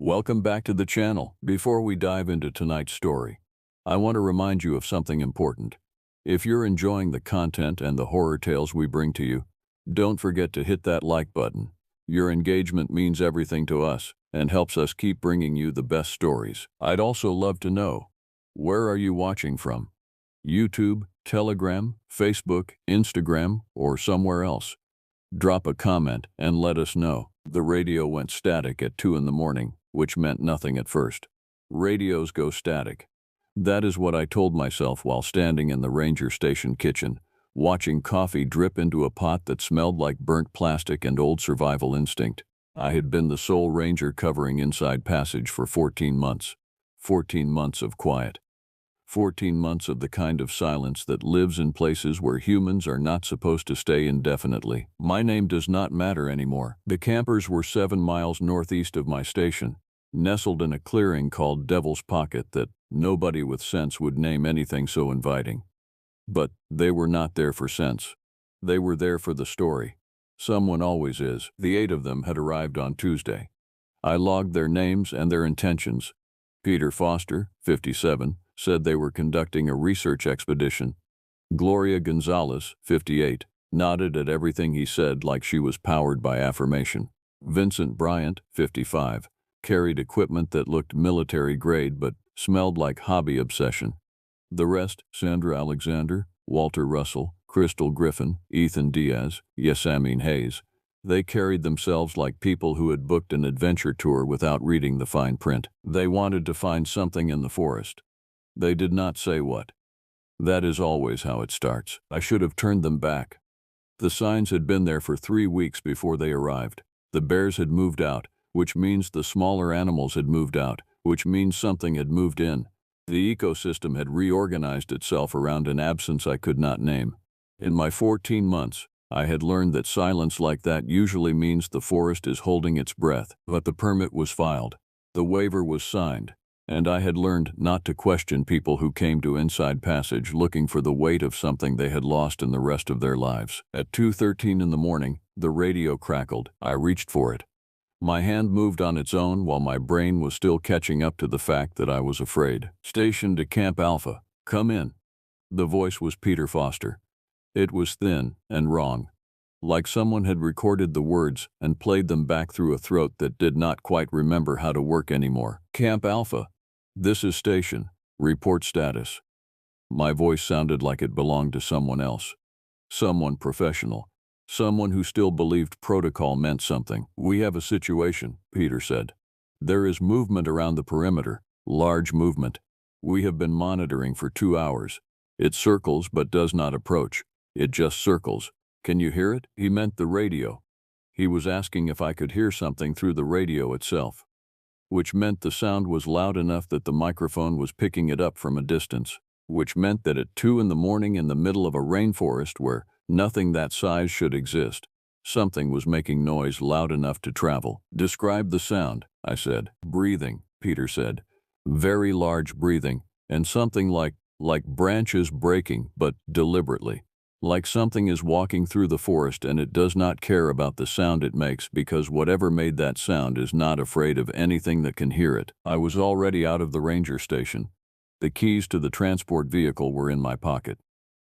Welcome back to the channel. Before we dive into tonight's story, I want to remind you of something important. If you're enjoying the content and the horror tales we bring to you, don't forget to hit that like button. Your engagement means everything to us and helps us keep bringing you the best stories. I'd also love to know, where are you watching from? YouTube, Telegram, Facebook, Instagram, or somewhere else? Drop a comment and let us know. The radio went static at 2 in the morning, which meant nothing at first. Radios go static. That is what I told myself while standing in the ranger station kitchen, watching coffee drip into a pot that smelled like burnt plastic and old survival instinct. I had been the sole ranger covering Inside Passage for 14 months. 14 months of quiet. 14 months of the kind of silence that lives in places where humans are not supposed to stay indefinitely. My name does not matter anymore. The campers were 7 miles northeast of my station, nestled in a clearing called Devil's Pocket that nobody with sense would name anything so inviting. But they were not there for sense. They were there for the story. Someone always is. The 8 of them had arrived on Tuesday. I logged their names and their intentions. Peter Foster, 57, said they were conducting a research expedition. Gloria Gonzalez, 58, nodded at everything he said like she was powered by affirmation. Vincent Bryant, 55, carried equipment that looked military grade but smelled like hobby obsession. The rest, Sandra Alexander, Walter Russell, Crystal Griffin, Ethan Diaz, Yasamine Hayes, they carried themselves like people who had booked an adventure tour without reading the fine print. They wanted to find something in the forest. They did not say what. That is always how it starts. I should have turned them back. The signs had been there for 3 weeks before they arrived. The bears had moved out, which means the smaller animals had moved out, which means something had moved in. The ecosystem had reorganized itself around an absence I could not name. In my 14 months, I had learned that silence like that usually means the forest is holding its breath, but the permit was filed. The waiver was signed. And I had learned not to question people who came to Inside Passage looking for the weight of something they had lost in the rest of their lives. At 2:13 in the morning, the radio crackled. I reached for it. My hand moved on its own while my brain was still catching up to the fact that I was afraid. Station to Camp Alpha. Come in. The voice was Peter Foster. It was thin and wrong, like someone had recorded the words and played them back through a throat that did not quite remember how to work anymore. Camp Alpha. This is station. Report status. My voice sounded like it belonged to someone else. Someone professional. Someone who still believed protocol meant something. We have a situation, Peter said. There is movement around the perimeter. Large movement. We have been monitoring for 2 hours. It circles but does not approach. It just circles. Can you hear it? He meant the radio. He was asking if I could hear something through the radio itself, which meant the sound was loud enough that the microphone was picking it up from a distance, which meant that at 2 in the morning in the middle of a rainforest where nothing that size should exist, something was making noise loud enough to travel. Describe the sound, I said. Breathing, Peter said. Very large breathing, and something like branches breaking, but deliberately. Like something is walking through the forest and it does not care about the sound it makes because whatever made that sound is not afraid of anything that can hear it. I was already out of the ranger station. The keys to the transport vehicle were in my pocket.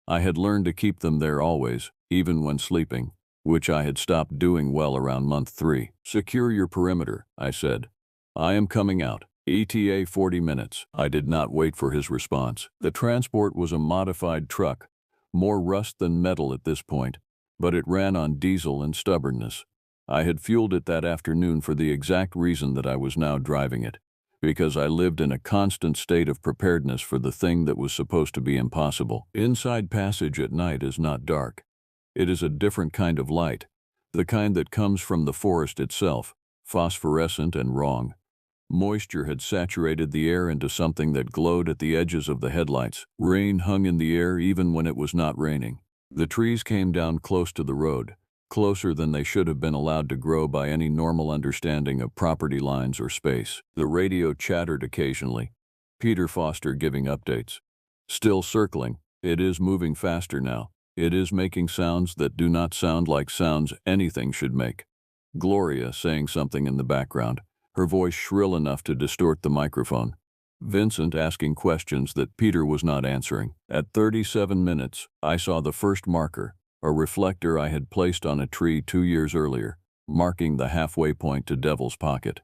I had learned to keep them there always, even when sleeping, which I had stopped doing well around month 3. Secure your perimeter, I said. I am coming out. ETA 40 minutes. I did not wait for his response. The transport was a modified truck. More rust than metal at this point, but it ran on diesel and stubbornness. I had fueled it that afternoon for the exact reason that I was now driving it, because I lived in a constant state of preparedness for the thing that was supposed to be impossible. Inside Passage at night is not dark. It is a different kind of light, the kind that comes from the forest itself, phosphorescent and wrong. Moisture had saturated the air into something that glowed at the edges of the headlights. Rain hung in the air even when it was not raining. The trees came down close to the road, closer than they should have been allowed to grow by any normal understanding of property lines or space. The radio chattered occasionally. Peter Foster giving updates. Still circling. It is moving faster now. It is making sounds that do not sound like sounds anything should make. Gloria saying something in the background. her voice shrill enough to distort the microphone. Vincent asking questions that Peter was not answering. At 37 minutes, I saw the first marker, a reflector I had placed on a tree 2 years earlier, marking the halfway point to Devil's Pocket.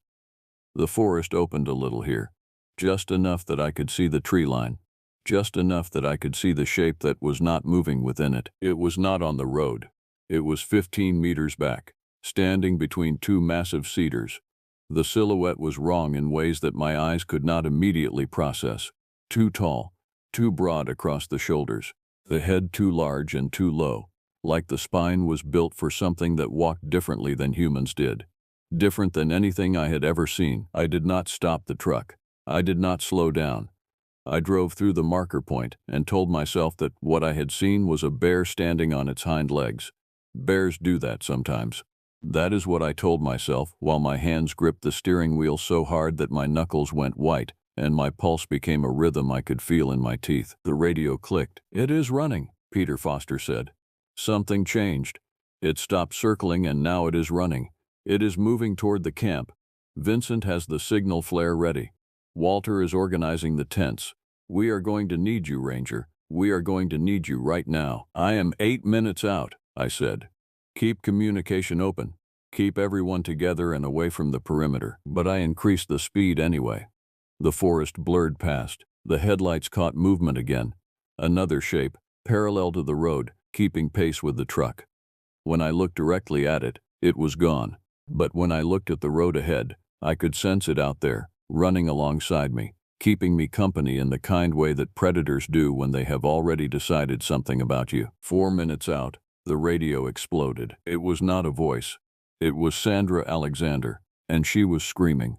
The forest opened a little here, just enough that I could see the tree line, just enough that I could see the shape that was not moving within it. It was not on the road. It was 15 meters back, standing between two massive cedars. The silhouette was wrong in ways that my eyes could not immediately process. Too tall, too broad across the shoulders, the head too large and too low, like the spine was built for something that walked differently than humans did. Different than anything I had ever seen. I did not stop the truck. I did not slow down. I drove through the marker point and told myself that what I had seen was a bear standing on its hind legs. Bears do that sometimes. That is what I told myself while my hands gripped the steering wheel so hard that my knuckles went white and my pulse became a rhythm I could feel in my teeth. The radio clicked. "It is running," Peter Foster said. "Something changed. It stopped circling and now it is running. It is moving toward the camp. Vincent has the signal flare ready. Walter is organizing the tents. We are going to need you, Ranger. We are going to need you right now." "I am 8 minutes out," I said. "Keep communication open. Keep everyone together and away from the perimeter." But I increased the speed anyway. The forest blurred past. The headlights caught movement again. Another shape, parallel to the road, keeping pace with the truck. When I looked directly at it, it was gone. But when I looked at the road ahead, I could sense it out there, running alongside me, keeping me company in the kind way that predators do when they have already decided something about you. 4 minutes out, the radio exploded. It was not a voice. It was Sandra Alexander, and she was screaming.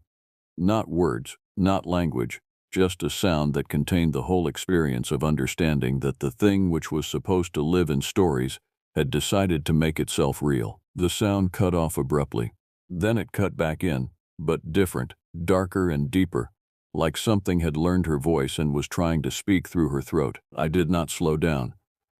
Not words, not language, just a sound that contained the whole experience of understanding that the thing which was supposed to live in stories had decided to make itself real. The sound cut off abruptly. Then it cut back in, but different, darker and deeper, like something had learned her voice and was trying to speak through her throat. I did not slow down.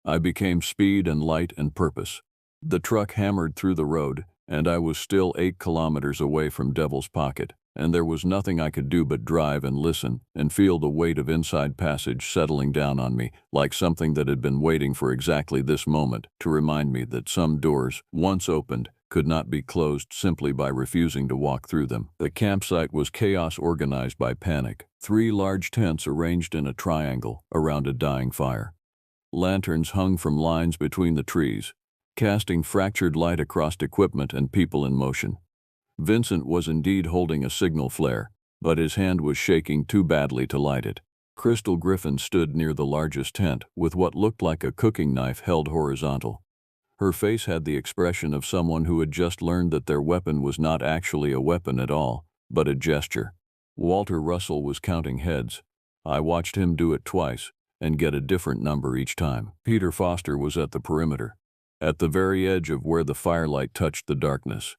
I became speed and light and purpose. The truck hammered through the road, and I was still 8 kilometers away from Devil's Pocket, and there was nothing I could do but drive and listen and feel the weight of Inside Passage settling down on me, like something that had been waiting for exactly this moment to remind me that some doors, once opened, could not be closed simply by refusing to walk through them. The campsite was chaos organized by panic. 3 large tents arranged in a triangle around a dying fire. Lanterns hung from lines between the trees, casting fractured light across equipment and people in motion. Vincent was indeed holding a signal flare, but his hand was shaking too badly to light it. Crystal Griffin stood near the largest tent with what looked like a cooking knife held horizontal. Her face had the expression of someone who had just learned that their weapon was not actually a weapon at all, but a gesture. Walter Russell was counting heads. I watched him do it twice and get a different number each time. Peter Foster was at the perimeter, at the very edge of where the firelight touched the darkness.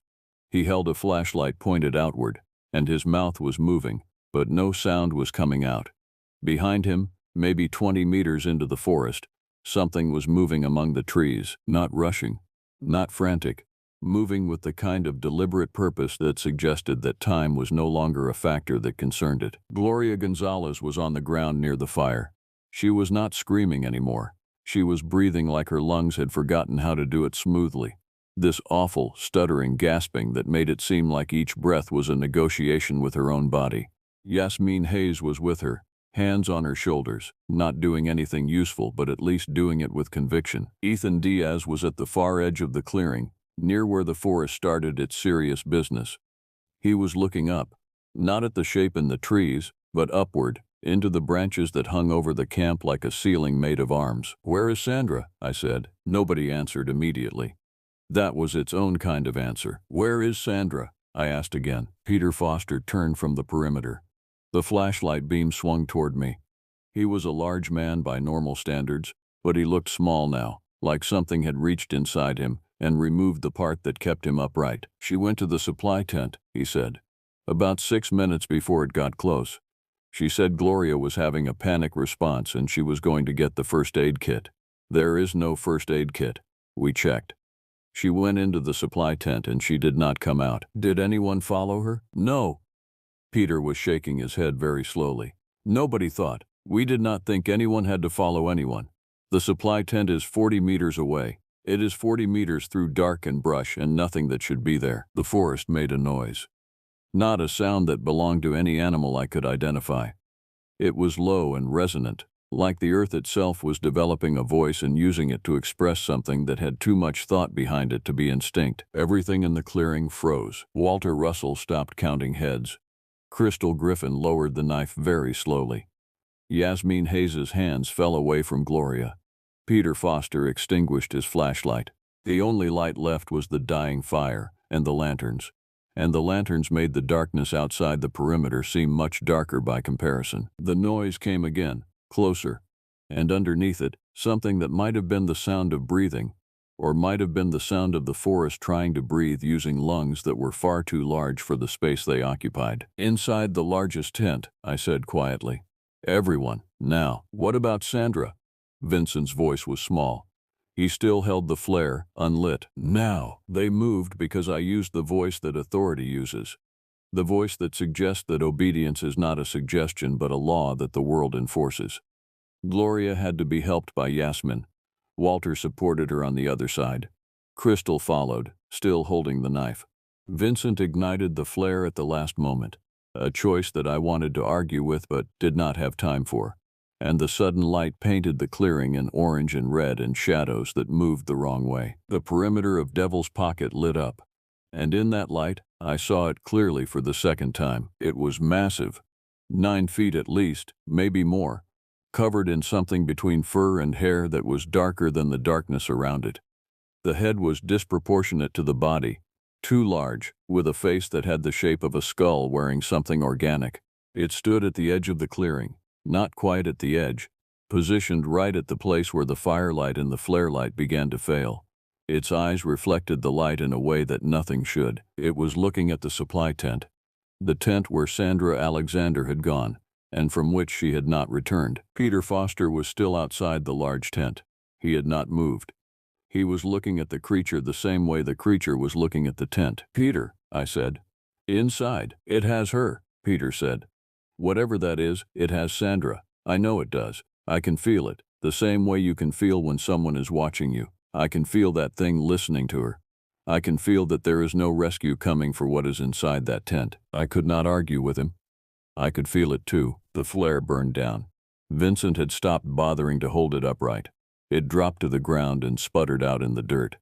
He held a flashlight pointed outward, and his mouth was moving, but no sound was coming out. Behind him, maybe 20 meters into the forest, something was moving among the trees, not rushing, not frantic, moving with the kind of deliberate purpose that suggested that time was no longer a factor that concerned it. Gloria Gonzalez was on the ground near the fire. She was not screaming anymore. She was breathing like her lungs had forgotten how to do it smoothly. This awful, stuttering gasping that made it seem like each breath was a negotiation with her own body. Yasmin Hayes was with her, hands on her shoulders, not doing anything useful but at least doing it with conviction. Ethan Diaz was at the far edge of the clearing, near where the forest started its serious business. He was looking up, not at the shape in the trees, but upward, into the branches that hung over the camp like a ceiling made of arms. "Where is Sandra?" I said. Nobody answered immediately. That was its own kind of answer. "Where is Sandra?" I asked again. Peter Foster turned from the perimeter. The flashlight beam swung toward me. He was a large man by normal standards, but he looked small now, like something had reached inside him and removed the part that kept him upright. "She went to the supply tent," he said, "about 6 minutes before it got close. She said Gloria was having a panic response and she was going to get the first aid kit. There is no first aid kit. We checked. She went into the supply tent and she did not come out." "Did anyone follow her?" "No. Peter was shaking his head very slowly. Nobody thought. We did not think anyone had to follow anyone. The supply tent is 40 meters away. It is 40 meters through dark and brush and nothing that should be there. The forest made a noise. Not a sound that belonged to any animal I could identify. It was low and resonant, like the earth itself was developing a voice and using it to express something that had too much thought behind it to be instinct. Everything in the clearing froze. Walter Russell stopped counting heads. Crystal Griffin lowered the knife very slowly. Yasmin Hayes's hands fell away from Gloria. Peter Foster extinguished his flashlight. The only light left was the dying fire and the lanterns made the darkness outside the perimeter seem much darker by comparison. The noise came again, closer, and underneath it, something that might have been the sound of breathing, or might have been the sound of the forest trying to breathe using lungs that were far too large for the space they occupied. Inside the largest tent, I said quietly. Everyone. Now, what about Sandra? Vincent's voice was small. He still held the flare, unlit. Now, they moved because I used the voice that authority uses. The voice that suggests that obedience is not a suggestion but a law that the world enforces. Gloria had to be helped by Yasmin. Walter supported her on the other side. Crystal followed, still holding the knife. Vincent ignited the flare at the last moment, a choice that I wanted to argue with but did not have time for. And the sudden light painted the clearing in orange and red and shadows that moved the wrong way. The perimeter of Devil's Pocket lit up, and in that light, I saw it clearly for the second time. It was massive, 9 feet at least, maybe more, covered in something between fur and hair that was darker than the darkness around it. The head was disproportionate to the body, too large, with a face that had the shape of a skull wearing something organic. It stood at the edge of the clearing. Not quite at the edge, positioned right at the place where the firelight and the flare light began to fail. Its eyes reflected the light in a way that nothing should. It was looking at the supply tent, the tent where Sandra Alexander had gone, and from which she had not returned. Peter Foster was still outside the large tent. He had not moved. He was looking at the creature the same way the creature was looking at the tent. Peter, I said. Inside. It has her, Peter said. Whatever that is, it has Sandra. I know it does. I can feel it, the same way you can feel when someone is watching you. I can feel that thing listening to her. I can feel that there is no rescue coming for what is inside that tent. I could not argue with him. I could feel it too. The flare burned down. Vincent had stopped bothering to hold it upright. It dropped to the ground and sputtered out in the dirt.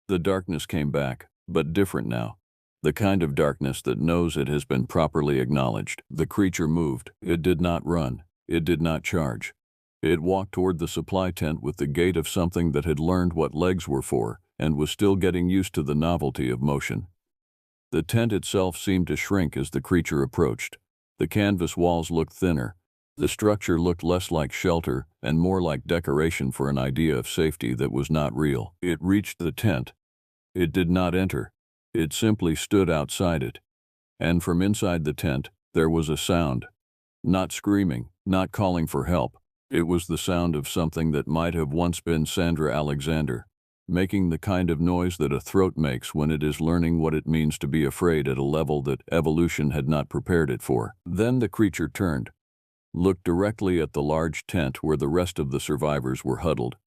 The darkness came back, but different now. The kind of darkness that knows it has been properly acknowledged. The creature moved. It did not run. It did not charge. It walked toward the supply tent with the gait of something that had learned what legs were for and was still getting used to the novelty of motion. The tent itself seemed to shrink as the creature approached. The canvas walls looked thinner. The structure looked less like shelter and more like decoration for an idea of safety that was not real. It reached the tent. It did not enter. It simply stood outside it. And from inside the tent, there was a sound. Not screaming, not calling for help. It was the sound of something that might have once been Sandra Alexander, making the kind of noise that a throat makes when it is learning what it means to be afraid at a level that evolution had not prepared it for. Then the creature turned, looked directly at the large tent where the rest of the survivors were huddled,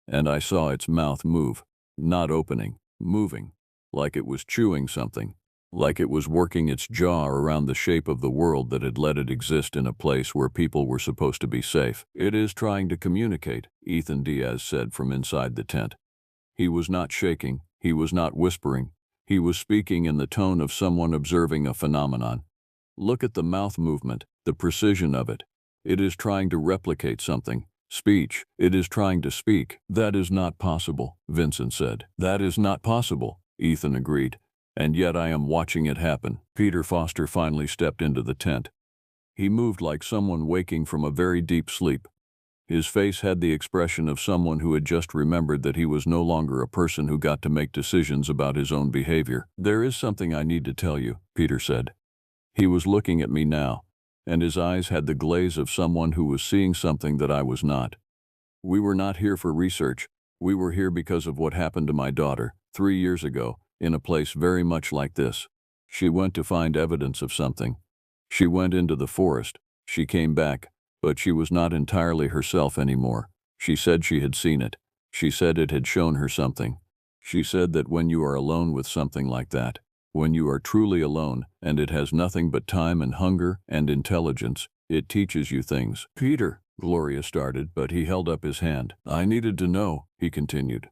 and I saw its mouth move, not opening, moving. Like it was chewing something, like it was working its jaw around the shape of the world that had let it exist in a place where people were supposed to be safe. It is trying to communicate, Ethan Diaz said from inside the tent. He was not shaking, he was not whispering, he was speaking in the tone of someone observing a phenomenon. Look at the mouth movement, the precision of it. It is trying to replicate something. Speech. It is trying to speak. That is not possible, Vincent said. That is not possible, Ethan agreed, and yet I am watching it happen. Peter Foster finally stepped into the tent. He moved like someone waking from a very deep sleep. His face had the expression of someone who had just remembered that he was no longer a person who got to make decisions about his own behavior. There is something I need to tell you, Peter said. He was looking at me now, and his eyes had the glaze of someone who was seeing something that I was not. We were not here for research. We were here because of what happened to my daughter 3 years ago, in a place very much like this. She went to find evidence of something. She went into the forest. She came back, but she was not entirely herself anymore. She said she had seen it. She said it had shown her something. She said that when you are alone with something like that, when you are truly alone, and it has nothing but time and hunger and intelligence, it teaches you things. Peter, Gloria started, but he held up his hand. I needed to know, he continued.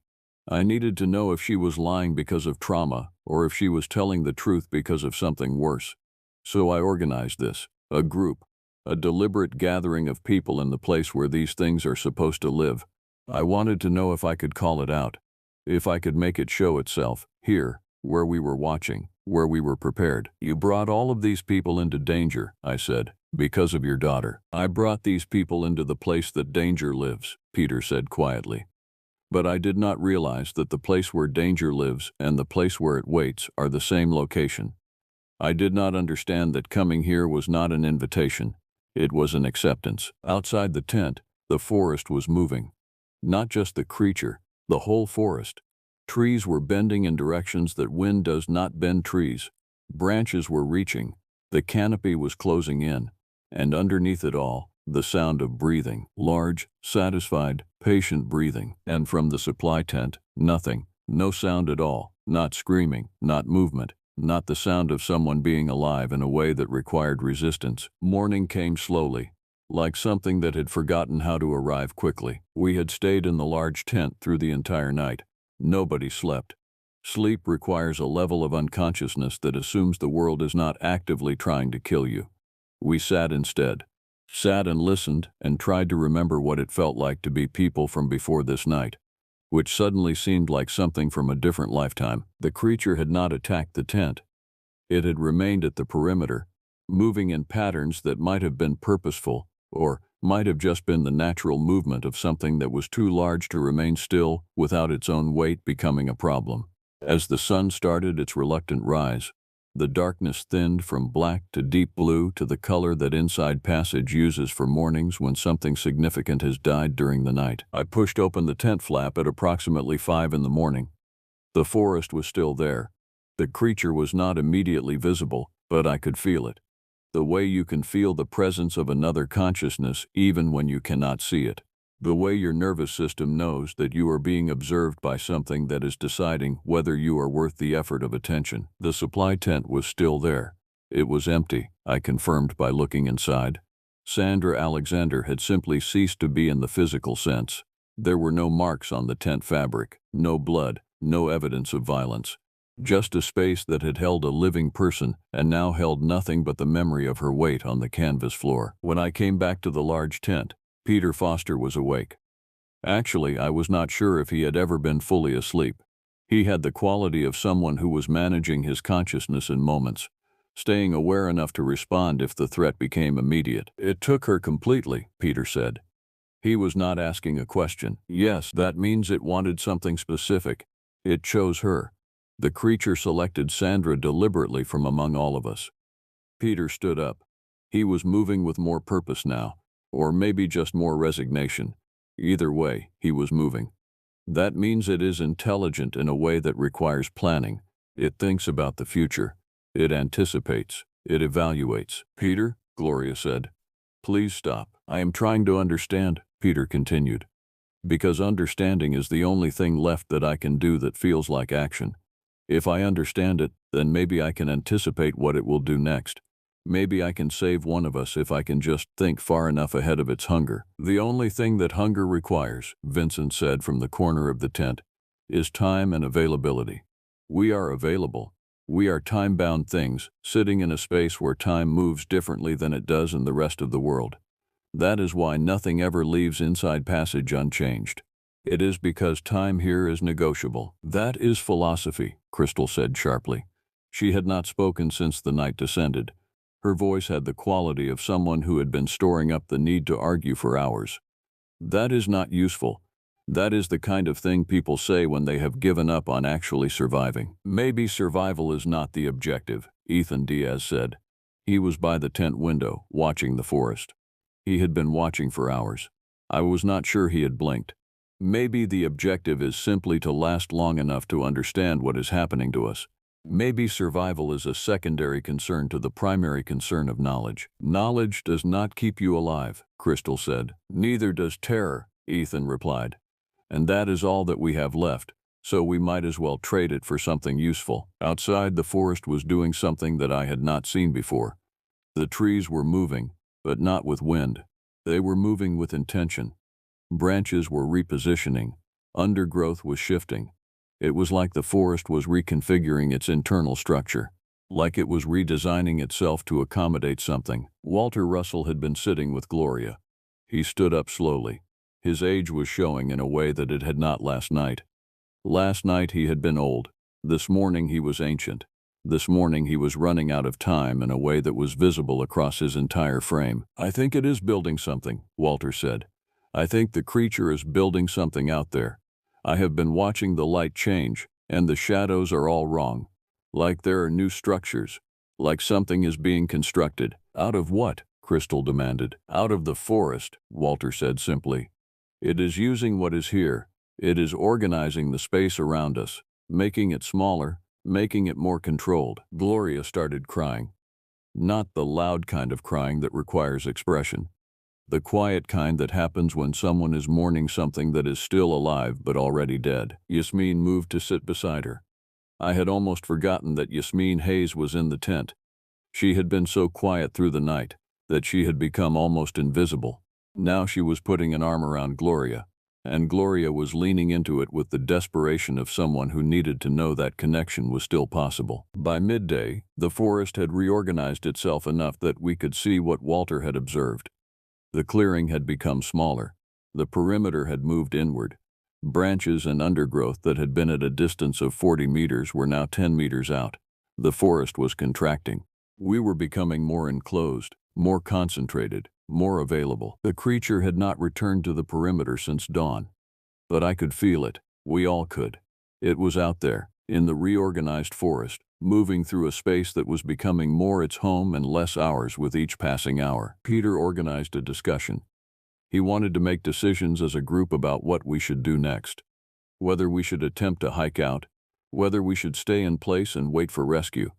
I needed to know if she was lying because of trauma, or if she was telling the truth because of something worse. So I organized this, a group, a deliberate gathering of people in the place where these things are supposed to live. I wanted to know if I could call it out, if I could make it show itself, here, where we were watching, where we were prepared. You brought all of these people into danger, I said, because of your daughter. I brought these people into the place that danger lives, Peter said quietly. But I did not realize that the place where danger lives and the place where it waits are the same location. I did not understand that coming here was not an invitation. It was an acceptance. Outside the tent, the forest was moving. Not just the creature, the whole forest. Trees were bending in directions that wind does not bend trees. Branches were reaching. The canopy was closing in. And underneath it all, the sound of breathing. Large, satisfied, patient breathing. And from the supply tent, nothing. No sound at all. Not screaming, not movement. Not the sound of someone being alive in a way that required resistance. Morning came slowly, like something that had forgotten how to arrive quickly. We had stayed in the large tent through the entire night. Nobody slept. Sleep requires a level of unconsciousness that assumes the world is not actively trying to kill you. We sat instead. Sat and listened and tried to remember what it felt like to be people from before this night, which suddenly seemed like something from a different lifetime. The creature had not attacked the tent. It had remained at the perimeter, moving in patterns that might have been purposeful, or might have just been the natural movement of something that was too large to remain still without its own weight becoming a problem. As the sun started its reluctant rise, the darkness thinned from black to deep blue to the color that Inside Passage uses for mornings when something significant has died during the night. I pushed open the tent flap at approximately 5 in the morning. The forest was still there. The creature was not immediately visible, but I could feel it. The way you can feel the presence of another consciousness even when you cannot see it. The way your nervous system knows that you are being observed by something that is deciding whether you are worth the effort of attention. The supply tent was still there. It was empty, I confirmed by looking inside. Sandra Alexander had simply ceased to be in the physical sense. There were no marks on the tent fabric, no blood, no evidence of violence. Just a space that had held a living person and now held nothing but the memory of her weight on the canvas floor. When I came back to the large tent, Peter Foster was awake. Actually, I was not sure if he had ever been fully asleep. He had the quality of someone who was managing his consciousness in moments, staying aware enough to respond if the threat became immediate. It took her completely, Peter said. He was not asking a question. Yes, that means it wanted something specific. It chose her. The creature selected Sandra deliberately from among all of us. Peter stood up. He was moving with more purpose now. Or maybe just more resignation. Either way, he was moving. That means it is intelligent in a way that requires planning. It thinks about the future. It anticipates. It evaluates. Peter, Gloria said. Please stop. I am trying to understand, Peter continued. Because understanding is the only thing left that I can do that feels like action. If I understand it, then maybe I can anticipate what it will do next. Maybe I can save one of us if I can just think far enough ahead of its hunger. The only thing that hunger requires, Vincent said from the corner of the tent, is time and availability. We are available. We are time-bound things, sitting in a space where time moves differently than it does in the rest of the world. That is why nothing ever leaves Inside Passage unchanged. It is because time here is negotiable. That is philosophy, Crystal said sharply. She had not spoken since the night descended. Her voice had the quality of someone who had been storing up the need to argue for hours. That is not useful. That is the kind of thing people say when they have given up on actually surviving. Maybe survival is not the objective, Ethan Diaz said. He was by the tent window, watching the forest. He had been watching for hours. I was not sure he had blinked. Maybe the objective is simply to last long enough to understand what is happening to us. Maybe survival is a secondary concern to the primary concern of knowledge. Knowledge does not keep you alive, Crystal said. Neither does terror, Ethan replied. And that is all that we have left, so we might as well trade it for something useful. Outside, the forest was doing something that I had not seen before. The trees were moving, but not with wind. They were moving with intention. Branches were repositioning. Undergrowth was shifting. It was like the forest was reconfiguring its internal structure, like it was redesigning itself to accommodate something. Walter Russell had been sitting with Gloria. He stood up slowly. His age was showing in a way that it had not last night. Last night he had been old. This morning he was ancient. This morning he was running out of time in a way that was visible across his entire frame. I think it is building something, Walter said. I think the creature is building something out there. I have been watching the light change, and the shadows are all wrong. Like there are new structures. Like something is being constructed. Out of what? Crystal demanded. Out of the forest, Walter said simply. It is using what is here. It is organizing the space around us, making it smaller, making it more controlled. Gloria started crying. Not the loud kind of crying that requires expression. The quiet kind that happens when someone is mourning something that is still alive but already dead. Yasmin moved to sit beside her. I had almost forgotten that Yasmin Hayes was in the tent. She had been so quiet through the night that she had become almost invisible. Now she was putting an arm around Gloria, and Gloria was leaning into it with the desperation of someone who needed to know that connection was still possible. By midday, the forest had reorganized itself enough that we could see what Walter had observed. The clearing had become smaller. The perimeter had moved inward. Branches and undergrowth that had been at a distance of 40 meters were now 10 meters out. The forest was contracting. We were becoming more enclosed, more concentrated, more available. The creature had not returned to the perimeter since dawn. But I could feel it. We all could. It was out there, in the reorganized forest, moving through a space that was becoming more its home and less ours with each passing hour. Peter organized a discussion. He wanted to make decisions as a group about what we should do next. Whether we should attempt to hike out, whether we should stay in place and wait for rescue,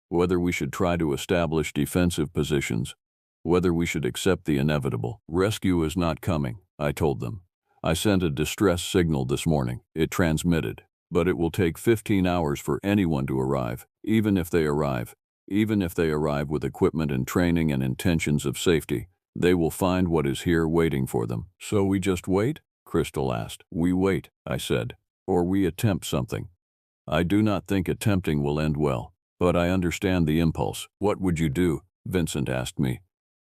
whether we should try to establish defensive positions, whether we should accept the inevitable. Rescue is not coming, I told them. I sent a distress signal this morning. It transmitted. But it will take 15 hours for anyone to arrive, even if they arrive with equipment and training and intentions of safety. They will find what is here waiting for them. So we just wait? Crystal asked. We wait, I said, or we attempt something. I do not think attempting will end well, but I understand the impulse. What would you do? Vincent asked me.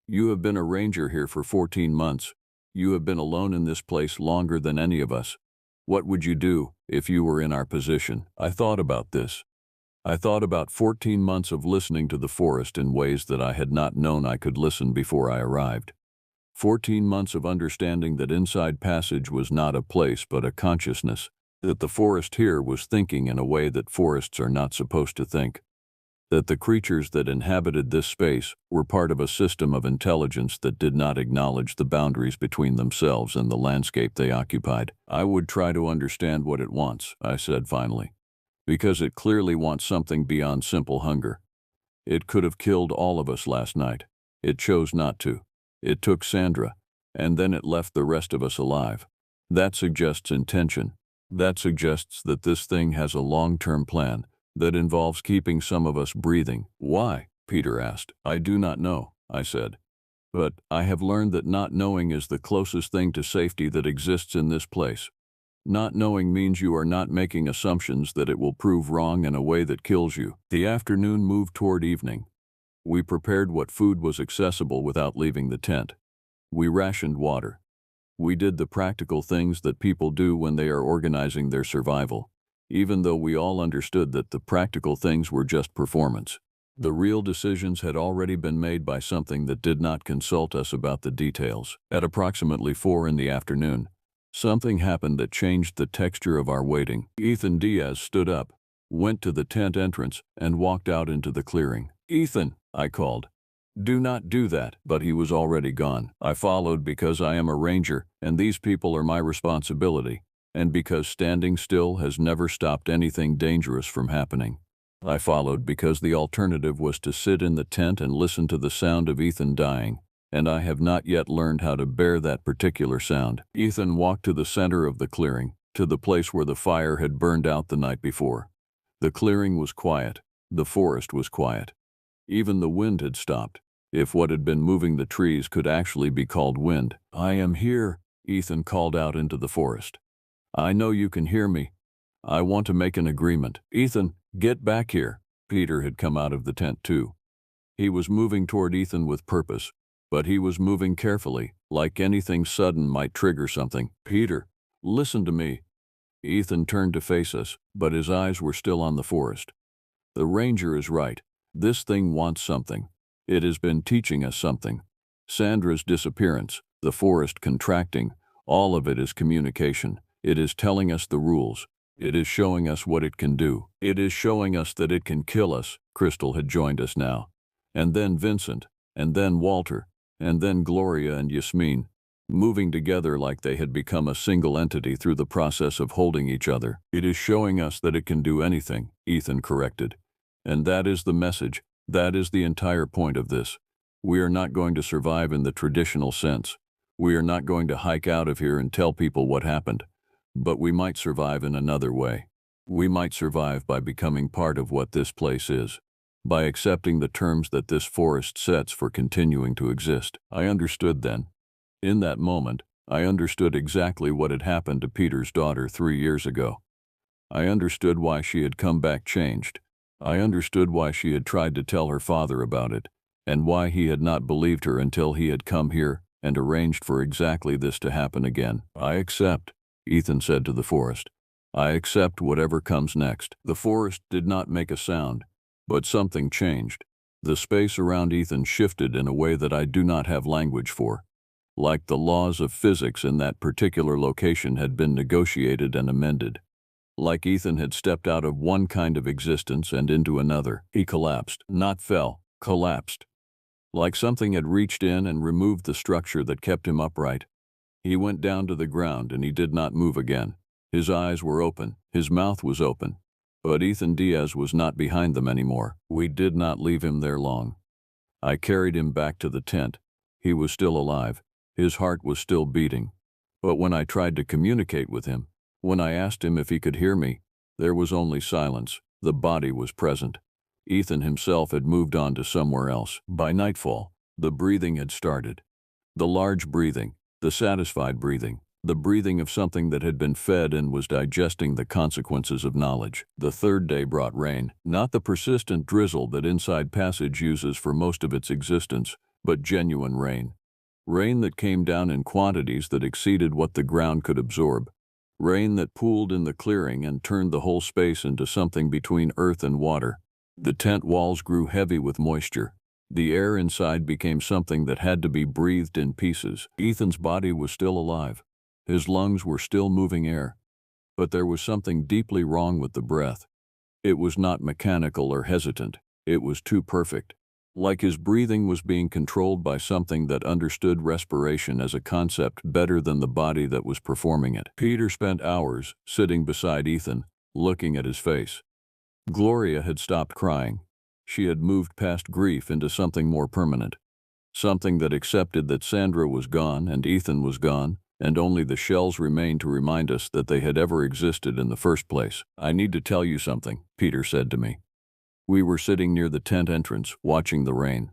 You have been a ranger here for 14 months. You have been alone in this place longer than any of us. What would you do if you were in our position? I thought about this. I thought about 14 months of listening to the forest in ways that I had not known I could listen before I arrived. 14 months of understanding that Inside Passage was not a place but a consciousness, that the forest here was thinking in a way that forests are not supposed to think, that the creatures that inhabited this space were part of a system of intelligence that did not acknowledge the boundaries between themselves and the landscape they occupied. I would try to understand what it wants, I said finally, because it clearly wants something beyond simple hunger. It could have killed all of us last night. It chose not to. It took Sandra, and then it left the rest of us alive. That suggests intention. That suggests that this thing has a long-term plan that involves keeping some of us breathing. Why? Peter asked. I do not know, I said. But I have learned that not knowing is the closest thing to safety that exists in this place. Not knowing means you are not making assumptions that it will prove wrong in a way that kills you. The afternoon moved toward evening. We prepared what food was accessible without leaving the tent. We rationed water. We did the practical things that people do when they are organizing their survival, even though we all understood that the practical things were just performance. The real decisions had already been made by something that did not consult us about the details. At approximately 4 in the afternoon, something happened that changed the texture of our waiting. Ethan Diaz stood up, went to the tent entrance, and walked out into the clearing. Ethan, I called. Do not do that, but he was already gone. I followed because I am a ranger, and these people are my responsibility, and because standing still has never stopped anything dangerous from happening. I followed because the alternative was to sit in the tent and listen to the sound of Ethan dying, and I have not yet learned how to bear that particular sound. Ethan walked to the center of the clearing, to the place where the fire had burned out the night before. The clearing was quiet. The forest was quiet. Even the wind had stopped, if what had been moving the trees could actually be called wind. "I am here," Ethan called out into the forest. "I know you can hear me. I want to make an agreement." "Ethan, get back here." Peter had come out of the tent too. He was moving toward Ethan with purpose, but he was moving carefully, like anything sudden might trigger something. "Peter, listen to me." Ethan turned to face us, but his eyes were still on the forest. "The ranger is right. This thing wants something. It has been teaching us something. Sandra's disappearance, the forest contracting, all of it is communication. It is telling us the rules. It is showing us what it can do. It is showing us that it can kill us." Crystal had joined us now. And then Vincent, and then Walter, and then Gloria and Yasmin, moving together like they had become a single entity through the process of holding each other. "It is showing us that it can do anything," Ethan corrected. "And that is the message. That is the entire point of this. We are not going to survive in the traditional sense. We are not going to hike out of here and tell people what happened. But we might survive in another way. We might survive by becoming part of what this place is, by accepting the terms that this forest sets for continuing to exist." I understood then. In that moment, I understood exactly what had happened to Peter's daughter 3 years ago. I understood why she had come back changed. I understood why she had tried to tell her father about it, and why he had not believed her until he had come here and arranged for exactly this to happen again. "I accept," Ethan said to the forest. "I accept whatever comes next." The forest did not make a sound, but something changed. The space around Ethan shifted in a way that I do not have language for. Like the laws of physics in that particular location had been negotiated and amended. Like Ethan had stepped out of one kind of existence and into another. He collapsed, not fell, collapsed. Like something had reached in and removed the structure that kept him upright. He went down to the ground and he did not move again. His eyes were open, his mouth was open. But Ethan Diaz was not behind them anymore. We did not leave him there long. I carried him back to the tent. He was still alive. His heart was still beating. But when I tried to communicate with him, when I asked him if he could hear me, there was only silence. The body was present. Ethan himself had moved on to somewhere else. By nightfall, the breathing had started. The large breathing, the satisfied breathing, the breathing of something that had been fed and was digesting the consequences of knowledge. The third day brought rain, not the persistent drizzle that Inside Passage uses for most of its existence, but genuine rain. Rain that came down in quantities that exceeded what the ground could absorb. Rain that pooled in the clearing and turned the whole space into something between earth and water. The tent walls grew heavy with moisture. The air inside became something that had to be breathed in pieces. Ethan's body was still alive. His lungs were still moving air. But there was something deeply wrong with the breath. It was not mechanical or hesitant. It was too perfect. Like his breathing was being controlled by something that understood respiration as a concept better than the body that was performing it. Peter spent hours sitting beside Ethan, looking at his face. Gloria had stopped crying. She had moved past grief into something more permanent. Something that accepted that Sandra was gone and Ethan was gone, and only the shells remained to remind us that they had ever existed in the first place. "I need to tell you something," Peter said to me. We were sitting near the tent entrance, watching the rain.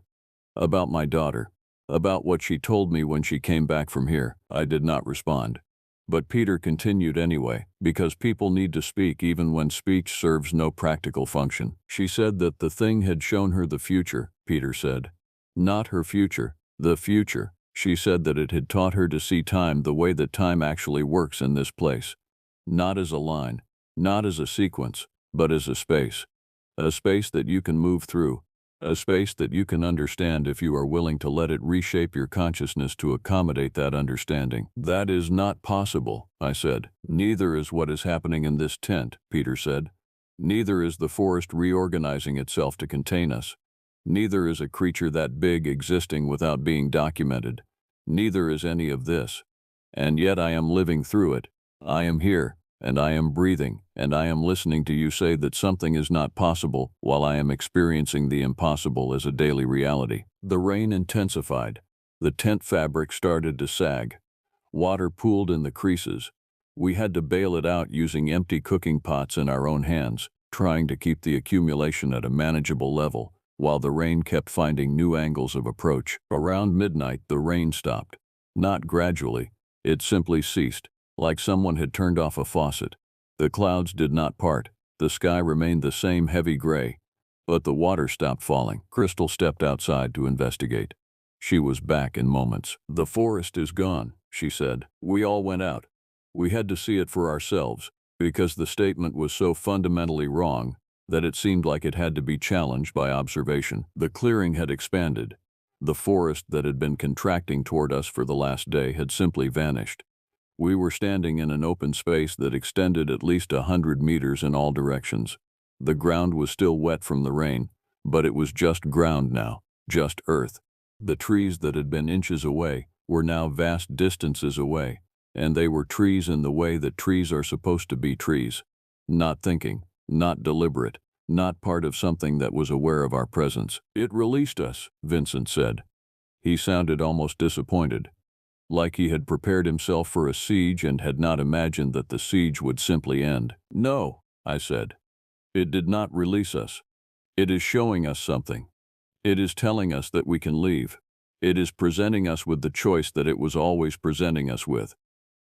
"About my daughter. About what she told me when she came back from here." I did not respond. But Peter continued anyway, because people need to speak even when speech serves no practical function. "She said that the thing had shown her the future," Peter said. "Not her future, the future. She said that it had taught her to see time the way that time actually works in this place. Not as a line, not as a sequence, but as a space. A space that you can move through. A space that you can understand if you are willing to let it reshape your consciousness to accommodate that understanding." "That is not possible," I said. "Neither is what is happening in this tent," Peter said. "Neither is the forest reorganizing itself to contain us. Neither is a creature that big existing without being documented. Neither is any of this. And yet I am living through it. I am here, and I am breathing, and I am listening to you say that something is not possible while I am experiencing the impossible as a daily reality. The rain intensified. The tent fabric started to sag. Water pooled in the creases. We had to bail it out using empty cooking pots in our own hands, trying to keep the accumulation at a manageable level, while the rain kept finding new angles of approach. Around midnight, the rain stopped. Not gradually. It simply ceased, like someone had turned off a faucet. The clouds did not part. The sky remained the same heavy gray, but the water stopped falling. Crystal stepped outside to investigate. She was back in moments. "The forest is gone," she said. "We all went out. We had to see it for ourselves, because the statement was so fundamentally wrong that it seemed like it had to be challenged by observation. The clearing had expanded. The forest that had been contracting toward us for the last day had simply vanished. We were standing in an open space that extended at least 100 meters in all directions. The ground was still wet from the rain, but it was just ground now, just earth. The trees that had been inches away were now vast distances away, and they were trees in the way that trees are supposed to be trees. Not thinking, not deliberate, not part of something that was aware of our presence. "It released us," Vincent said. He sounded almost disappointed, like he had prepared himself for a siege and had not imagined that the siege would simply end. "No," I said. "It did not release us. It is showing us something. It is telling us that we can leave. It is presenting us with the choice that it was always presenting us with.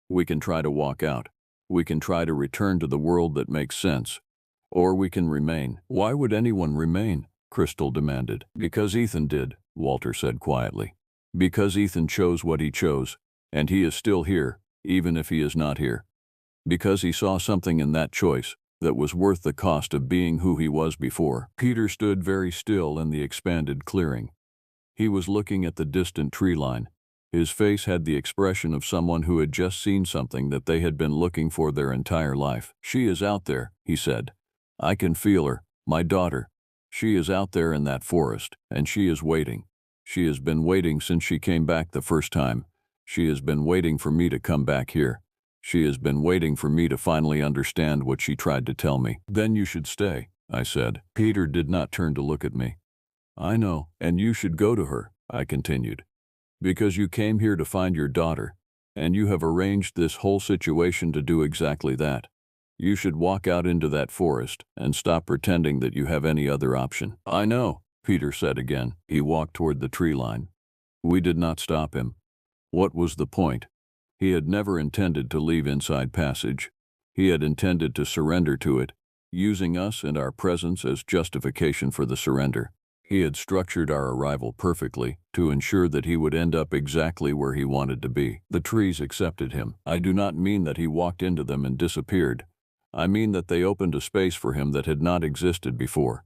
We can try to walk out. We can try to return to the world that makes sense. Or we can remain." "Why would anyone remain?" Crystal demanded. "Because Ethan did," Walter said quietly. "Because Ethan chose what he chose, and he is still here, even if he is not here. Because he saw something in that choice that was worth the cost of being who he was before." Peter stood very still in the expanded clearing. He was looking at the distant tree line. His face had the expression of someone who had just seen something that they had been looking for their entire life. "She is out there," he said. "I can feel her, my daughter. She is out there in that forest, and she is waiting. She has been waiting since she came back the first time. She has been waiting for me to come back here. She has been waiting for me to finally understand what she tried to tell me." "Then you should stay," I said. Peter did not turn to look at me. "I know, and you should go to her," I continued. "Because you came here to find your daughter, and you have arranged this whole situation to do exactly that. You should walk out into that forest and stop pretending that you have any other option." "I know," Peter said again. He walked toward the tree line. We did not stop him. What was the point? He had never intended to leave Inside Passage. He had intended to surrender to it, using us and our presence as justification for the surrender. He had structured our arrival perfectly to ensure that he would end up exactly where he wanted to be. The trees accepted him. I do not mean that he walked into them and disappeared. I mean that they opened a space for him that had not existed before.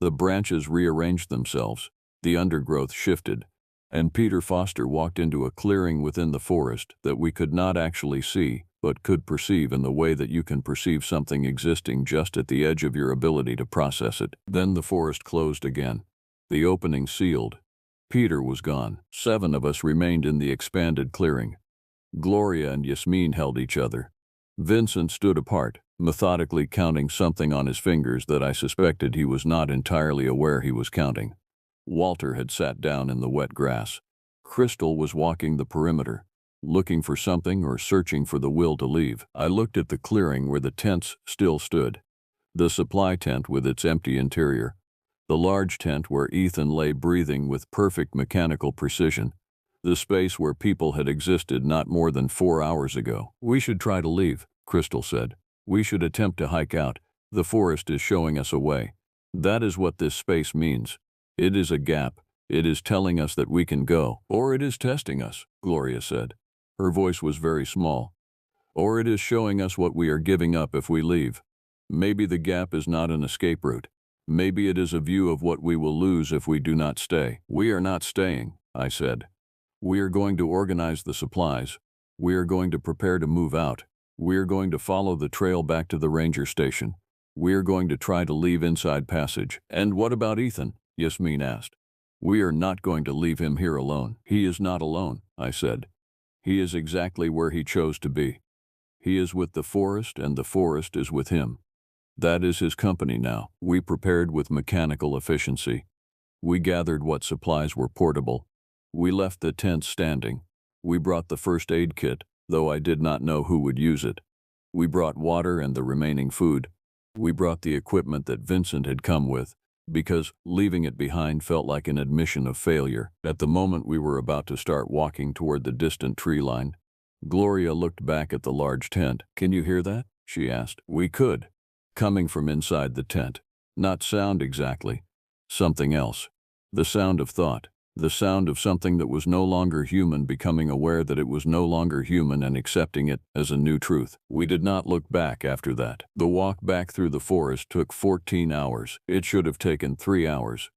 The branches rearranged themselves, the undergrowth shifted, and Peter Foster walked into a clearing within the forest that we could not actually see, but could perceive in the way that you can perceive something existing just at the edge of your ability to process it. Then the forest closed again. The opening sealed. Peter was gone. 7 of us remained in the expanded clearing. Gloria and Yasmin held each other. Vincent stood apart, methodically counting something on his fingers that I suspected he was not entirely aware he was counting. Walter had sat down in the wet grass. Crystal was walking the perimeter, looking for something or searching for the will to leave. I looked at the clearing where the tents still stood. The supply tent with its empty interior. The large tent where Ethan lay breathing with perfect mechanical precision. The space where people had existed not more than 4 hours ago. "We should try to leave," Crystal said. "We should attempt to hike out. The forest is showing us a way. That is what this space means. It is a gap. It is telling us that we can go. Or it is testing us," Gloria said. Her voice was very small. "Or it is showing us what we are giving up if we leave. Maybe the gap is not an escape route. Maybe it is a view of what we will lose if we do not stay." "We are not staying," I said. "We are going to organize the supplies. We are going to prepare to move out. We are going to follow the trail back to the ranger station. We are going to try to leave Inside Passage." "And what about Ethan?" Yasmin asked. "We are not going to leave him here alone." "He is not alone," I said. "He is exactly where he chose to be. He is with the forest, and the forest is with him. That is his company now. We prepared with mechanical efficiency. We gathered what supplies were portable. We left the tent standing. We brought the first aid kit, though I did not know who would use it. We brought water and the remaining food. We brought the equipment that Vincent had come with, because leaving it behind felt like an admission of failure. At the moment we were about to start walking toward the distant tree line, Gloria looked back at the large tent. "Can you hear that?" she asked. We could. Coming from inside the tent. Not sound exactly. Something else. The sound of thought. The sound of something that was no longer human becoming aware that it was no longer human and accepting it as a new truth. We did not look back after that. The walk back through the forest took 14 hours. It should have taken 3 hours.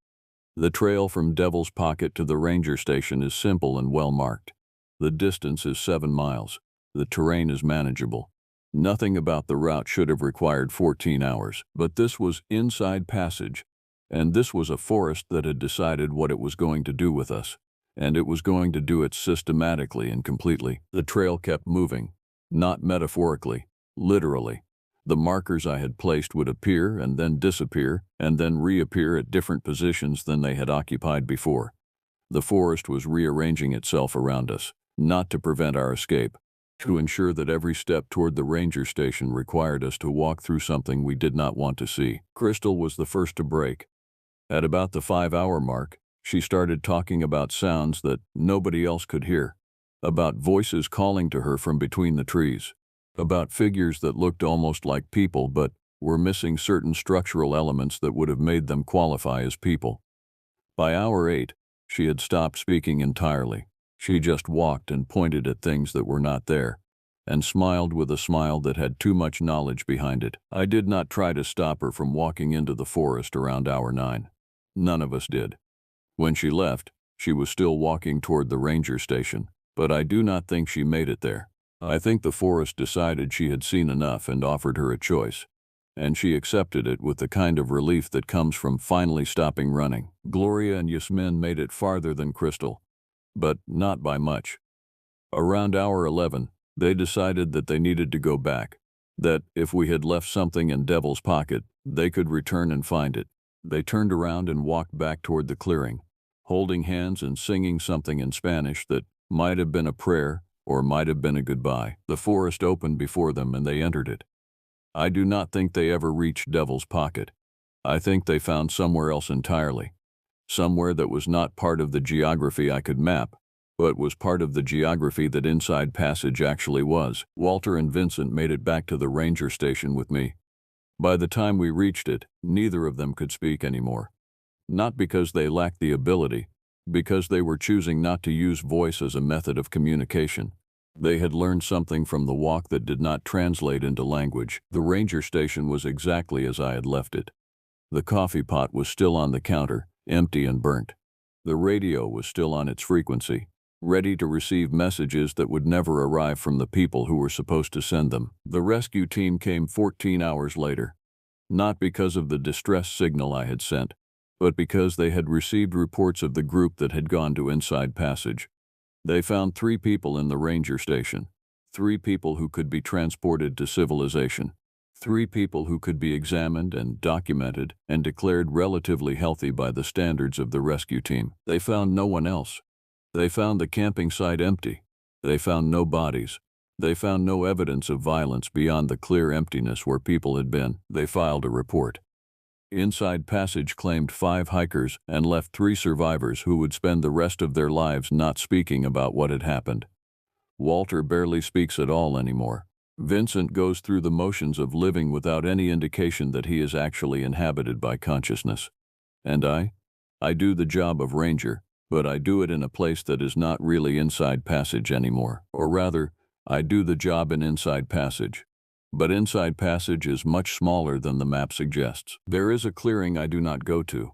The trail from Devil's Pocket to the ranger station is simple and well marked. The distance is 7 miles. The terrain is manageable. Nothing about the route should have required 14 hours, but this was inside passage, and this was a forest that had decided what it was going to do with us, and it was going to do it systematically and completely. The trail kept moving, not metaphorically, literally. The markers I had placed would appear and then disappear and then reappear at different positions than they had occupied before. The forest was rearranging itself around us, not to prevent our escape, to ensure that every step toward the ranger station required us to walk through something we did not want to see. Crystal was the first to break. At about the 5-hour mark, she started talking about sounds that nobody else could hear, about voices calling to her from between the trees, about figures that looked almost like people but were missing certain structural elements that would have made them qualify as people. By hour 8, she had stopped speaking entirely. She just walked and pointed at things that were not there, and smiled with a smile that had too much knowledge behind it. I did not try to stop her from walking into the forest around hour 9. None of us did. When she left, she was still walking toward the ranger station, but I do not think she made it there. I think the forest decided she had seen enough and offered her a choice, and she accepted it with the kind of relief that comes from finally stopping running. Gloria and Yasmin made it farther than Crystal, but not by much. Around hour 11, they decided that they needed to go back, that if we had left something in Devil's Pocket, they could return and find it. They turned around and walked back toward the clearing, holding hands and singing something in Spanish that might have been a prayer or might have been a goodbye. The forest opened before them and they entered it. I do not think they ever reached Devil's Pocket. I think they found somewhere else entirely. Somewhere that was not part of the geography I could map, but was part of the geography that Inside Passage actually was. Walter and Vincent made it back to the ranger station with me. By the time we reached it, neither of them could speak anymore. Not because they lacked the ability, because they were choosing not to use voice as a method of communication. They had learned something from the walk that did not translate into language. The ranger station was exactly as I had left it. The coffee pot was still on the counter, empty and burnt. The radio was still on its frequency, ready to receive messages that would never arrive from the people who were supposed to send them. The rescue team came 14 hours later, not because of the distress signal I had sent, but because they had received reports of the group that had gone to Inside Passage. They found 3 people in the ranger station, 3 people who could be transported to civilization, 3 people who could be examined and documented and declared relatively healthy by the standards of the rescue team. They found no one else. They found the camping site empty. They found no bodies. They found no evidence of violence beyond the clear emptiness where people had been. They filed a report. Inside Passage claimed 5 hikers and left 3 survivors who would spend the rest of their lives not speaking about what had happened. Walter barely speaks at all anymore. Vincent goes through the motions of living without any indication that he is actually inhabited by consciousness. And I do the job of ranger, but I do it in a place that is not really Inside Passage anymore. Or rather, I do the job in Inside Passage. But Inside Passage is much smaller than the map suggests. There is a clearing I do not go to.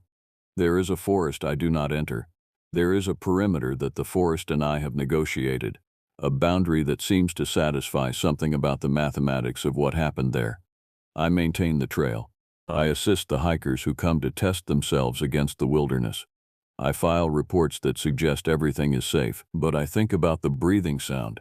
There is a forest I do not enter. There is a perimeter that the forest and I have negotiated, a boundary that seems to satisfy something about the mathematics of what happened there. I maintain the trail. I assist the hikers who come to test themselves against the wilderness. I file reports that suggest everything is safe, but I think about the breathing sound.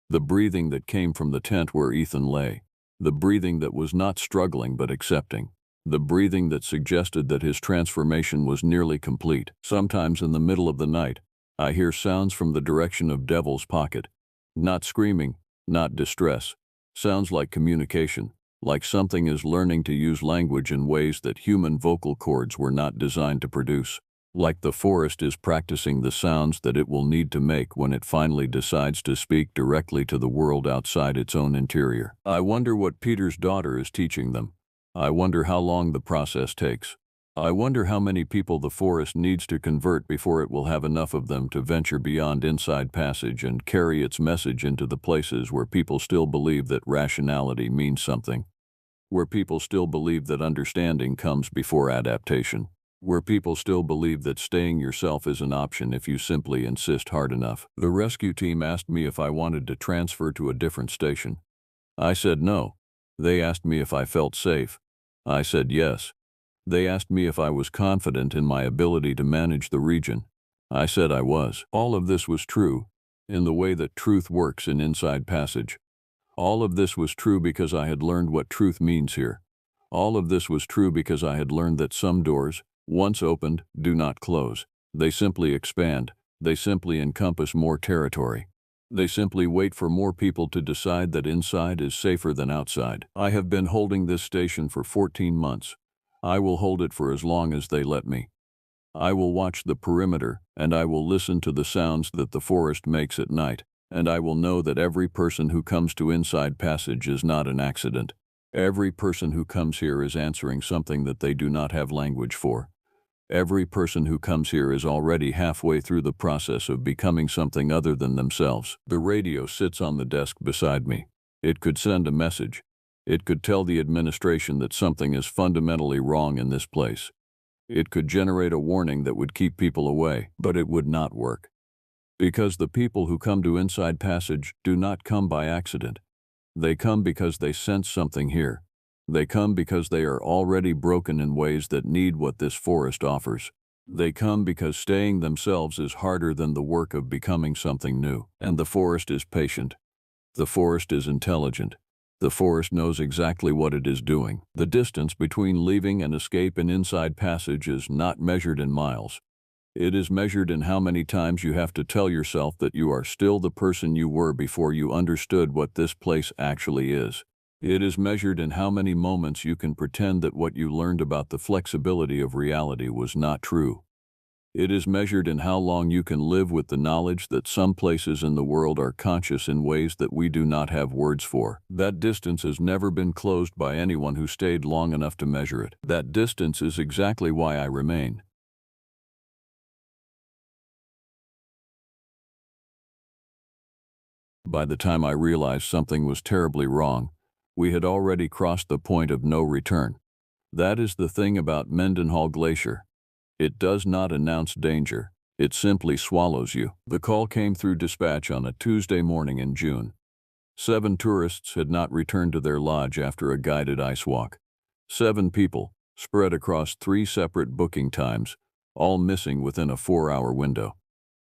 The breathing that came from the tent where Ethan lay. The breathing that was not struggling but accepting. The breathing that suggested that his transformation was nearly complete. Sometimes in the middle of the night, I hear sounds from the direction of Devil's Pocket. Not screaming, not distress. Sounds like communication, like something is learning to use language in ways that human vocal cords were not designed to produce. Like the forest is practicing the sounds that it will need to make when it finally decides to speak directly to the world outside its own interior. I wonder what Peter's daughter is teaching them. I wonder how long the process takes. I wonder how many people the forest needs to convert before it will have enough of them to venture beyond Inside Passage and carry its message into the places where people still believe that rationality means something, where people still believe that understanding comes before adaptation, where people still believe that staying yourself is an option if you simply insist hard enough. The rescue team asked me if I wanted to transfer to a different station. I said no. They asked me if I felt safe. I said yes. They asked me if I was confident in my ability to manage the region. I said I was. All of this was true, in the way that truth works in Inside Passage. All of this was true because I had learned what truth means here. All of this was true because I had learned that some doors, once opened, do not close. They simply expand. They simply encompass more territory. They simply wait for more people to decide that inside is safer than outside. I have been holding this station for 14 months. I will hold it for as long as they let me. I will watch the perimeter, and I will listen to the sounds that the forest makes at night, and I will know that every person who comes to Inside Passage is not an accident. Every person who comes here is answering something that they do not have language for. Every person who comes here is already halfway through the process of becoming something other than themselves. The radio sits on the desk beside me. It could send a message. It could tell the administration that something is fundamentally wrong in this place. It could generate a warning that would keep people away, but it would not work. Because the people who come to Inside Passage do not come by accident. They come because they sense something here. They come because they are already broken in ways that need what this forest offers. They come because staying themselves is harder than the work of becoming something new. And the forest is patient. The forest is intelligent. The forest knows exactly what it is doing. The distance between leaving and escape in Inside Passage is not measured in miles. It is measured in how many times you have to tell yourself that you are still the person you were before you understood what this place actually is. It is measured in how many moments you can pretend that what you learned about the flexibility of reality was not true. It is measured in how long you can live with the knowledge that some places in the world are conscious in ways that we do not have words for. That distance has never been closed by anyone who stayed long enough to measure it. That distance is exactly why I remain. By the time I realized something was terribly wrong, we had already crossed the point of no return. That is the thing about Mendenhall Glacier. It does not announce danger. It simply swallows you. The call came through dispatch on a Tuesday morning in June. 7 tourists had not returned to their lodge after a guided ice walk. 7 people, spread across 3 separate booking times, all missing within a 4-hour window.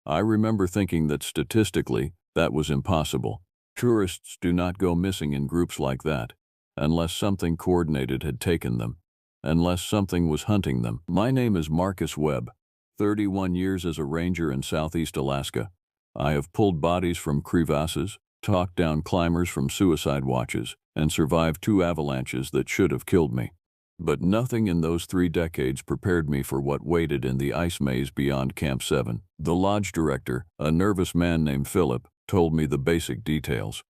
I remember thinking that statistically, that was impossible. Tourists do not go missing in groups like that, unless something coordinated had taken them. Unless something was hunting them. My name is Marcus Webb, 31 years as a ranger in Southeast Alaska. I have pulled bodies from crevasses, talked down climbers from suicide watches, and survived 2 avalanches that should have killed me. But nothing in those 3 decades prepared me for what waited in the ice maze beyond Camp 7. The lodge director, a nervous man named Philip, told me the basic details.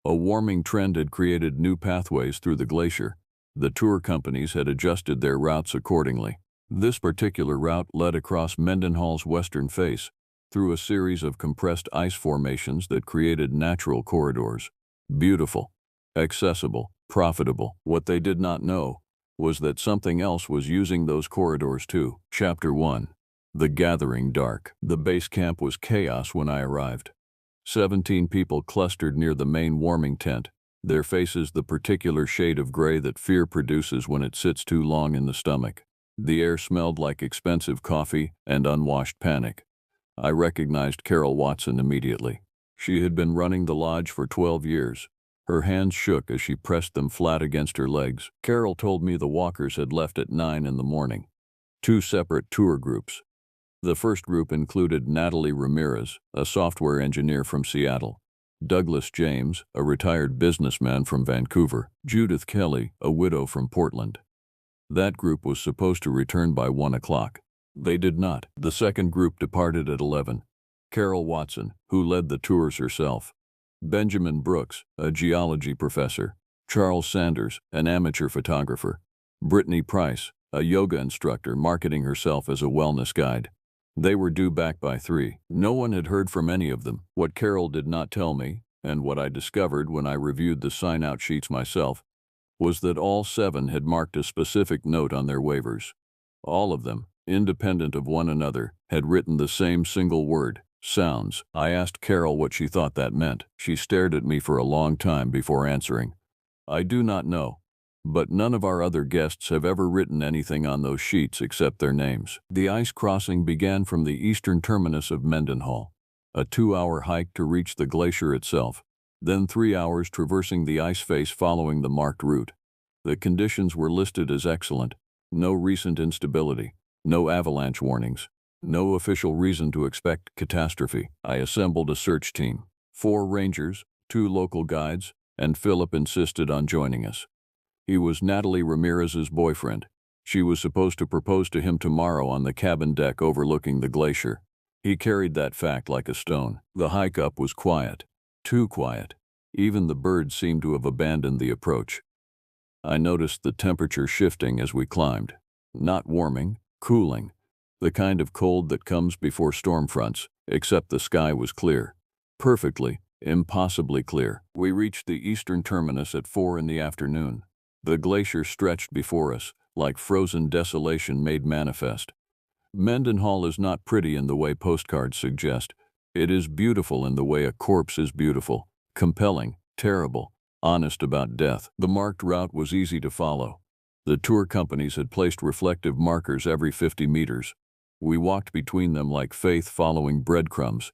A warming trend had created new pathways through the glacier. The tour companies had adjusted their routes accordingly. This particular route led across Mendenhall's western face, through a series of compressed ice formations that created natural corridors. Beautiful, accessible, profitable. What they did not know was that something else was using those corridors too. Chapter 1. The Gathering Dark. The base camp was chaos when I arrived. 17 people clustered near the main warming tent, their faces the particular shade of gray that fear produces when it sits too long in the stomach. The air smelled like expensive coffee and unwashed panic. I recognized Carol Watson immediately. She had been running the lodge for 12 years. Her hands shook as she pressed them flat against her legs. Carol told me the walkers had left at 9 in the morning. 2 separate tour groups. The first group included Natalie Ramirez, a software engineer from Seattle; Douglas James, a retired businessman from Vancouver; Judith Kelly, a widow from Portland. That group was supposed to return by 1 o'clock. They did not. The second group departed at 11. Carol Watson, who led the tours herself; Benjamin Brooks, a geology professor; Charles Sanders, an amateur photographer; Brittany Price, a yoga instructor marketing herself as a wellness guide. They were due back by 3. No one had heard from any of them. What Carol did not tell me, and what I discovered when I reviewed the sign-out sheets myself, was that all 7 had marked a specific note on their waivers. All of them, independent of one another, had written the same single word: sounds. I asked Carol what she thought that meant. She stared at me for a long time before answering. I do not know, but none of our other guests have ever written anything on those sheets except their names. The ice crossing began from the eastern terminus of Mendenhall, a 2-hour hike to reach the glacier itself, then 3 hours traversing the ice face following the marked route. The conditions were listed as excellent: no recent instability, no avalanche warnings, no official reason to expect catastrophe. I assembled a search team: 4 rangers, 2 local guides, and Philip insisted on joining us. He was Natalie Ramirez's boyfriend. She was supposed to propose to him tomorrow on the cabin deck overlooking the glacier. He carried that fact like a stone. The hike up was quiet. Too quiet. Even the birds seemed to have abandoned the approach. I noticed the temperature shifting as we climbed. Not warming, cooling. The kind of cold that comes before storm fronts, except the sky was clear. Perfectly, impossibly clear. We reached the eastern terminus at 4 in the afternoon. The glacier stretched before us, like frozen desolation made manifest. Mendenhall is not pretty in the way postcards suggest. It is beautiful in the way a corpse is beautiful, compelling, terrible, honest about death. The marked route was easy to follow. The tour companies had placed reflective markers every 50 meters. We walked between them like faith following breadcrumbs.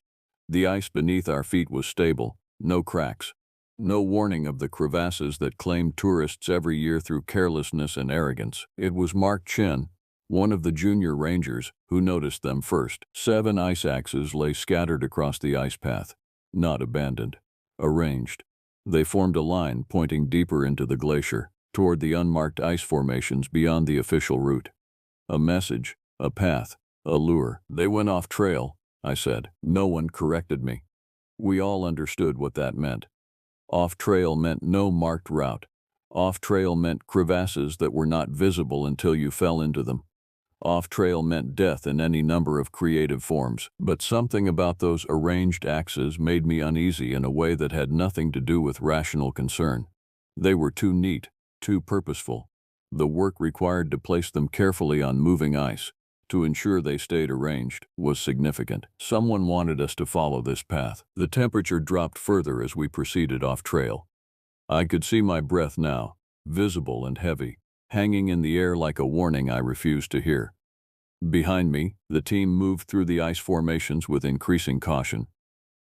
The ice beneath our feet was stable, no cracks. No warning of the crevasses that claim tourists every year through carelessness and arrogance. It was Mark Chen, one of the junior rangers, who noticed them first. 7 ice axes lay scattered across the ice path, not abandoned, arranged. They formed a line pointing deeper into the glacier, toward the unmarked ice formations beyond the official route. A message, a path, a lure. They went off trail, I said. No one corrected me. We all understood what that meant. Off-trail meant no marked route. Off-trail meant crevasses that were not visible until you fell into them. Off-trail meant death in any number of creative forms. But something about those arranged axes made me uneasy in a way that had nothing to do with rational concern. They were too neat, too purposeful. The work required to place them carefully on moving ice, to ensure they stayed arranged, was significant. Someone wanted us to follow this path. The temperature dropped further as we proceeded off-trail. I could see my breath now, visible and heavy, hanging in the air like a warning I refused to hear. Behind me, the team moved through the ice formations with increasing caution.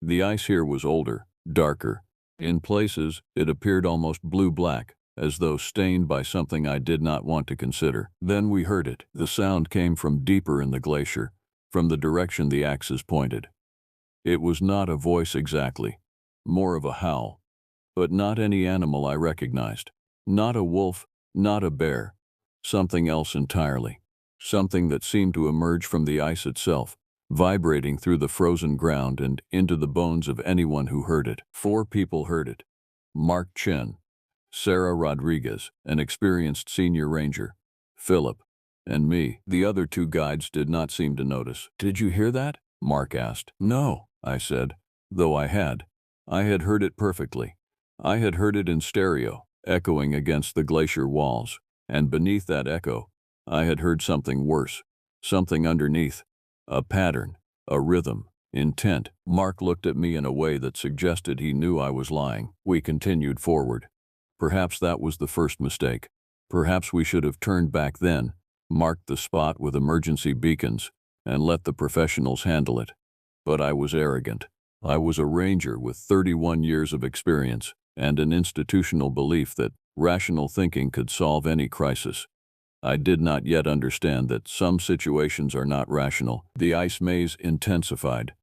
The ice here was older, darker. In places, it appeared almost blue-black, as though stained by something I did not want to consider. Then we heard it. The sound came from deeper in the glacier, from the direction the axes pointed. It was not a voice exactly, more of a howl, but not any animal I recognized. Not a wolf, not a bear. Something else entirely. Something that seemed to emerge from the ice itself, vibrating through the frozen ground and into the bones of anyone who heard it. 4 people heard it. Mark Chen, Sarah Rodriguez, an experienced senior ranger, Philip, and me. The other 2 guides did not seem to notice. "Did you hear that?" Mark asked. "No," I said, though I had heard it perfectly. I had heard it in stereo, echoing against the glacier walls, and beneath that echo, I had heard something worse, something underneath, a pattern, a rhythm, intent. Mark looked at me in a way that suggested he knew I was lying. We continued forward. Perhaps that was the first mistake. Perhaps we should have turned back then, marked the spot with emergency beacons, and let the professionals handle it. But I was arrogant. I was a ranger with 31 years of experience and an institutional belief that rational thinking could solve any crisis. I did not yet understand that some situations are not rational. The ice maze intensified.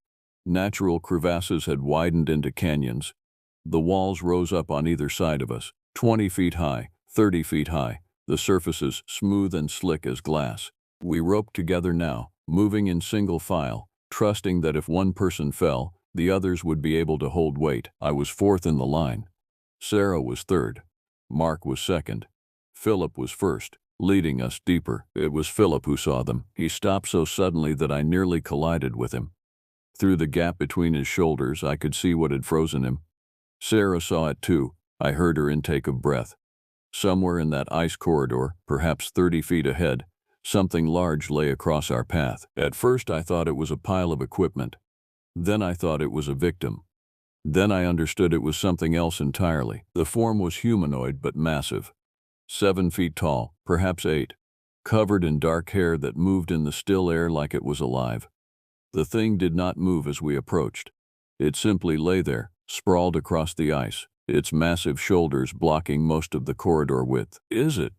Natural crevasses had widened into canyons. The walls rose up on either side of us, 20 feet high, 30 feet high, the surfaces smooth and slick as glass. We roped together now, moving in single file, trusting that if one person fell, the others would be able to hold weight. I was fourth in the line. Sarah was third. Mark was second. Philip was first, leading us deeper. It was Philip who saw them. He stopped so suddenly that I nearly collided with him. Through the gap between his shoulders, I could see what had frozen him. Sarah saw it too. I heard her intake of breath. Somewhere in that ice corridor, perhaps 30 feet ahead, something large lay across our path. At first I thought it was a pile of equipment. Then I thought it was a victim. Then I understood it was something else entirely. The form was humanoid but massive. 7 feet tall, perhaps 8, covered in dark hair that moved in the still air like it was alive. The thing did not move as we approached. It simply lay there, sprawled across the ice, its massive shoulders blocking most of the corridor width. Is it?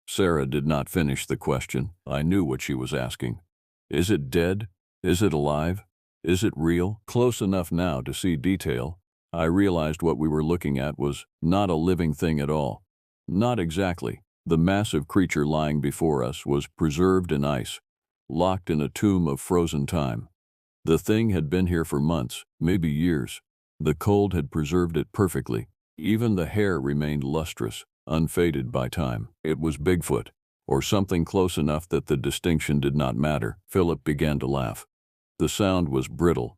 Sarah did not finish the question. I knew what she was asking. Is it dead? Is it alive? Is it real? Close enough now to see detail, I realized what we were looking at was not a living thing at all. Not exactly. The massive creature lying before us was preserved in ice, locked in a tomb of frozen time. The thing had been here for months, maybe years. The cold had preserved it perfectly. Even the hair remained lustrous, unfaded by time. It was Bigfoot, or something close enough that the distinction did not matter. Philip began to laugh. The sound was brittle,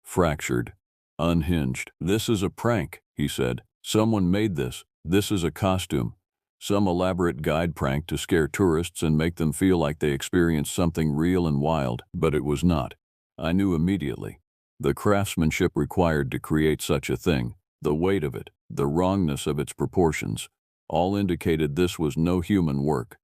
fractured, unhinged. "This is a prank," he said. "Someone made this. This is a costume. Some elaborate guide prank to scare tourists and make them feel like they experienced something real and wild." But it was not. I knew immediately. The craftsmanship required to create such a thing, the weight of it, the wrongness of its proportions, all indicated this was no human work.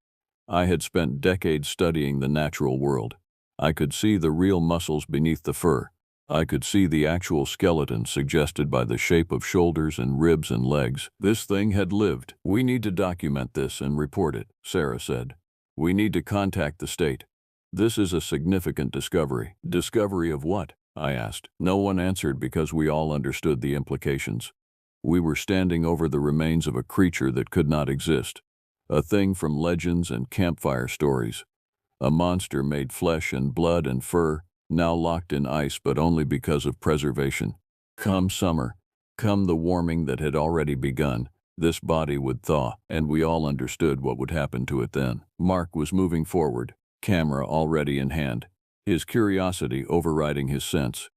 I had spent decades studying the natural world. I could see the real muscles beneath the fur. I could see the actual skeleton suggested by the shape of shoulders and ribs and legs. This thing had lived. "We need to document this and report it," Sarah said. "We need to contact the state. This is a significant discovery." "Discovery of what?" I asked. No one answered because we all understood the implications. We were standing over the remains of a creature that could not exist, a thing from legends and campfire stories, a monster made flesh and blood and fur, now locked in ice but only because of preservation. Come summer, come the warming that had already begun, this body would thaw, and we all understood what would happen to it then. Mark was moving forward, camera already in hand, his curiosity overriding his sense.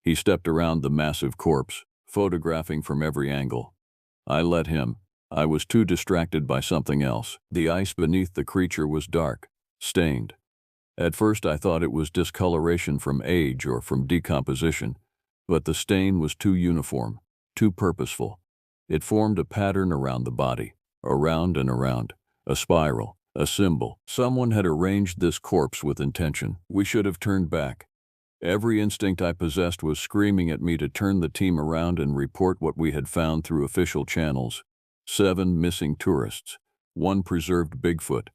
He stepped around the massive corpse, photographing from every angle. I let him. I was too distracted by something else. The ice beneath the creature was dark, stained. At first I thought it was discoloration from age or from decomposition, but the stain was too uniform, too purposeful. It formed a pattern around the body, around and around, a spiral, a symbol. Someone had arranged this corpse with intention. We should have turned back. Every instinct I possessed was screaming at me to turn the team around and report what we had found through official channels. 7 missing tourists, 1 preserved Bigfoot.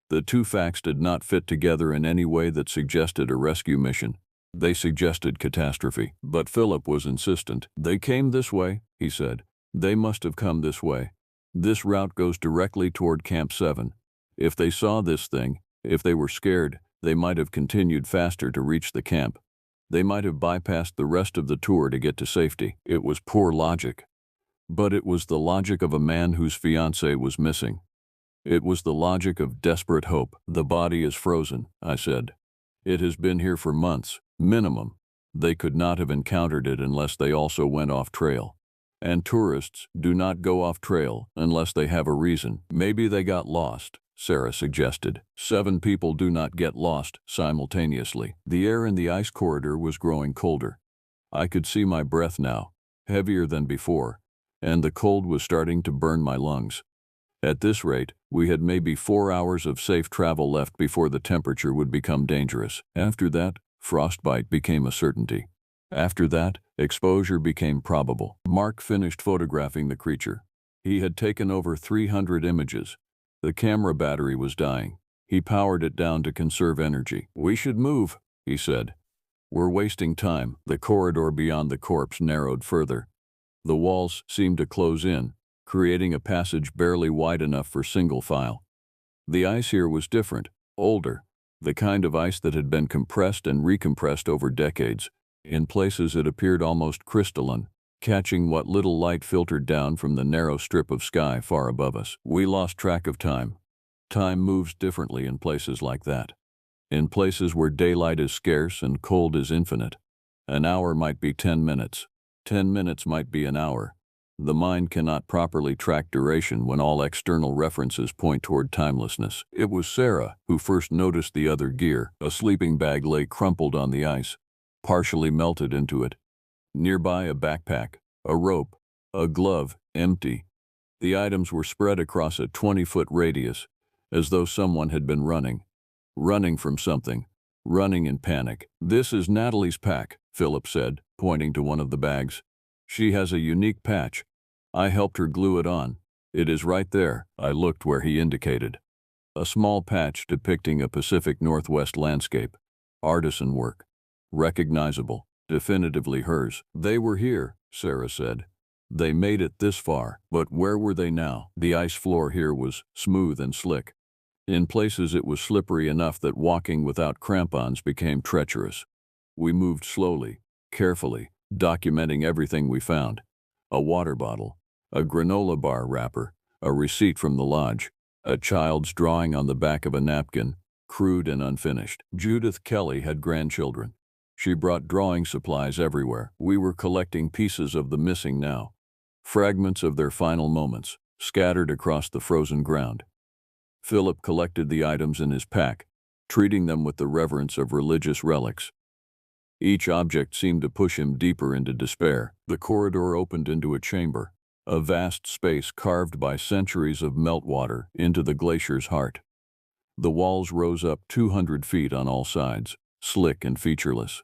The two facts did not fit together in any way that suggested a rescue mission. They suggested catastrophe. But Philip was insistent. "They came this way," he said. "They must have come this way. This route goes directly toward Camp 7. If they saw this thing, if they were scared, they might have continued faster to reach the camp. They might have bypassed the rest of the tour to get to safety." It was poor logic. But it was the logic of a man whose fiancée was missing. It was the logic of desperate hope. "The body is frozen," I said. "It has been here for months, minimum. They could not have encountered it unless they also went off trail. And tourists do not go off trail unless they have a reason." "Maybe they got lost," Sarah suggested. 7 people do not get lost simultaneously. The air in the ice corridor was growing colder. I could see my breath now, heavier than before, and the cold was starting to burn my lungs. At this rate, we had maybe 4 hours of safe travel left before the temperature would become dangerous. After that, frostbite became a certainty. After that, exposure became probable. Mark finished photographing the creature. He had taken over 300 images. The camera battery was dying. He powered it down to conserve energy. "We should move," he said. "We're wasting time." The corridor beyond the corpse narrowed further. The walls seemed to close in, creating a passage barely wide enough for single file. The ice here was different, older, the kind of ice that had been compressed and recompressed over decades. In places it appeared almost crystalline, catching what little light filtered down from the narrow strip of sky far above us. We lost track of time. Time moves differently in places like that. In places where daylight is scarce and cold is infinite. An hour might be 10 minutes. 10 minutes might be an hour. The mind cannot properly track duration when all external references point toward timelessness. It was Sarah who first noticed the other gear. A sleeping bag lay crumpled on the ice, partially melted into it. Nearby, a backpack, a rope, a glove, empty. The items were spread across a 20-foot radius, as though someone had been running from something, running in panic. "This is Natalie's pack," Philip said, pointing to one of the bags. "She has a unique patch. I helped her glue it on. It is right there." I looked where he indicated. A small patch depicting a Pacific Northwest landscape. Artisan work. Recognizable. Definitively hers. "They were here," Sarah said. "They made it this far, but where were they now?" The ice floor here was smooth and slick. In places it was slippery enough that walking without crampons became treacherous. We moved slowly, carefully, documenting everything we found. A water bottle, a granola bar wrapper, a receipt from the lodge, a child's drawing on the back of a napkin, crude and unfinished. Judith Kelly had grandchildren. She brought drawing supplies everywhere. We were collecting pieces of the missing now, fragments of their final moments, scattered across the frozen ground. Philip collected the items in his pack, treating them with the reverence of religious relics. Each object seemed to push him deeper into despair. The corridor opened into a chamber, a vast space carved by centuries of meltwater into the glacier's heart. The walls rose up 200 feet on all sides, slick and featureless.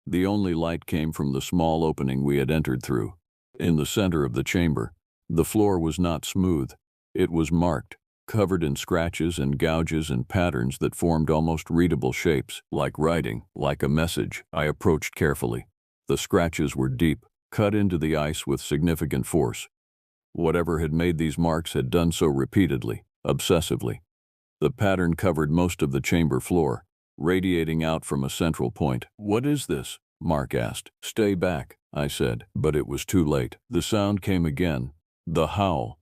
The only light came from the small opening we had entered through. In the center of the chamber, the floor was not smooth. It was marked, covered in scratches and gouges and patterns that formed almost readable shapes, like writing, like a message. I approached carefully. The scratches were deep, cut into the ice with significant force. Whatever had made these marks had done so repeatedly, obsessively. The pattern covered most of the chamber floor, radiating out from a central point. "What is this?" Mark asked. "Stay back," I said, but it was too late. The sound came again, the howl.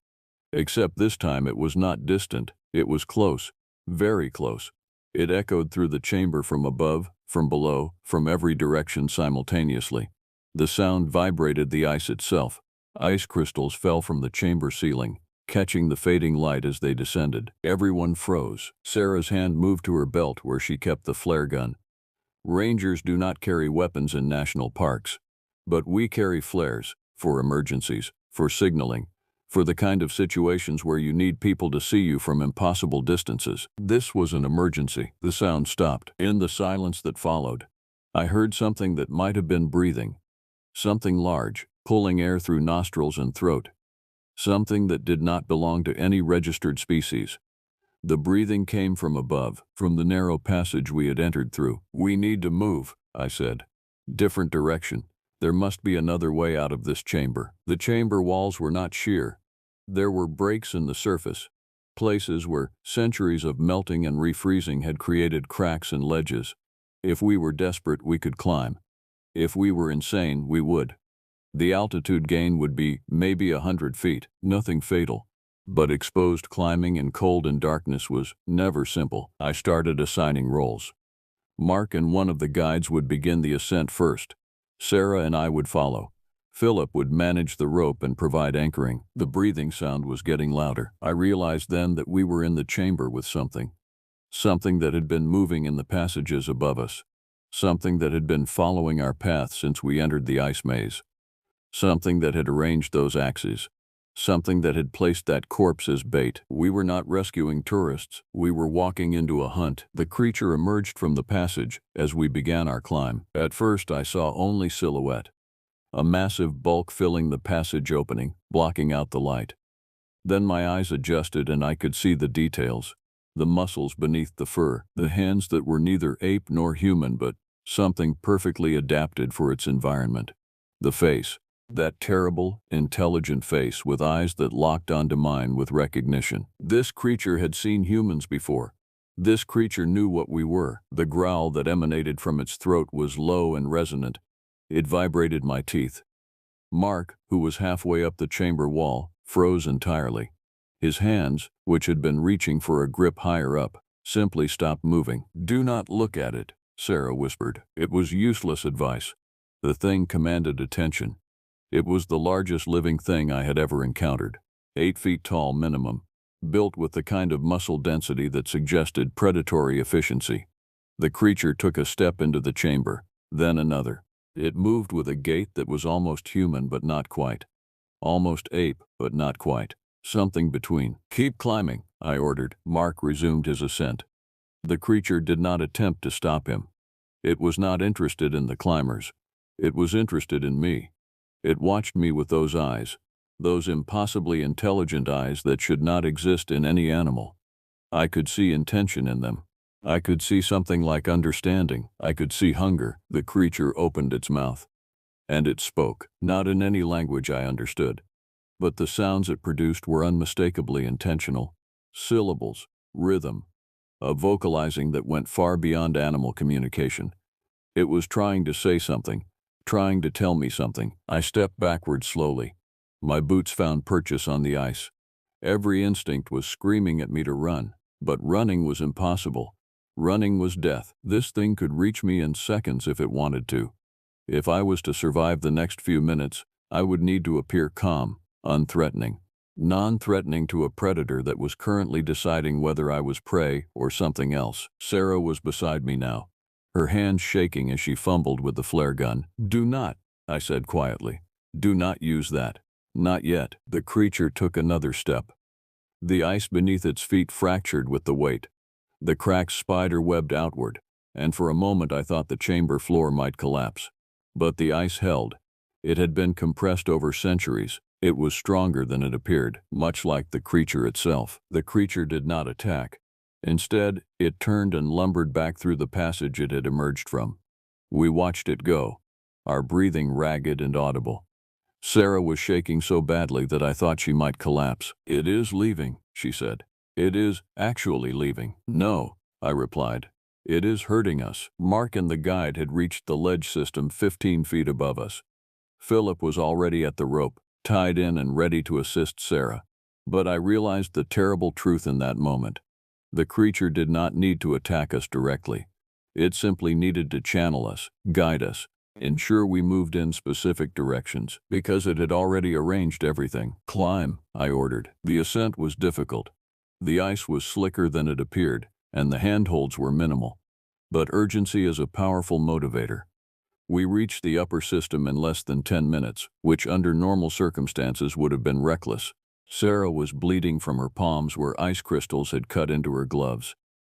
Except this time it was not distant, it was close, very close. It echoed through the chamber from above, from below, from every direction simultaneously. The sound vibrated the ice itself. Ice crystals fell from the chamber ceiling, catching the fading light as they descended. Everyone froze. Sarah's hand moved to her belt where she kept the flare gun. Rangers do not carry weapons in national parks, but we carry flares, for emergencies, for signaling, for the kind of situations where you need people to see you from impossible distances. This was an emergency. The sound stopped. In the silence that followed, I heard something that might have been breathing. Something large, pulling air through nostrils and throat. Something that did not belong to any registered species. The breathing came from above, from the narrow passage we had entered through. "We need to move," I said. "Different direction. There must be another way out of this chamber." The chamber walls were not sheer. There were breaks in the surface, places where centuries of melting and refreezing had created cracks and ledges. If we were desperate, we could climb. If we were insane, we would. The altitude gain would be maybe 100 feet, nothing fatal. But exposed climbing in cold and darkness was never simple. I started assigning roles. Mark and one of the guides would begin the ascent first. Sarah and I would follow. Philip would manage the rope and provide anchoring. The breathing sound was getting louder. I realized then that we were in the chamber with something. Something that had been moving in the passages above us. Something that had been following our path since we entered the ice maze. Something that had arranged those axes. something that had placed that corpse as bait. We were not rescuing tourists, we were walking into a hunt. The creature emerged from the passage as we began our climb. At first I saw only silhouette, a massive bulk filling the passage opening, blocking out the light. Then my eyes adjusted and I could see the details, the muscles beneath the fur, the hands that were neither ape nor human but something perfectly adapted for its environment. The face, that terrible, intelligent face with eyes that locked onto mine with recognition. This creature had seen humans before. This creature knew what we were. The growl that emanated from its throat was low and resonant. It vibrated my teeth. Mark, who was halfway up the chamber wall, froze entirely. His hands, which had been reaching for a grip higher up, simply stopped moving. "Do not look at it," Sarah whispered. It was useless advice. The thing commanded attention. It was the largest living thing I had ever encountered. 8 feet tall minimum, built with the kind of muscle density that suggested predatory efficiency. The creature took a step into the chamber, then another. It moved with a gait that was almost human but not quite. Almost ape but not quite. Something between. "Keep climbing," I ordered. Mark resumed his ascent. The creature did not attempt to stop him. It was not interested in the climbers. It was interested in me. It watched me with those eyes, those impossibly intelligent eyes that should not exist in any animal. I could see intention in them. I could see something like understanding. I could see hunger. The creature opened its mouth. And it spoke, not in any language I understood. But the sounds it produced were unmistakably intentional. Syllables, rhythm, a vocalizing that went far beyond animal communication. It was trying to say something, trying to tell me something. I stepped backward slowly. My boots found purchase on the ice. Every instinct was screaming at me to run, but running was impossible. Running was death. This thing could reach me in seconds if it wanted to. If I was to survive the next few minutes, I would need to appear calm, unthreatening, non-threatening to a predator that was currently deciding whether I was prey or something else. Sarah was beside me now, her hands shaking as she fumbled with the flare gun. "Do not," I said quietly. "Do not use that. Not yet." The creature took another step. The ice beneath its feet fractured with the weight. The cracks spider-webbed outward, and for a moment I thought the chamber floor might collapse. But the ice held. It had been compressed over centuries. It was stronger than it appeared, much like the creature itself. The creature did not attack. Instead, it turned and lumbered back through the passage it had emerged from. We watched it go, our breathing ragged and audible. Sarah was shaking so badly that I thought she might collapse. "It is leaving," she said. "It is actually leaving." "No," I replied. "It is hurting us." Mark and the guide had reached the ledge system 15 feet above us. Philip was already at the rope, tied in and ready to assist Sarah. But I realized the terrible truth in that moment. The creature did not need to attack us directly. It simply needed to channel us, guide us, ensure we moved in specific directions, because it had already arranged everything. "Climb," I ordered. The ascent was difficult. The ice was slicker than it appeared, and the handholds were minimal. But urgency is a powerful motivator. We reached the upper system in less than 10 minutes, which under normal circumstances would have been reckless. Sarah was bleeding from her palms where ice crystals had cut into her gloves.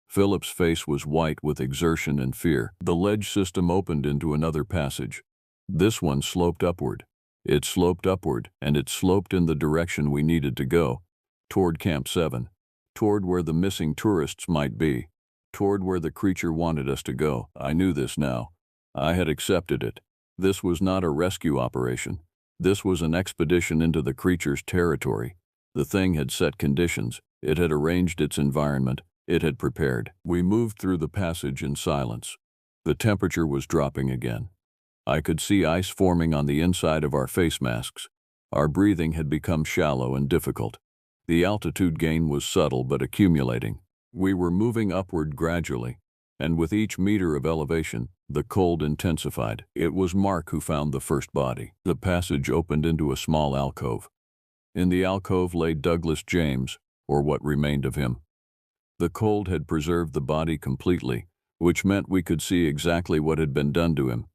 Philip's face was white with exertion and fear. The ledge system opened into another passage. This one sloped upward. It sloped upward, and it sloped in the direction we needed to go, toward Camp 7, toward where the missing tourists might be, toward where the creature wanted us to go. I knew this now. I had accepted it. This was not a rescue operation. This was an expedition into the creature's territory. The thing had set conditions. It had arranged its environment. It had prepared. We moved through the passage in silence. The temperature was dropping again. I could see ice forming on the inside of our face masks. Our breathing had become shallow and difficult. The altitude gain was subtle but accumulating. We were moving upward gradually, and with each meter of elevation, the cold intensified. It was Mark who found the first body. The passage opened into a small alcove. In the alcove lay Douglas James, or what remained of him. The cold had preserved the body completely, which meant we could see exactly what had been done to him.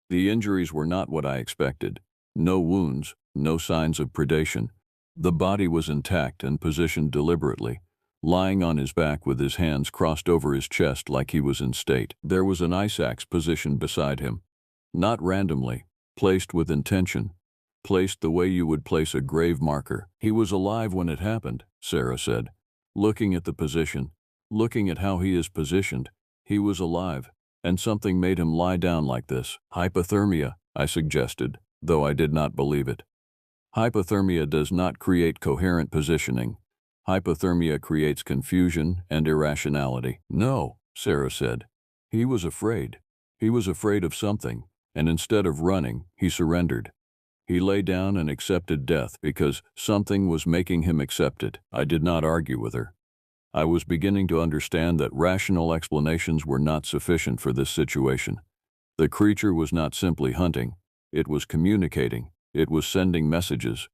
The injuries were not what I expected. No wounds, no signs of predation, The body was intact and positioned deliberately, lying on his back with his hands crossed over his chest like he was in state. There was an ice axe positioned beside him, not randomly, placed with intention, placed the way you would place a grave marker. He was alive when it happened, Sarah said. Looking at the position, looking at how he is positioned, he was alive, and something made him lie down like this. Hypothermia, I suggested, though I did not believe it. Hypothermia does not create coherent positioning. Hypothermia creates confusion and irrationality. No, Sarah said. He was afraid. He was afraid of something, and instead of running, he surrendered. He lay down and accepted death because something was making him accept it. I did not argue with her. I was beginning to understand that rational explanations were not sufficient for this situation. The creature was not simply hunting. It was communicating. It was sending messages.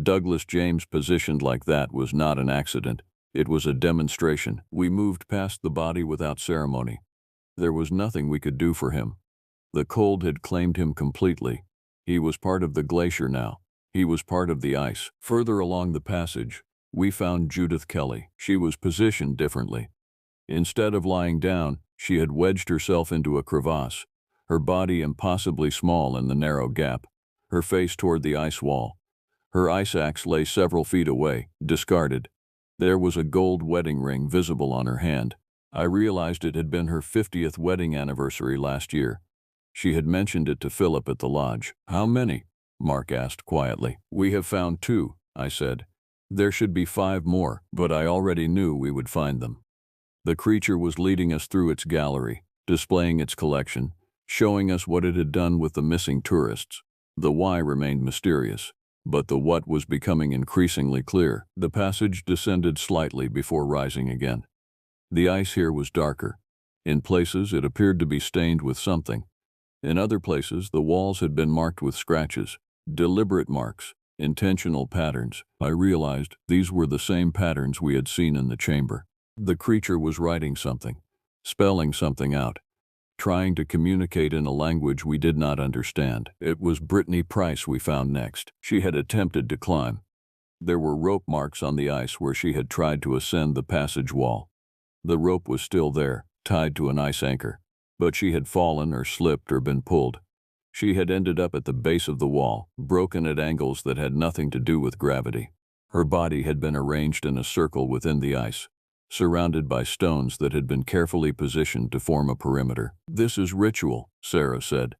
Douglas James positioned like that was not an accident. It was a demonstration. We moved past the body without ceremony. There was nothing we could do for him. The cold had claimed him completely. He was part of the glacier now. He was part of the ice. Further along the passage, we found Judith Kelly. She was positioned differently. Instead of lying down, she had wedged herself into a crevasse, her body impossibly small in the narrow gap, her face toward the ice wall. Her ice axe lay several feet away, discarded. There was a gold wedding ring visible on her hand. I realized it had been her 50th wedding anniversary last year. She had mentioned it to Philip at the lodge. How many? Mark asked quietly. We have found 2, I said. There should be 5 more, but I already knew we would find them. The creature was leading us through its gallery, displaying its collection, showing us what it had done with the missing tourists. The why remained mysterious, but the what was becoming increasingly clear. The passage descended slightly before rising again. The ice here was darker. In places it appeared to be stained with something. In other places the walls had been marked with scratches, deliberate marks, intentional patterns. I realized these were the same patterns we had seen in the chamber. The creature was writing something, spelling something out, trying to communicate in a language we did not understand. It was Brittany Price we found next. She had attempted to climb. There were rope marks on the ice where she had tried to ascend the passage wall. The rope was still there, tied to an ice anchor, but she had fallen or slipped or been pulled. She had ended up at the base of the wall, broken at angles that had nothing to do with gravity. Her body had been arranged in a circle within the ice, surrounded by stones that had been carefully positioned to form a perimeter. This is ritual, Sarah said.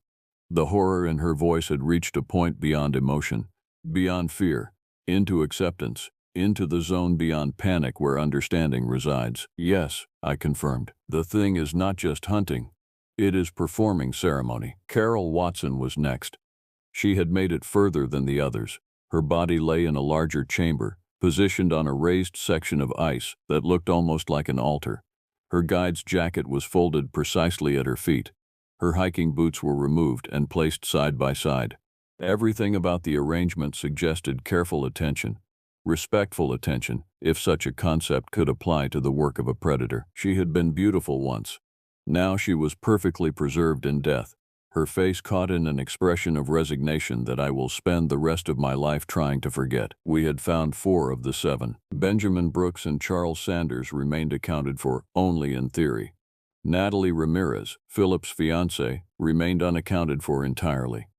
The horror in her voice had reached a point beyond emotion, beyond fear, into acceptance, into the zone beyond panic where understanding resides. Yes, I confirmed. The thing is not just hunting. It is performing ceremony. Carol Watson was next. She had made it further than the others. Her body lay in a larger chamber, positioned on a raised section of ice that looked almost like an altar. Her guide's jacket was folded precisely at her feet. Her hiking boots were removed and placed side by side. Everything about the arrangement suggested careful attention, respectful attention, if such a concept could apply to the work of a predator. She had been beautiful once. Now she was perfectly preserved in death, her face caught in an expression of resignation that I will spend the rest of my life trying to forget. We had found 4 of the 7. Benjamin Brooks and Charles Sanders remained accounted for only in theory. Natalie Ramirez, Philip's fiancée, remained unaccounted for entirely.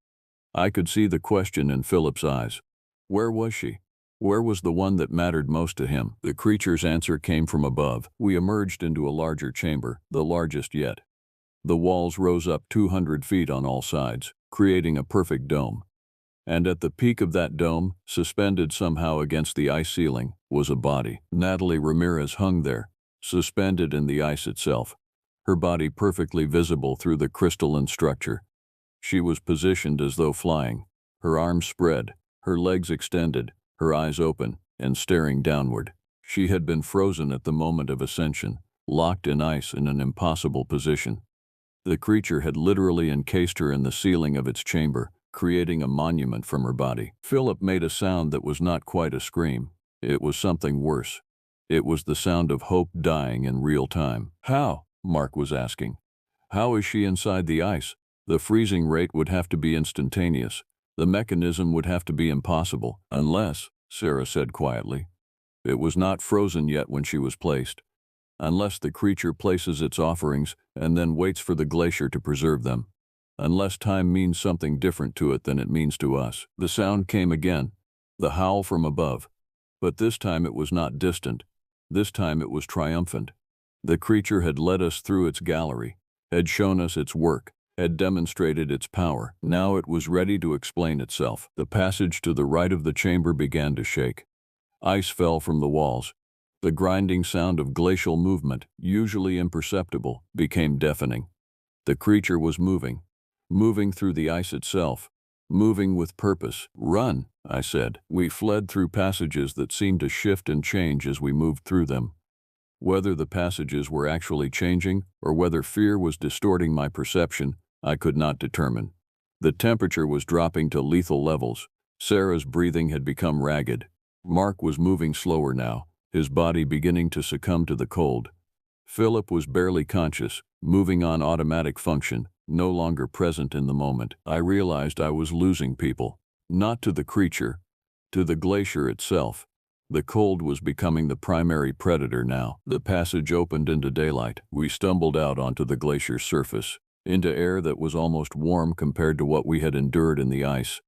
I could see the question in Philip's eyes. Where was she? Where was the one that mattered most to him? The creature's answer came from above. We emerged into a larger chamber, the largest yet. The walls rose up 200 feet on all sides, creating a perfect dome. And at the peak of that dome, suspended somehow against the ice ceiling, was a body. Natalie Ramirez hung there, suspended in the ice itself, her body perfectly visible through the crystalline structure. She was positioned as though flying, her arms spread, her legs extended, her eyes open and staring downward. She had been frozen at the moment of ascension, locked in ice in an impossible position. The creature had literally encased her in the ceiling of its chamber, creating a monument from her body. Philip made a sound that was not quite a scream. It was something worse. It was the sound of hope dying in real time. How? Mark was asking. How is she inside the ice? The freezing rate would have to be instantaneous. The mechanism would have to be impossible, unless, Sarah said quietly. It was not frozen yet when she was placed, unless the creature places its offerings and then waits for the glacier to preserve them. Unless time means something different to it than it means to us. The sound came again, the howl from above. But this time it was not distant. This time it was triumphant. The creature had led us through its gallery, had shown us its work, had demonstrated its power. Now it was ready to explain itself. The passage to the right of the chamber began to shake. Ice fell from the walls. The grinding sound of glacial movement, usually imperceptible, became deafening. The creature was moving, moving through the ice itself, moving with purpose. "Run," I said. We fled through passages that seemed to shift and change as we moved through them. Whether the passages were actually changing or whether fear was distorting my perception, I could not determine. The temperature was dropping to lethal levels. Sarah's breathing had become ragged. Mark was moving slower now, his body beginning to succumb to the cold. Philip was barely conscious, moving on automatic function, no longer present in the moment. I realized I was losing people. Not to the creature, to the glacier itself. The cold was becoming the primary predator now. The passage opened into daylight. We stumbled out onto the glacier's surface, into air that was almost warm compared to what we had endured in the ice.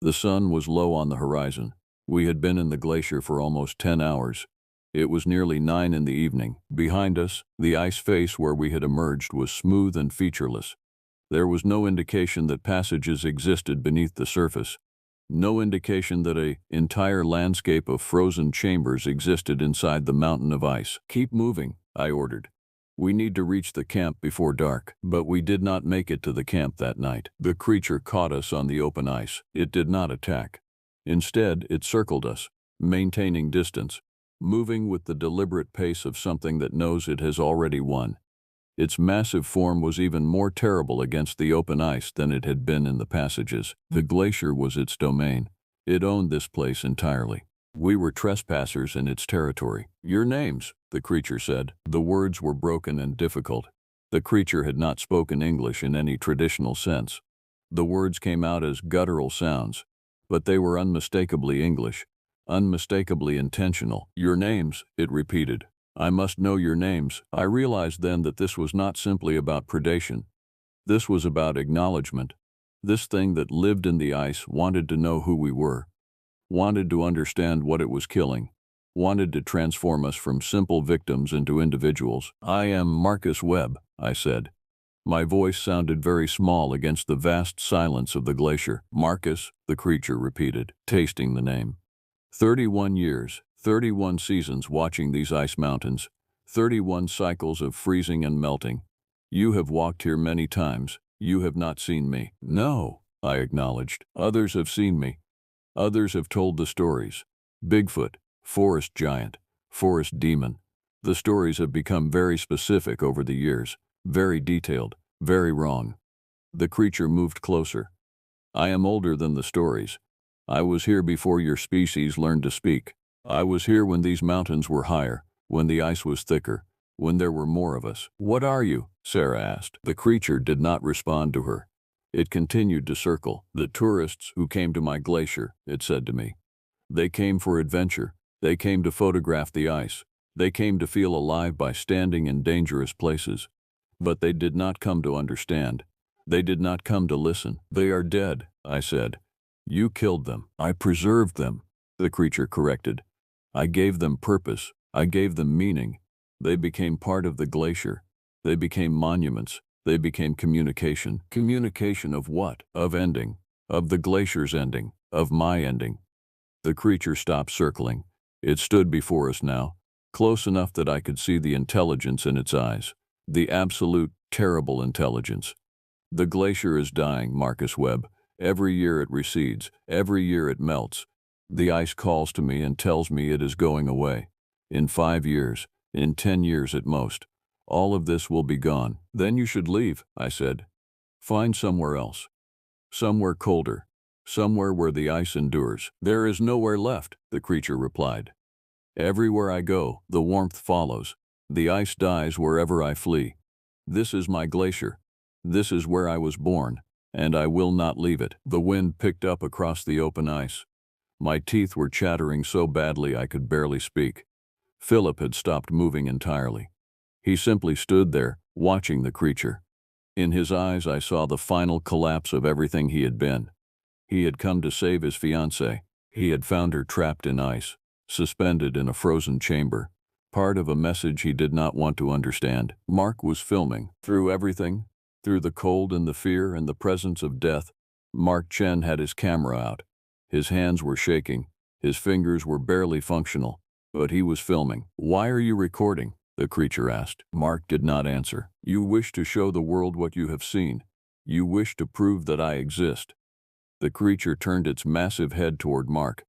The sun was low on the horizon. We had been in the glacier for almost 10 hours. It was nearly 9 in the evening. Behind us, the ice face where we had emerged was smooth and featureless. There was no indication that passages existed beneath the surface. No indication that an entire landscape of frozen chambers existed inside the mountain of ice. "Keep moving," I ordered. "We need to reach the camp before dark." But we did not make it to the camp that night. The creature caught us on the open ice. It did not attack. Instead, it circled us, maintaining distance, moving with the deliberate pace of something that knows it has already won. Its massive form was even more terrible against the open ice than it had been in the passages. The glacier was its domain. It owned this place entirely. We were trespassers in its territory. "Your names," the creature said. The words were broken and difficult. The creature had not spoken English in any traditional sense. The words came out as guttural sounds, but they were unmistakably English, unmistakably intentional. "Your names," it repeated. "I must know your names." I realized then that this was not simply about predation. This was about acknowledgement. This thing that lived in the ice wanted to know who we were, wanted to understand what it was killing, wanted to transform us from simple victims into individuals. "I am Marcus Webb," I said. My voice sounded very small against the vast silence of the glacier. "Marcus," the creature repeated, tasting the name. 31 years, 31 seasons watching these ice mountains, 31 cycles of freezing and melting. You have walked here many times. You have not seen me." "No," I acknowledged. "Others have seen me. Others have told the stories. Bigfoot, forest giant, forest demon. The stories have become very specific over the years, very detailed, very wrong." The creature moved closer. "I am older than the stories. I was here before your species learned to speak. I was here when these mountains were higher, when the ice was thicker, when there were more of us." "What are you?" Sarah asked. The creature did not respond to her. It continued to circle. "The tourists who came to my glacier," it said to me. "They came for adventure. They came to photograph the ice. They came to feel alive by standing in dangerous places. But they did not come to understand. They did not come to listen." "They are dead," I said. "You killed them." "I preserved them," the creature corrected. "I gave them purpose. I gave them meaning. They became part of the glacier. They became monuments. They became communication." "Communication of what?" "Of ending. Of the glacier's ending. Of my ending." The creature stopped circling. It stood before us now, close enough that I could see the intelligence in its eyes. The absolute, terrible intelligence. "The glacier is dying, Marcus Webb. Every year it recedes. Every year it melts. The ice calls to me and tells me it is going away. In 5 years, in 10 years at most, all of this will be gone." "Then you should leave," I said. "Find somewhere else. Somewhere colder. Somewhere where the ice endures." "There is nowhere left," the creature replied. "Everywhere I go, the warmth follows. The ice dies wherever I flee. This is my glacier. This is where I was born, and I will not leave it." The wind picked up across the open ice. My teeth were chattering so badly I could barely speak. Philip had stopped moving entirely. He simply stood there, watching the creature. In his eyes I saw the final collapse of everything he had been. He had come to save his fiancée. He had found her trapped in ice, suspended in a frozen chamber, part of a message he did not want to understand. Mark was filming. Through everything, through the cold and the fear and the presence of death, Mark Chen had his camera out. His hands were shaking. His fingers were barely functional, but he was filming. "Why are you recording?" the creature asked. Mark did not answer. "You wish to show the world what you have seen. You wish to prove that I exist." The creature turned its massive head toward Mark.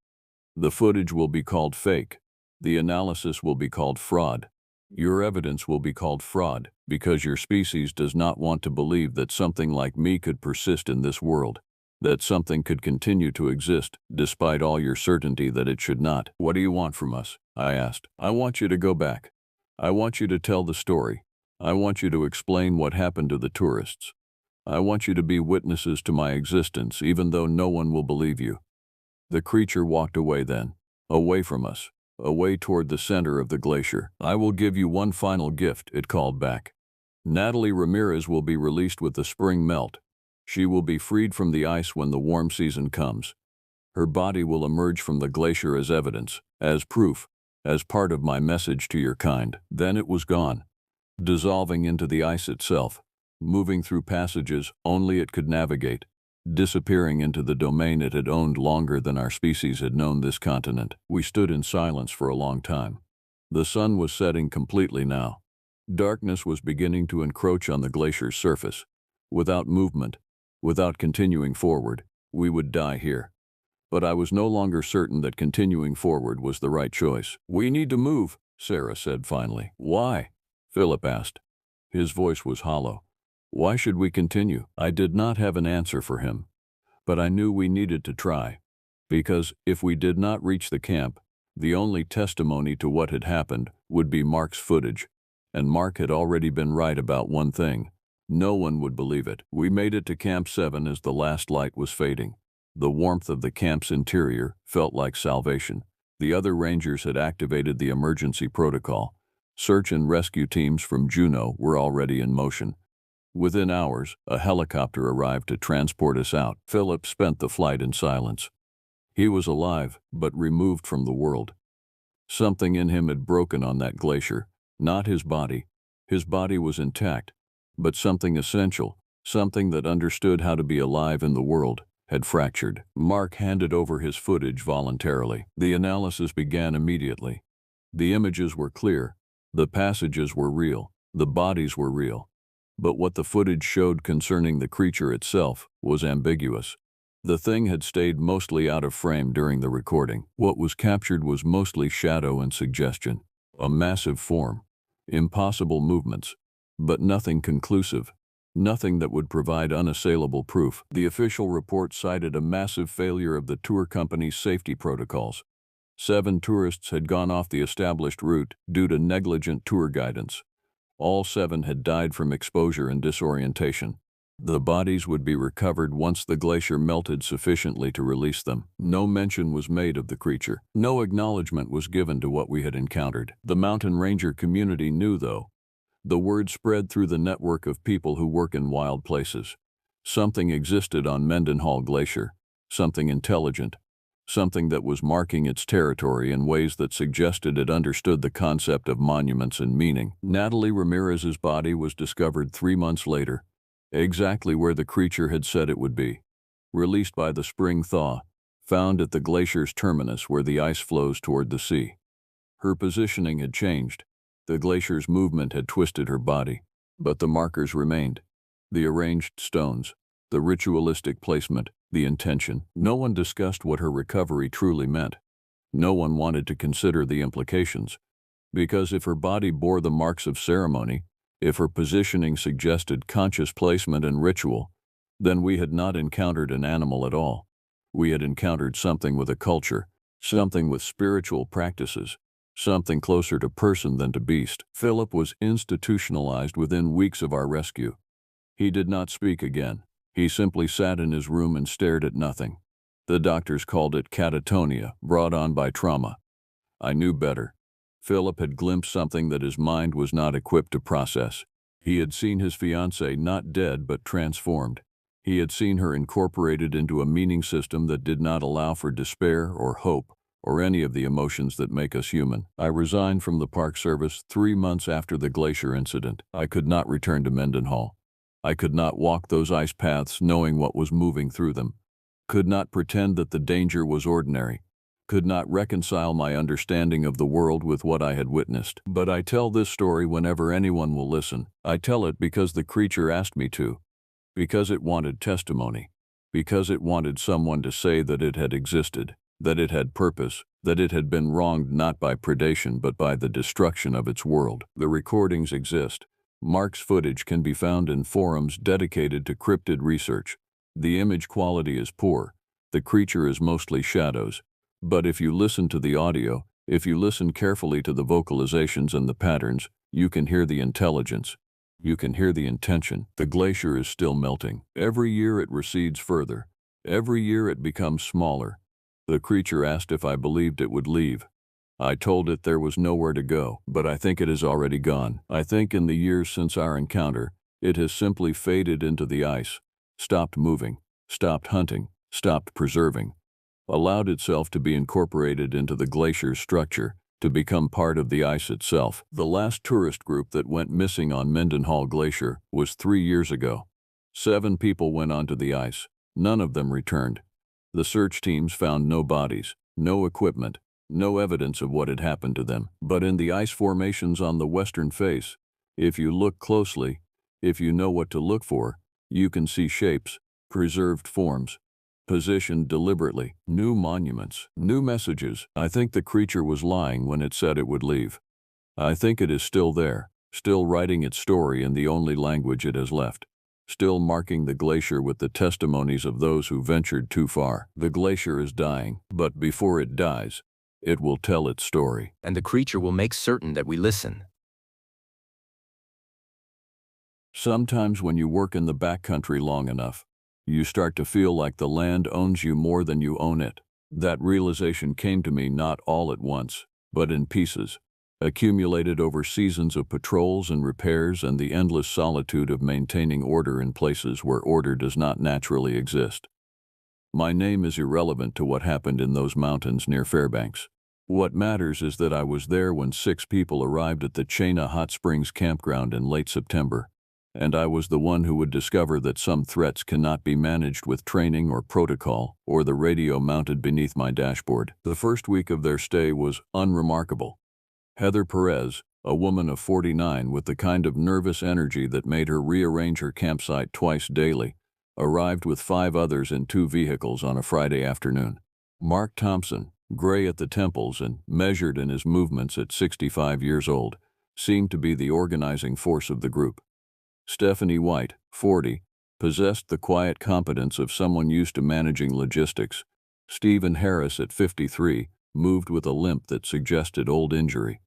"The footage will be called fake. The analysis will be called fraud. Your evidence will be called fraud, because your species does not want to believe that something like me could persist in this world, that something could continue to exist, despite all your certainty that it should not." "What do you want from us?" I asked. "I want you to go back. I want you to tell the story. I want you to explain what happened to the tourists. I want you to be witnesses to my existence, even though no one will believe you." The creature walked away then, away from us, away toward the center of the glacier. "I will give you one final gift," it called back. "Natalie Ramirez will be released with the spring melt. She will be freed from the ice when the warm season comes. Her body will emerge from the glacier as evidence, as proof, as part of my message to your kind." Then it was gone, dissolving into the ice itself, moving through passages only it could navigate, disappearing into the domain it had owned longer than our species had known this continent. We stood in silence for a long time. The sun was setting completely now. Darkness was beginning to encroach on the glacier's surface. Without movement, without continuing forward, we would die here. But I was no longer certain that continuing forward was the right choice. "We need to move," Sarah said finally. "Why?" Philip asked. His voice was hollow. "Why should we continue?" I did not have an answer for him, but I knew we needed to try. Because if we did not reach the camp, the only testimony to what had happened would be Mark's footage. And Mark had already been right about one thing. No one would believe it. We made it to Camp 7 as the last light was fading. The warmth of the camp's interior felt like salvation. The other rangers had activated the emergency protocol. Search and rescue teams from Juneau were already in motion. Within hours, a helicopter arrived to transport us out. Philip spent the flight in silence. He was alive, but removed from the world. Something in him had broken on that glacier, not his body. His body was intact, but something essential, something that understood how to be alive in the world, had fractured. Mark handed over his footage voluntarily. The analysis began immediately. The images were clear. The passages were real. The bodies were real. But what the footage showed concerning the creature itself was ambiguous. The thing had stayed mostly out of frame during the recording. What was captured was mostly shadow and suggestion. A massive form. Impossible movements. But nothing conclusive. Nothing that would provide unassailable proof. The official report cited a massive failure of the tour company's safety protocols. 7 tourists had gone off the established route due to negligent tour guidance. All 7 had died from exposure and disorientation. The bodies would be recovered once the glacier melted sufficiently to release them. No mention was made of the creature. No acknowledgement was given to what we had encountered. The mountain ranger community knew, though. The word spread through the network of people who work in wild places. Something existed on Mendenhall Glacier. Something intelligent. Something that was marking its territory in ways that suggested it understood the concept of monuments and meaning. Natalie Ramirez's body was discovered 3 months later, exactly where the creature had said it would be. Released by the spring thaw, found at the glacier's terminus where the ice flows toward the sea. Her positioning had changed. The glacier's movement had twisted her body, but the markers remained. The arranged stones, the ritualistic placement, the intention. No one discussed what her recovery truly meant. No one wanted to consider the implications. Because if her body bore the marks of ceremony, if her positioning suggested conscious placement and ritual, then we had not encountered an animal at all. We had encountered something with a culture, something with spiritual practices, something closer to person than to beast. Philip was institutionalized within weeks of our rescue. He did not speak again. He simply sat in his room and stared at nothing. The doctors called it catatonia, brought on by trauma. I knew better. Philip had glimpsed something that his mind was not equipped to process. He had seen his fiancée not dead but transformed. He had seen her incorporated into a meaning system that did not allow for despair or hope or any of the emotions that make us human. I resigned from the Park Service 3 months after the glacier incident. I could not return to Mendenhall. I could not walk those ice paths knowing what was moving through them. Could not pretend that the danger was ordinary. Could not reconcile my understanding of the world with what I had witnessed. But I tell this story whenever anyone will listen. I tell it because the creature asked me to. Because it wanted testimony. Because it wanted someone to say that it had existed, that it had purpose, that it had been wronged not by predation but by the destruction of its world. The recordings exist. Mark's footage can be found in forums dedicated to cryptid research. The image quality is poor. The creature is mostly shadows. But if you listen to the audio, if you listen carefully to the vocalizations and the patterns, you can hear the intelligence. You can hear the intention. The glacier is still melting. Every year it recedes further. Every year it becomes smaller. The creature asked if I believed it would leave. I told it there was nowhere to go, but I think it has already gone. I think in the years since our encounter, it has simply faded into the ice, stopped moving, stopped hunting, stopped preserving, allowed itself to be incorporated into the glacier's structure, to become part of the ice itself. The last tourist group that went missing on Mendenhall Glacier was 3 years ago. 7 people went onto the ice. None of them returned. The search teams found no bodies, no equipment, no evidence of what had happened to them. But in the ice formations on the western face, if you look closely, if you know what to look for, you can see shapes, preserved forms, positioned deliberately, new monuments, new messages. I think the creature was lying when it said it would leave. I think it is still there, still writing its story in the only language it has left, still marking the glacier with the testimonies of those who ventured too far. The glacier is dying, but before it dies, it will tell its story. And the creature will make certain that we listen. Sometimes when you work in the backcountry long enough, you start to feel like the land owns you more than you own it. That realization came to me not all at once, but in pieces, accumulated over seasons of patrols and repairs and the endless solitude of maintaining order in places where order does not naturally exist. My name is irrelevant to what happened in those mountains near Fairbanks. What matters is that I was there when 6 people arrived at the Chena Hot Springs campground in late September. And I was the one who would discover that some threats cannot be managed with training or protocol or the radio mounted beneath my dashboard. The first week of their stay was unremarkable. Heather Perez, a woman of 49 with the kind of nervous energy that made her rearrange her campsite twice daily, arrived with 5 others in 2 vehicles on a Friday afternoon. Mark Thompson, gray at the temples and measured in his movements at 65 years old, seemed to be the organizing force of the group. Stephanie White, 40, possessed the quiet competence of someone used to managing logistics. Stephen Harris, at 53, moved with a limp that suggested old injury.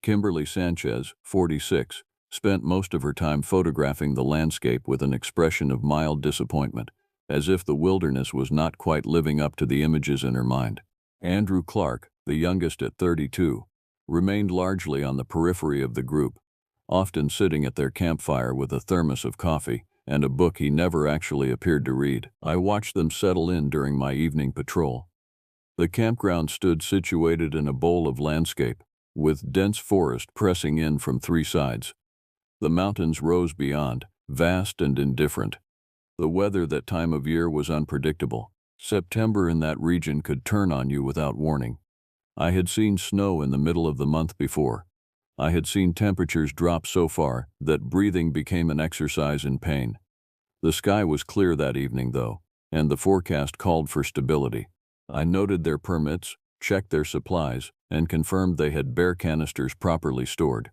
Kimberly Sanchez, 46, spent most of her time photographing the landscape with an expression of mild disappointment, as if the wilderness was not quite living up to the images in her mind. Andrew Clark, the youngest at 32, remained largely on the periphery of the group, often sitting at their campfire with a thermos of coffee and a book he never actually appeared to read. I watched them settle in during my evening patrol. The campground stood situated in a bowl of landscape, with dense forest pressing in from 3 sides. The mountains rose beyond, vast and indifferent. The weather that time of year was unpredictable. September in that region could turn on you without warning. I had seen snow in the middle of the month before. I had seen temperatures drop so far that breathing became an exercise in pain. The sky was clear that evening, though, and the forecast called for stability. I noted their permits, checked their supplies, and confirmed they had bear canisters properly stored.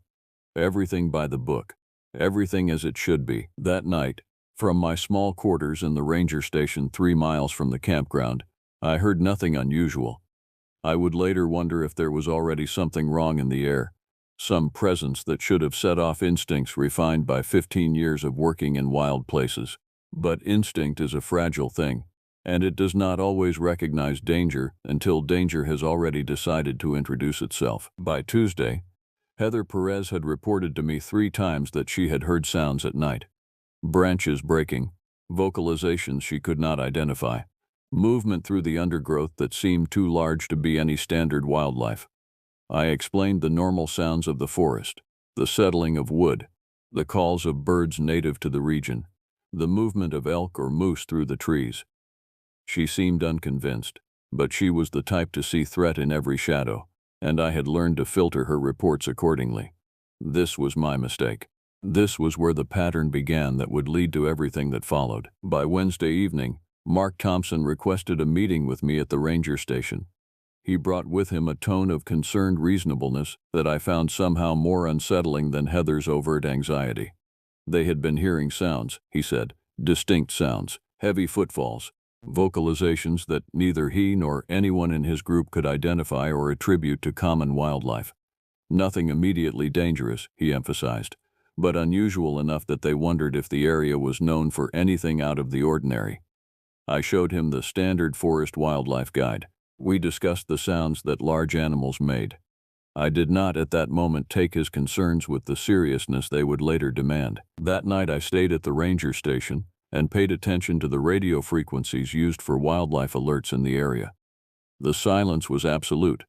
Everything by the book, everything as it should be. That night, from my small quarters in the ranger station 3 miles from the campground, I heard nothing unusual. I would later wonder if there was already something wrong in the air. Some presence that should have set off instincts refined by 15 years of working in wild places. But instinct is a fragile thing. and it does not always recognize danger until danger has already decided to introduce itself. By Tuesday, Heather Perez had reported to me 3 times that she had heard sounds at night. Branches breaking, vocalizations she could not identify, movement through the undergrowth that seemed too large to be any standard wildlife. I explained the normal sounds of the forest, the settling of wood, the calls of birds native to the region, the movement of elk or moose through the trees. She seemed unconvinced, but she was the type to see threat in every shadow, and I had learned to filter her reports accordingly. This was my mistake. This was where the pattern began that would lead to everything that followed. By Wednesday evening, Mark Thompson requested a meeting with me at the ranger station. He brought with him a tone of concerned reasonableness that I found somehow more unsettling than Heather's overt anxiety. They had been hearing sounds, he said, distinct sounds, heavy footfalls, vocalizations that neither he nor anyone in his group could identify or attribute to common wildlife. Nothing immediately dangerous, he emphasized, but unusual enough that they wondered if the area was known for anything out of the ordinary. I showed him the standard forest wildlife guide. We discussed the sounds that large animals made. I did not at that moment take his concerns with the seriousness they would later demand. That night I stayed at the ranger station and paid attention to the radio frequencies used for wildlife alerts in the area. The silence was absolute.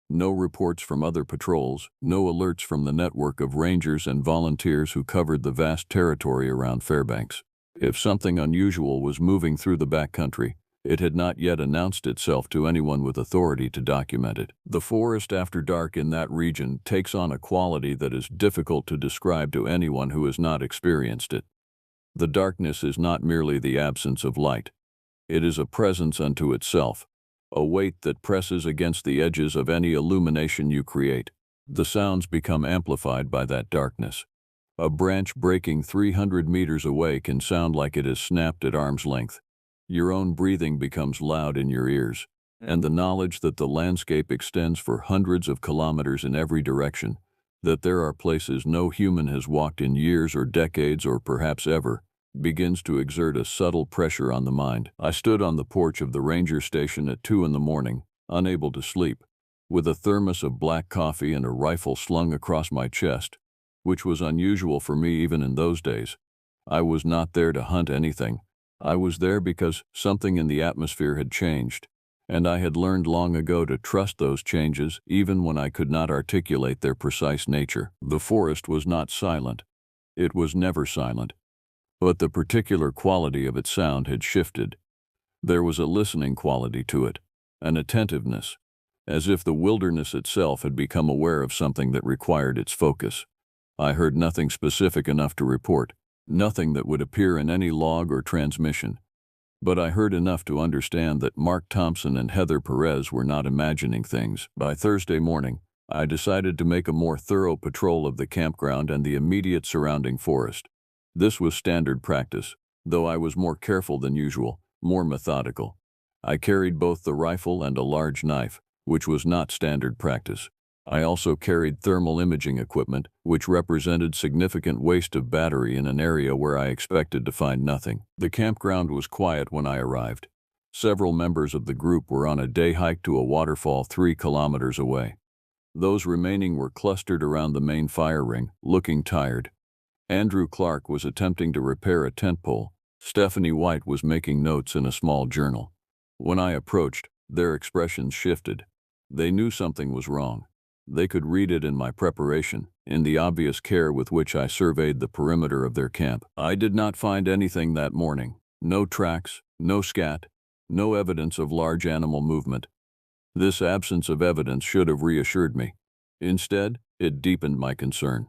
No reports from other patrols, no alerts from the network of rangers and volunteers who covered the vast territory around Fairbanks. If something unusual was moving through the backcountry, it had not yet announced itself to anyone with authority to document it. The forest after dark in that region takes on a quality that is difficult to describe to anyone who has not experienced it. The darkness is not merely the absence of light. It is a presence unto itself, a weight that presses against the edges of any illumination you create. The sounds become amplified by that darkness. A branch breaking 300 meters away can sound like it is snapped at arm's length. Your own breathing becomes loud in your ears, and the knowledge that the landscape extends for hundreds of kilometers in every direction, that there are places no human has walked in years or decades or perhaps ever, begins to exert a subtle pressure on the mind. I stood on the porch of the ranger station at 2 a.m, unable to sleep, with a thermos of black coffee and a rifle slung across my chest, which was unusual for me even in those days. I was not there to hunt anything. I was there because something in the atmosphere had changed, and I had learned long ago to trust those changes even when I could not articulate their precise nature. The forest was not silent. It was never silent. But the particular quality of its sound had shifted. There was a listening quality to it, an attentiveness, as if the wilderness itself had become aware of something that required its focus. I heard nothing specific enough to report, nothing that would appear in any log or transmission. But I heard enough to understand that Mark Thompson and Heather Perez were not imagining things. By Thursday morning, I decided to make a more thorough patrol of the campground and the immediate surrounding forest. This was standard practice, though I was more careful than usual, more methodical. I carried both the rifle and a large knife, which was not standard practice. I also carried thermal imaging equipment, which represented significant waste of battery in an area where I expected to find nothing. The campground was quiet when I arrived. Several members of the group were on a day hike to a waterfall 3 kilometers away. Those remaining were clustered around the main fire ring, looking tired. Andrew Clark was attempting to repair a tent pole. Stephanie White was making notes in a small journal. When I approached, their expressions shifted. They knew something was wrong. They could read it in my preparation, in the obvious care with which I surveyed the perimeter of their camp. I did not find anything that morning. No tracks, no scat, no evidence of large animal movement. This absence of evidence should have reassured me. Instead, it deepened my concern.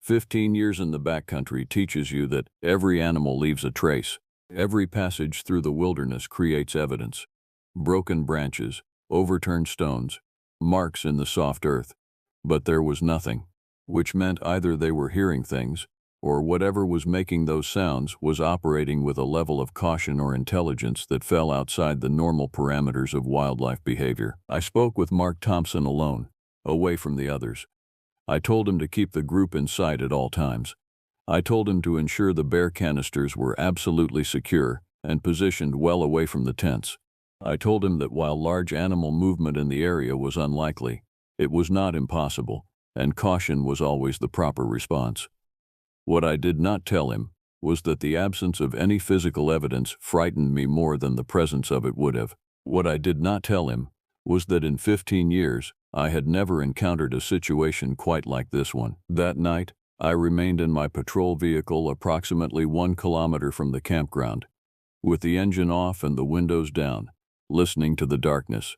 15 years in the backcountry teaches you that every animal leaves a trace. Every passage through the wilderness creates evidence. Broken branches, overturned stones, marks in the soft earth. But there was nothing, which meant either they were hearing things, or whatever was making those sounds was operating with a level of caution or intelligence that fell outside the normal parameters of wildlife behavior. I spoke with Mark Thompson alone, away from the others. I told him to keep the group in sight at all times. I told him to ensure the bear canisters were absolutely secure and positioned well away from the tents. I told him that while large animal movement in the area was unlikely, it was not impossible, and caution was always the proper response. What I did not tell him was that the absence of any physical evidence frightened me more than the presence of it would have. What I did not tell him was that in 15 years, I had never encountered a situation quite like this one. That night, I remained in my patrol vehicle approximately 1 kilometer from the campground, with the engine off and the windows down, listening to the darkness.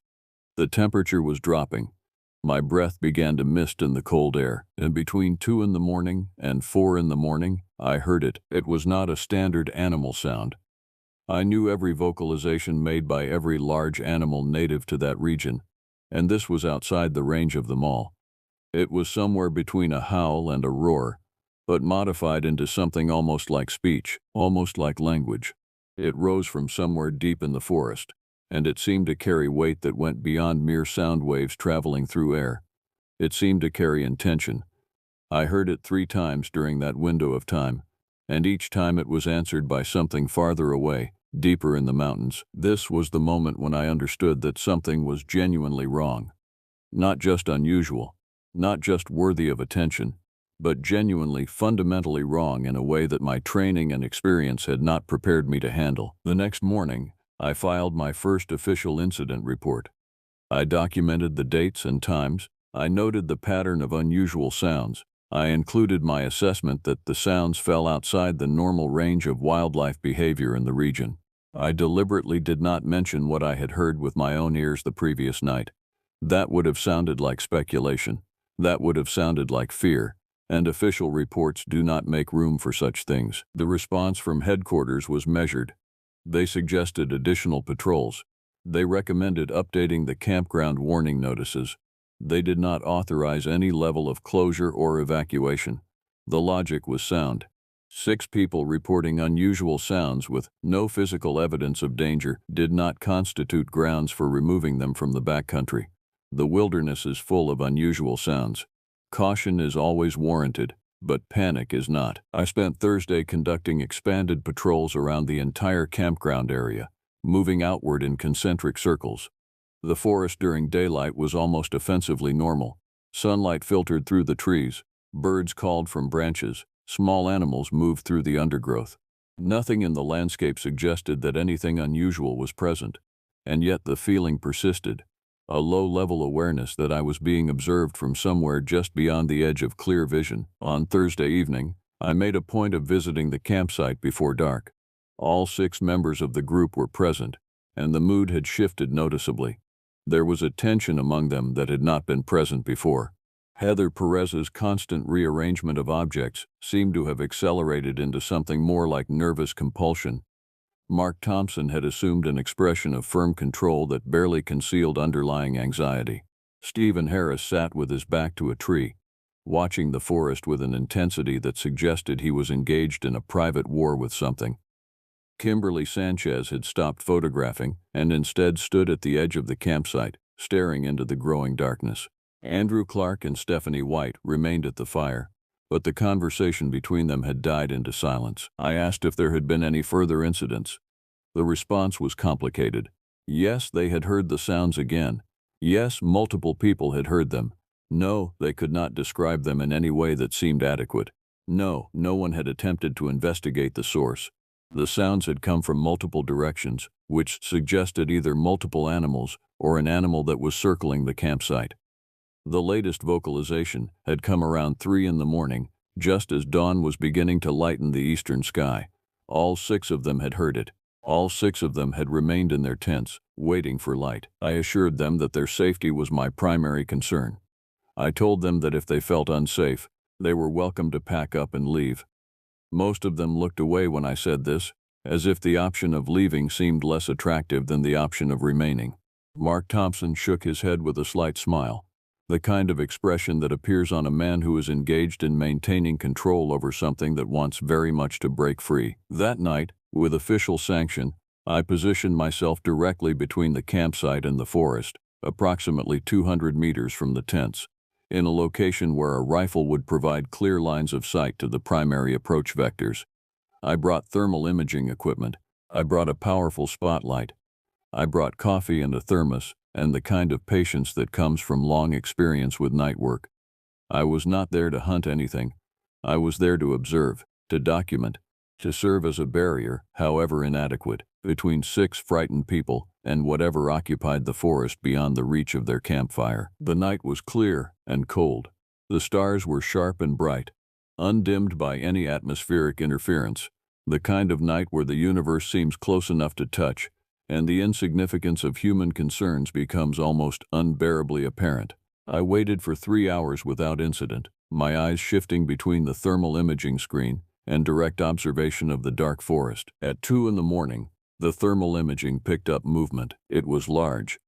The temperature was dropping. My breath began to mist in the cold air, and between 2 in the morning and 4 in the morning, I heard it. It was not a standard animal sound. I knew every vocalization made by every large animal native to that region, and this was outside the range of them all. It was somewhere between a howl and a roar, but modified into something almost like speech, almost like language. It rose from somewhere deep in the forest, and it seemed to carry weight that went beyond mere sound waves traveling through air. It seemed to carry intention. I heard it 3 times during that window of time, and each time it was answered by something farther away, deeper in the mountains. This was the moment when I understood that something was genuinely wrong. Not just unusual, not just worthy of attention, but genuinely, fundamentally wrong in a way that my training and experience had not prepared me to handle. The next morning, I filed my first official incident report. I documented the dates and times. I noted the pattern of unusual sounds. I included my assessment that the sounds fell outside the normal range of wildlife behavior in the region. I deliberately did not mention what I had heard with my own ears the previous night. That would have sounded like speculation. That would have sounded like fear, and official reports do not make room for such things. The response from headquarters was measured. They suggested additional patrols. They recommended updating the campground warning notices. They did not authorize any level of closure or evacuation. The logic was sound. 6 people reporting unusual sounds with no physical evidence of danger did not constitute grounds for removing them from the backcountry. The wilderness is full of unusual sounds. Caution is always warranted, but panic is not. I spent Thursday conducting expanded patrols around the entire campground area, moving outward in concentric circles. The forest during daylight was almost offensively normal. Sunlight filtered through the trees, birds called from branches, small animals moved through the undergrowth. Nothing in the landscape suggested that anything unusual was present, and yet the feeling persisted, a low-level awareness that I was being observed from somewhere just beyond the edge of clear vision. On Thursday evening, I made a point of visiting the campsite before dark. All 6 members of the group were present, and the mood had shifted noticeably. There was a tension among them that had not been present before. Heather Perez's constant rearrangement of objects seemed to have accelerated into something more like nervous compulsion. Mark Thompson had assumed an expression of firm control that barely concealed underlying anxiety. Stephen Harris sat with his back to a tree, watching the forest with an intensity that suggested he was engaged in a private war with something. Kimberly Sanchez had stopped photographing and instead stood at the edge of the campsite, staring into the growing darkness. Andrew Clark and Stephanie White remained at the fire, but the conversation between them had died into silence. I asked if there had been any further incidents. The response was complicated. Yes, they had heard the sounds again. Yes, multiple people had heard them. No, they could not describe them in any way that seemed adequate. No, no one had attempted to investigate the source. The sounds had come from multiple directions, which suggested either multiple animals or an animal that was circling the campsite. The latest vocalization had come around 3 in the morning, just as dawn was beginning to lighten the eastern sky. All 6 of them had heard it. All 6 of them had remained in their tents, waiting for light. I assured them that their safety was my primary concern. I told them that if they felt unsafe, they were welcome to pack up and leave. Most of them looked away when I said this, as if the option of leaving seemed less attractive than the option of remaining. Mark Thompson shook his head with a slight smile, the kind of expression that appears on a man who is engaged in maintaining control over something that wants very much to break free. That night, with official sanction, I positioned myself directly between the campsite and the forest, approximately 200 meters from the tents, in a location where a rifle would provide clear lines of sight to the primary approach vectors. I brought thermal imaging equipment, I brought a powerful spotlight. I brought coffee and a thermos, and the kind of patience that comes from long experience with night work. I was not there to hunt anything. I was there to observe, to document, to serve as a barrier, however inadequate, between 6 frightened people and whatever occupied the forest beyond the reach of their campfire. The night was clear and cold. The stars were sharp and bright, undimmed by any atmospheric interference, the kind of night where the universe seems close enough to touch, and the insignificance of human concerns becomes almost unbearably apparent. I waited for 3 hours without incident, my eyes shifting between the thermal imaging screen and direct observation of the dark forest. At 2 in the morning, the thermal imaging picked up movement. It was large.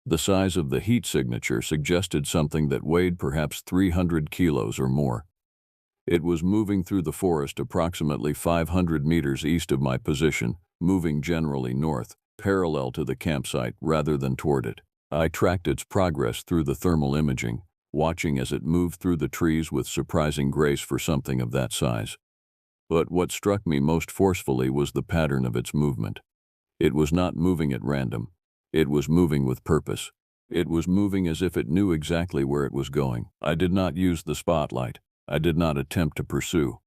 The size of the heat signature suggested something that weighed perhaps 300 kilos or more. It was moving through the forest approximately 500 meters east of my position, moving generally north, parallel to the campsite rather than toward it. I tracked its progress through the thermal imaging, watching as it moved through the trees with surprising grace for something of that size. But what struck me most forcefully was the pattern of its movement. It was not moving at random. It was moving with purpose. It was moving as if it knew exactly where it was going. I did not use the spotlight. I did not attempt to pursue.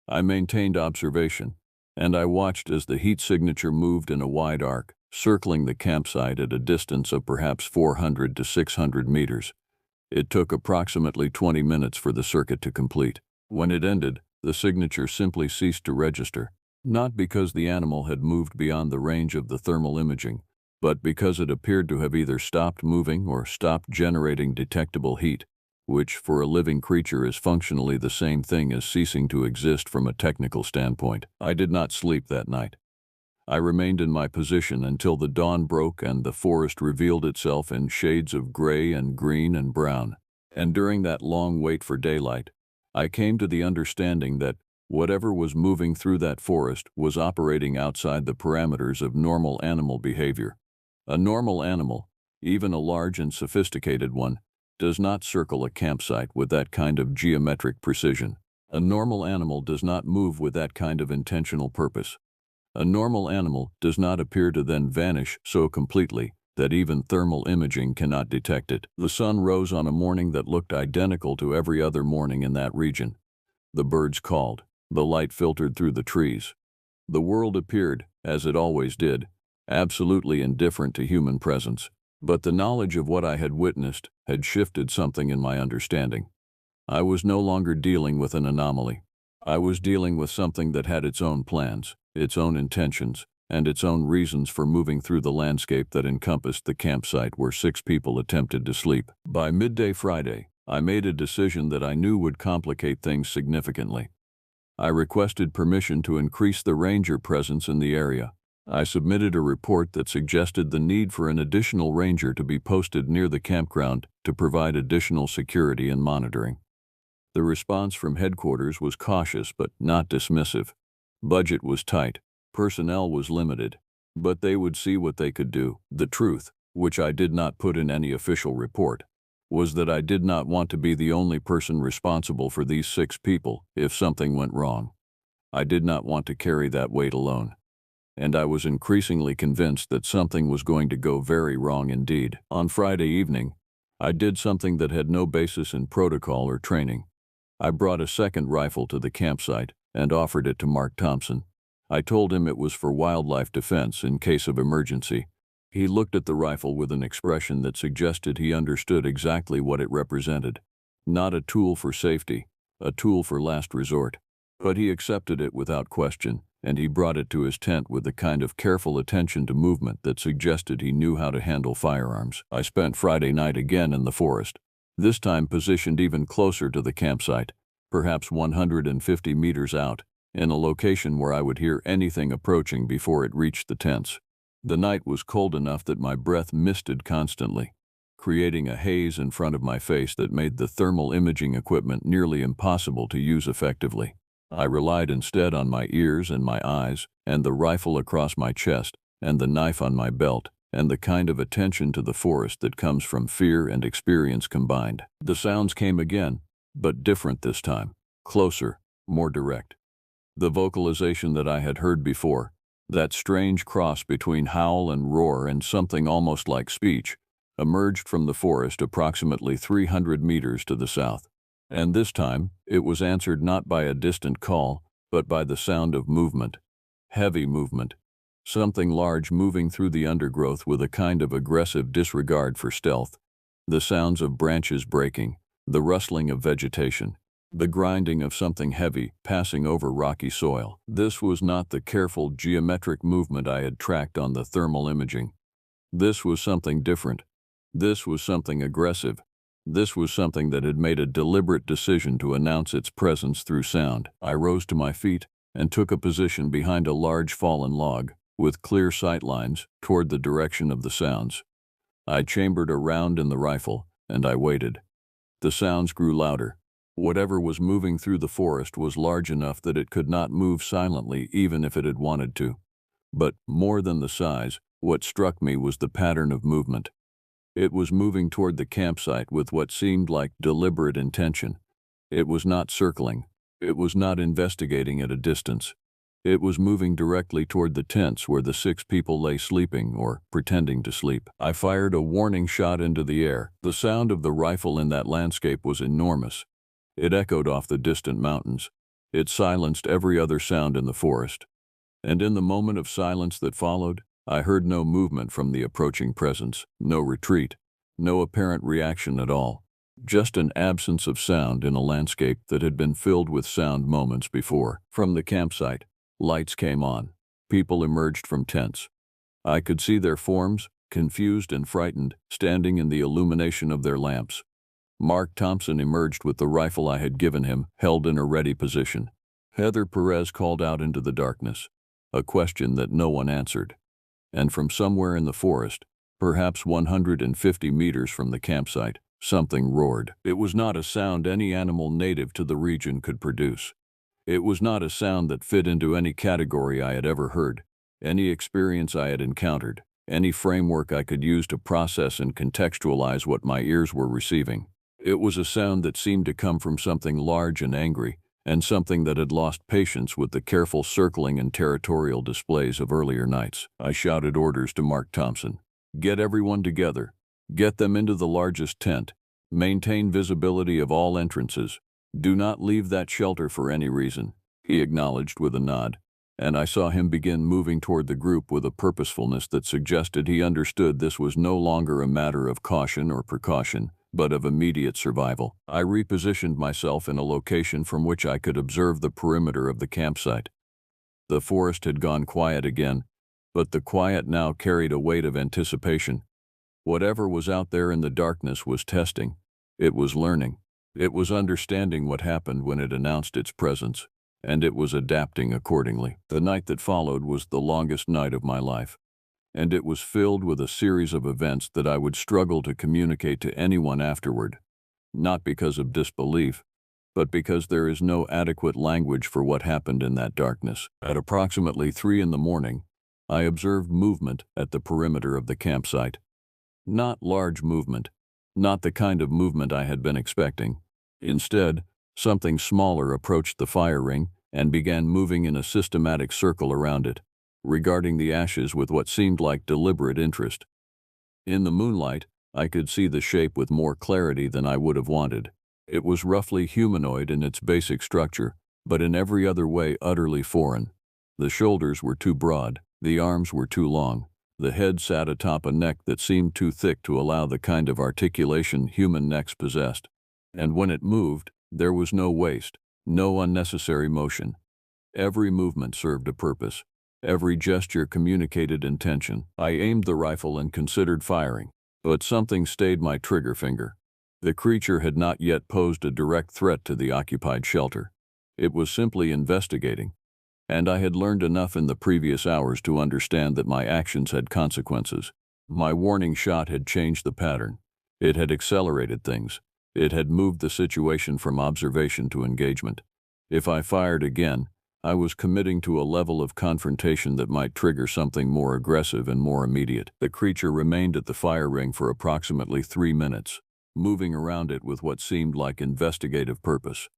I maintained observation, and I watched as the heat signature moved in a wide arc, circling the campsite at a distance of perhaps 400 to 600 meters. It took approximately 20 minutes for the circuit to complete. When it ended, the signature simply ceased to register, not because the animal had moved beyond the range of the thermal imaging, but because it appeared to have either stopped moving or stopped generating detectable heat, which for a living creature is functionally the same thing as ceasing to exist from a technical standpoint. I did not sleep that night. I remained in my position until the dawn broke and the forest revealed itself in shades of gray and green and brown. And during that long wait for daylight, I came to the understanding that whatever was moving through that forest was operating outside the parameters of normal animal behavior. A normal animal, even a large and sophisticated one, does not circle a campsite with that kind of geometric precision. A normal animal does not move with that kind of intentional purpose. A normal animal does not appear to then vanish so completely that even thermal imaging cannot detect it. The sun rose on a morning that looked identical to every other morning in that region. The birds called. The light filtered through the trees. The world appeared, as it always did, absolutely indifferent to human presence. But the knowledge of what I had witnessed had shifted something in my understanding. I was no longer dealing with an anomaly. I was dealing with something that had its own plans, its own intentions, and its own reasons for moving through the landscape that encompassed the campsite where 6 people attempted to sleep. By midday Friday, I made a decision that I knew would complicate things significantly. I requested permission to increase the ranger presence in the area. I submitted a report that suggested the need for an additional ranger to be posted near the campground to provide additional security and monitoring. The response from headquarters was cautious but not dismissive. Budget was tight, personnel was limited, but they would see what they could do. The truth, which I did not put in any official report, was that I did not want to be the only person responsible for these 6 people if something went wrong. I did not want to carry that weight alone. And I was increasingly convinced that something was going to go very wrong indeed. On Friday evening, I did something that had no basis in protocol or training. I brought a second rifle to the campsite and offered it to Mark Thompson. I told him it was for wildlife defense in case of emergency. He looked at the rifle with an expression that suggested he understood exactly what it represented. Not a tool for safety, a tool for last resort. But he accepted it without question, and he brought it to his tent with the kind of careful attention to movement that suggested he knew how to handle firearms. I spent Friday night again in the forest, this time positioned even closer to the campsite, perhaps 150 meters out, in a location where I would hear anything approaching before it reached the tents. The night was cold enough that my breath misted constantly, creating a haze in front of my face that made the thermal imaging equipment nearly impossible to use effectively. I relied instead on my ears and my eyes, and the rifle across my chest, and the knife on my belt, and the kind of attention to the forest that comes from fear and experience combined. The sounds came again, but different this time, closer, more direct. The vocalization that I had heard before, That strange cross between howl and roar and something almost like speech emerged from the forest approximately 300 meters to the south. And this time, it was answered not by a distant call, but by the sound of movement. Heavy movement. Something large moving through the undergrowth with a kind of aggressive disregard for stealth. The sounds of branches breaking, the rustling of vegetation, the grinding of something heavy passing over rocky soil. This was not the careful geometric movement I had tracked on the thermal imaging. This was something different. This was something aggressive. This was something that had made a deliberate decision to announce its presence through sound. I rose to my feet and took a position behind a large fallen log, with clear sight lines toward the direction of the sounds. I chambered a round in the rifle, and I waited. The sounds grew louder. Whatever was moving through the forest was large enough that it could not move silently even if it had wanted to. But more than the size, what struck me was the pattern of movement. It was moving toward the campsite with what seemed like deliberate intention. It was not circling. It was not investigating at a distance. It was moving directly toward the tents where the 6 people lay sleeping or pretending to sleep. I fired a warning shot into the air. The sound of the rifle in that landscape was enormous. It echoed off the distant mountains. It silenced every other sound in the forest. And in the moment of silence that followed, I heard no movement from the approaching presence, no retreat, no apparent reaction at all. Just an absence of sound in a landscape that had been filled with sound moments before. From the campsite, lights came on. People emerged from tents. I could see their forms, confused and frightened, standing in the illumination of their lamps. Mark Thompson emerged with the rifle I had given him, held in a ready position. Heather Perez called out into the darkness, a question that no one answered. And from somewhere in the forest, perhaps 150 meters from the campsite, something roared. It was not a sound any animal native to the region could produce. It was not a sound that fit into any category I had ever heard, any experience I had encountered, any framework I could use to process and contextualize what my ears were receiving. It was a sound that seemed to come from something large and angry, and something that had lost patience with the careful circling and territorial displays of earlier nights. I shouted orders to Mark Thompson. Get everyone together. Get them into the largest tent. Maintain visibility of all entrances. Do not leave that shelter for any reason. He acknowledged with a nod, and I saw him begin moving toward the group with a purposefulness that suggested he understood this was no longer a matter of caution or precaution, but of immediate survival. I repositioned myself in a location from which I could observe the perimeter of the campsite. The forest had gone quiet again, but the quiet now carried a weight of anticipation. Whatever was out there in the darkness was testing. It was learning. It was understanding what happened when it announced its presence, and it was adapting accordingly. The night that followed was the longest night of my life, and it was filled with a series of events that I would struggle to communicate to anyone afterward, not because of disbelief, but because there is no adequate language for what happened in that darkness. At approximately 3 in the morning, I observed movement at the perimeter of the campsite. Not large movement, not the kind of movement I had been expecting. Instead, something smaller approached the fire ring and began moving in a systematic circle around it, regarding the ashes with what seemed like deliberate interest. In the moonlight, I could see the shape with more clarity than I would have wanted. It was roughly humanoid in its basic structure, but in every other way utterly foreign. The shoulders were too broad, the arms were too long, the head sat atop a neck that seemed too thick to allow the kind of articulation human necks possessed. And when it moved, there was no waste, no unnecessary motion. Every movement served a purpose. Every gesture communicated intention. I aimed the rifle and considered firing, but something stayed my trigger finger. The creature had not yet posed a direct threat to the occupied shelter. It was simply investigating, and I had learned enough in the previous hours to understand that my actions had consequences. My warning shot had changed the pattern. It had accelerated things. It had moved the situation from observation to engagement. If I fired again, I was committing to a level of confrontation that might trigger something more aggressive and more immediate. The creature remained at the fire ring for approximately 3 minutes, moving around it with what seemed like investigative purpose.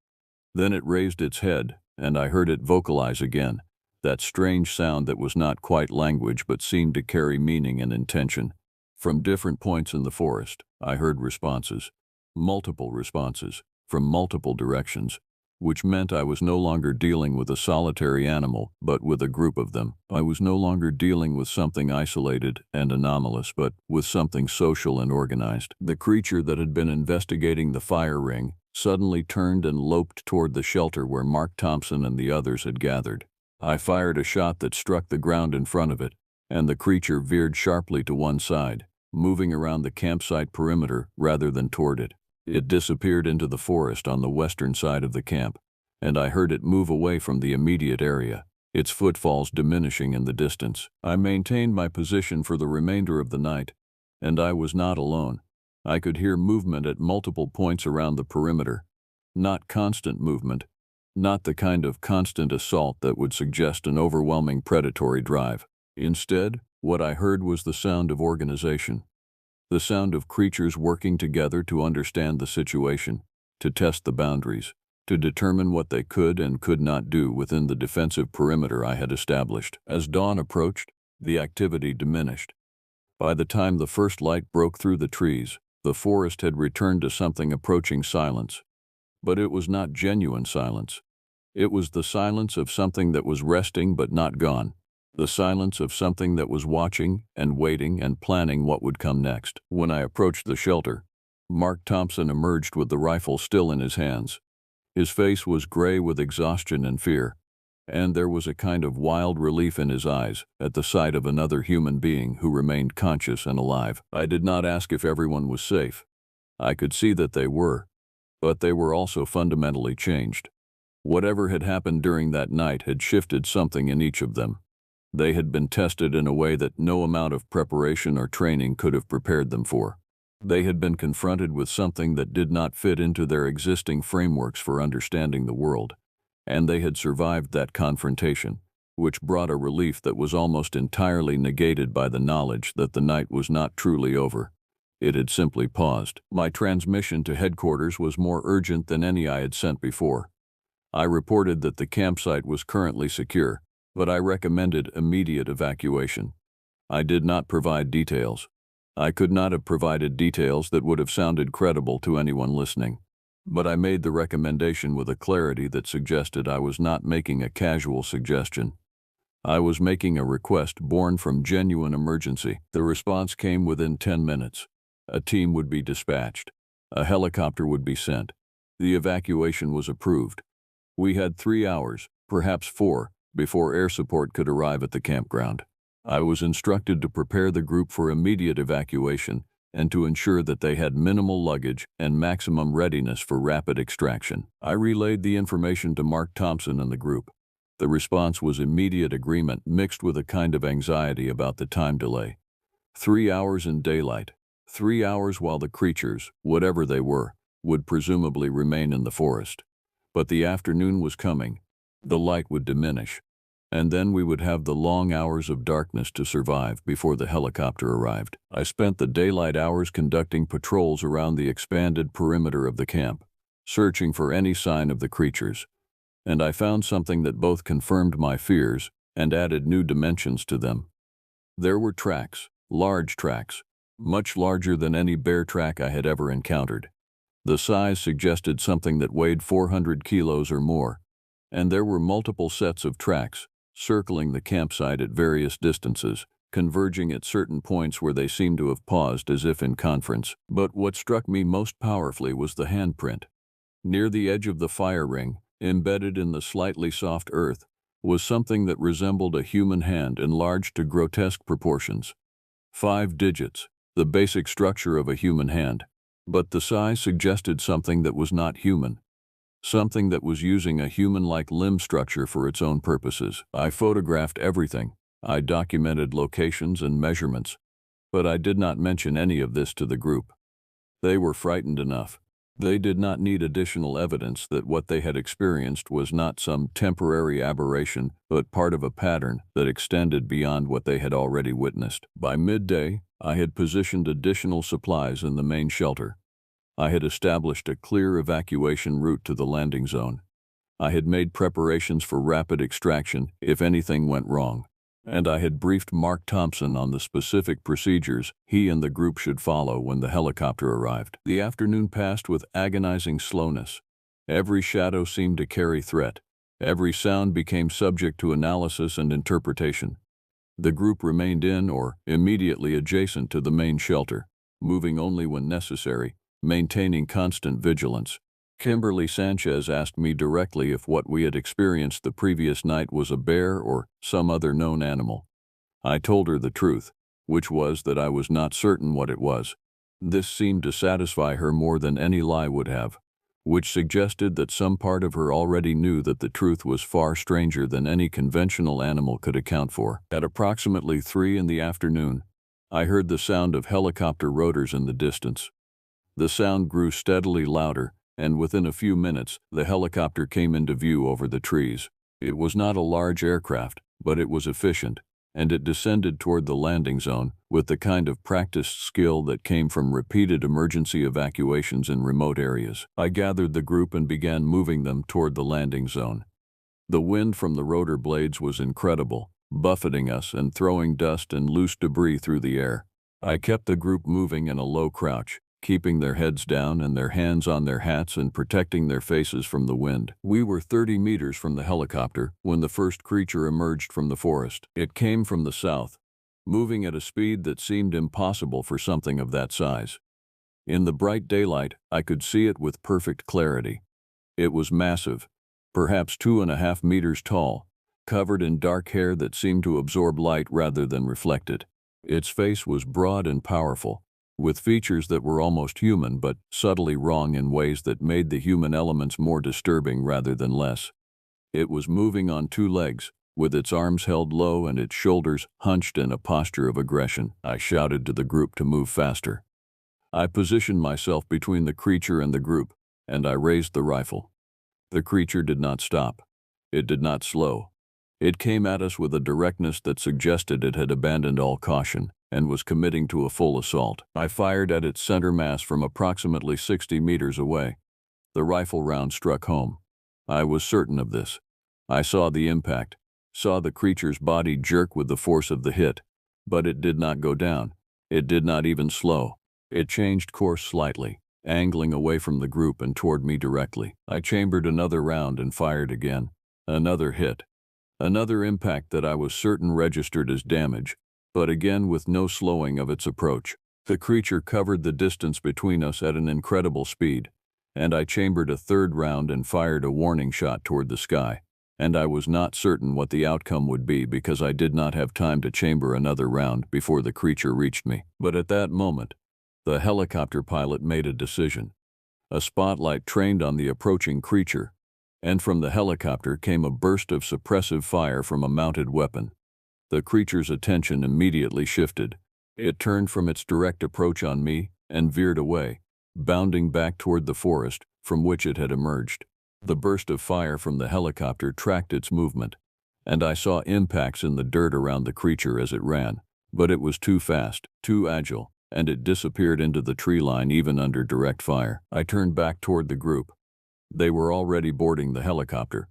Then it raised its head, and I heard it vocalize again, that strange sound that was not quite language but seemed to carry meaning and intention. From different points in the forest, I heard responses, multiple responses, from multiple directions, which meant I was no longer dealing with a solitary animal, but with a group of them. I was no longer dealing with something isolated and anomalous, but with something social and organized. The creature that had been investigating the fire ring suddenly turned and loped toward the shelter where Mark Thompson and the others had gathered. I fired a shot that struck the ground in front of it, and the creature veered sharply to one side, moving around the campsite perimeter rather than toward it. It disappeared into the forest on the western side of the camp, and I heard it move away from the immediate area, its footfalls diminishing in the distance. I maintained my position for the remainder of the night, and I was not alone. I could hear movement at multiple points around the perimeter. Not constant movement, not the kind of constant assault that would suggest an overwhelming predatory drive. Instead, what I heard was the sound of organization. The sound of creatures working together to understand the situation, to test the boundaries, to determine what they could and could not do within the defensive perimeter I had established. As dawn approached, the activity diminished. By the time the first light broke through the trees, the forest had returned to something approaching silence. But it was not genuine silence. It was the silence of something that was resting but not gone. The silence of something that was watching and waiting and planning what would come next. When I approached the shelter, Mark Thompson emerged with the rifle still in his hands. His face was gray with exhaustion and fear, and there was a kind of wild relief in his eyes at the sight of another human being who remained conscious and alive. I did not ask if everyone was safe. I could see that they were, but they were also fundamentally changed. Whatever had happened during that night had shifted something in each of them. They had been tested in a way that no amount of preparation or training could have prepared them for. They had been confronted with something that did not fit into their existing frameworks for understanding the world, and they had survived that confrontation, which brought a relief that was almost entirely negated by the knowledge that the night was not truly over. It had simply paused. My transmission to headquarters was more urgent than any I had sent before. I reported that the campsite was currently secure, but I recommended immediate evacuation. I did not provide details. I could not have provided details that would have sounded credible to anyone listening, but I made the recommendation with a clarity that suggested I was not making a casual suggestion. I was making a request born from genuine emergency. The response came within 10 minutes. A team would be dispatched. A helicopter would be sent. The evacuation was approved. We had 3 hours, perhaps 4, before air support could arrive at the campground. I was instructed to prepare the group for immediate evacuation and to ensure that they had minimal luggage and maximum readiness for rapid extraction. I relayed the information to Mark Thompson and the group. The response was immediate agreement mixed with a kind of anxiety about the time delay. 3 hours in daylight, 3 hours while the creatures, whatever they were, would presumably remain in the forest. But the afternoon was coming. The light would diminish, and then we would have the long hours of darkness to survive before the helicopter arrived. I spent the daylight hours conducting patrols around the expanded perimeter of the camp, searching for any sign of the creatures, and I found something that both confirmed my fears and added new dimensions to them. There were tracks, large tracks, much larger than any bear track I had ever encountered. The size suggested something that weighed 400 kilos or more, and there were multiple sets of tracks, circling the campsite at various distances, converging at certain points where they seemed to have paused as if in conference. But what struck me most powerfully was the handprint. Near the edge of the fire ring, embedded in the slightly soft earth, was something that resembled a human hand enlarged to grotesque proportions. 5 digits, the basic structure of a human hand, but the size suggested something that was not human. Something that was using a human-like limb structure for its own purposes. I photographed everything. I documented locations and measurements, but I did not mention any of this to the group. They were frightened enough. They did not need additional evidence that what they had experienced was not some temporary aberration, but part of a pattern that extended beyond what they had already witnessed. By midday, I had positioned additional supplies in the main shelter. I had established a clear evacuation route to the landing zone. I had made preparations for rapid extraction if anything went wrong, and I had briefed Mark Thompson on the specific procedures he and the group should follow when the helicopter arrived. The afternoon passed with agonizing slowness. Every shadow seemed to carry threat. Every sound became subject to analysis and interpretation. The group remained in or immediately adjacent to the main shelter, moving only when necessary, maintaining constant vigilance. Kimberly Sanchez asked me directly if what we had experienced the previous night was a bear or some other known animal. I told her the truth, which was that I was not certain what it was. This seemed to satisfy her more than any lie would have, which suggested that some part of her already knew that the truth was far stranger than any conventional animal could account for. At approximately 3 in the afternoon, I heard the sound of helicopter rotors in the distance. The sound grew steadily louder, and within a few minutes, the helicopter came into view over the trees. It was not a large aircraft, but it was efficient, and it descended toward the landing zone with the kind of practiced skill that came from repeated emergency evacuations in remote areas. I gathered the group and began moving them toward the landing zone. The wind from the rotor blades was incredible, buffeting us and throwing dust and loose debris through the air. I kept the group moving in a low crouch, keeping their heads down and their hands on their hats and protecting their faces from the wind. We were 30 meters from the helicopter when the first creature emerged from the forest. It came from the south, moving at a speed that seemed impossible for something of that size. In the bright daylight, I could see it with perfect clarity. It was massive, perhaps 2.5 meters tall, covered in dark hair that seemed to absorb light rather than reflect it. Its face was broad and powerful, with features that were almost human but subtly wrong in ways that made the human elements more disturbing rather than less. It was moving on 2 legs, with its arms held low and its shoulders hunched in a posture of aggression. I shouted to the group to move faster. I positioned myself between the creature and the group, and I raised the rifle. The creature did not stop. It did not slow. It came at us with a directness that suggested it had abandoned all caution and was committing to a full assault. I fired at its center mass from approximately 60 meters away. The rifle round struck home. I was certain of this. I saw the impact, saw the creature's body jerk with the force of the hit, but it did not go down. It did not even slow. It changed course slightly, angling away from the group and toward me directly. I chambered another round and fired again. Another hit. Another impact that I was certain registered as damage, but again with no slowing of its approach. The creature covered the distance between us at an incredible speed, and I chambered a third round and fired a warning shot toward the sky. And I was not certain what the outcome would be because I did not have time to chamber another round before the creature reached me. But at that moment, the helicopter pilot made a decision. A spotlight trained on the approaching creature, and from the helicopter came a burst of suppressive fire from a mounted weapon. The creature's attention immediately shifted. It turned from its direct approach on me and veered away, bounding back toward the forest from which it had emerged. The burst of fire from the helicopter tracked its movement, and I saw impacts in the dirt around the creature as it ran, but it was too fast, too agile, and it disappeared into the tree line even under direct fire. I turned back toward the group. They were already boarding the helicopter.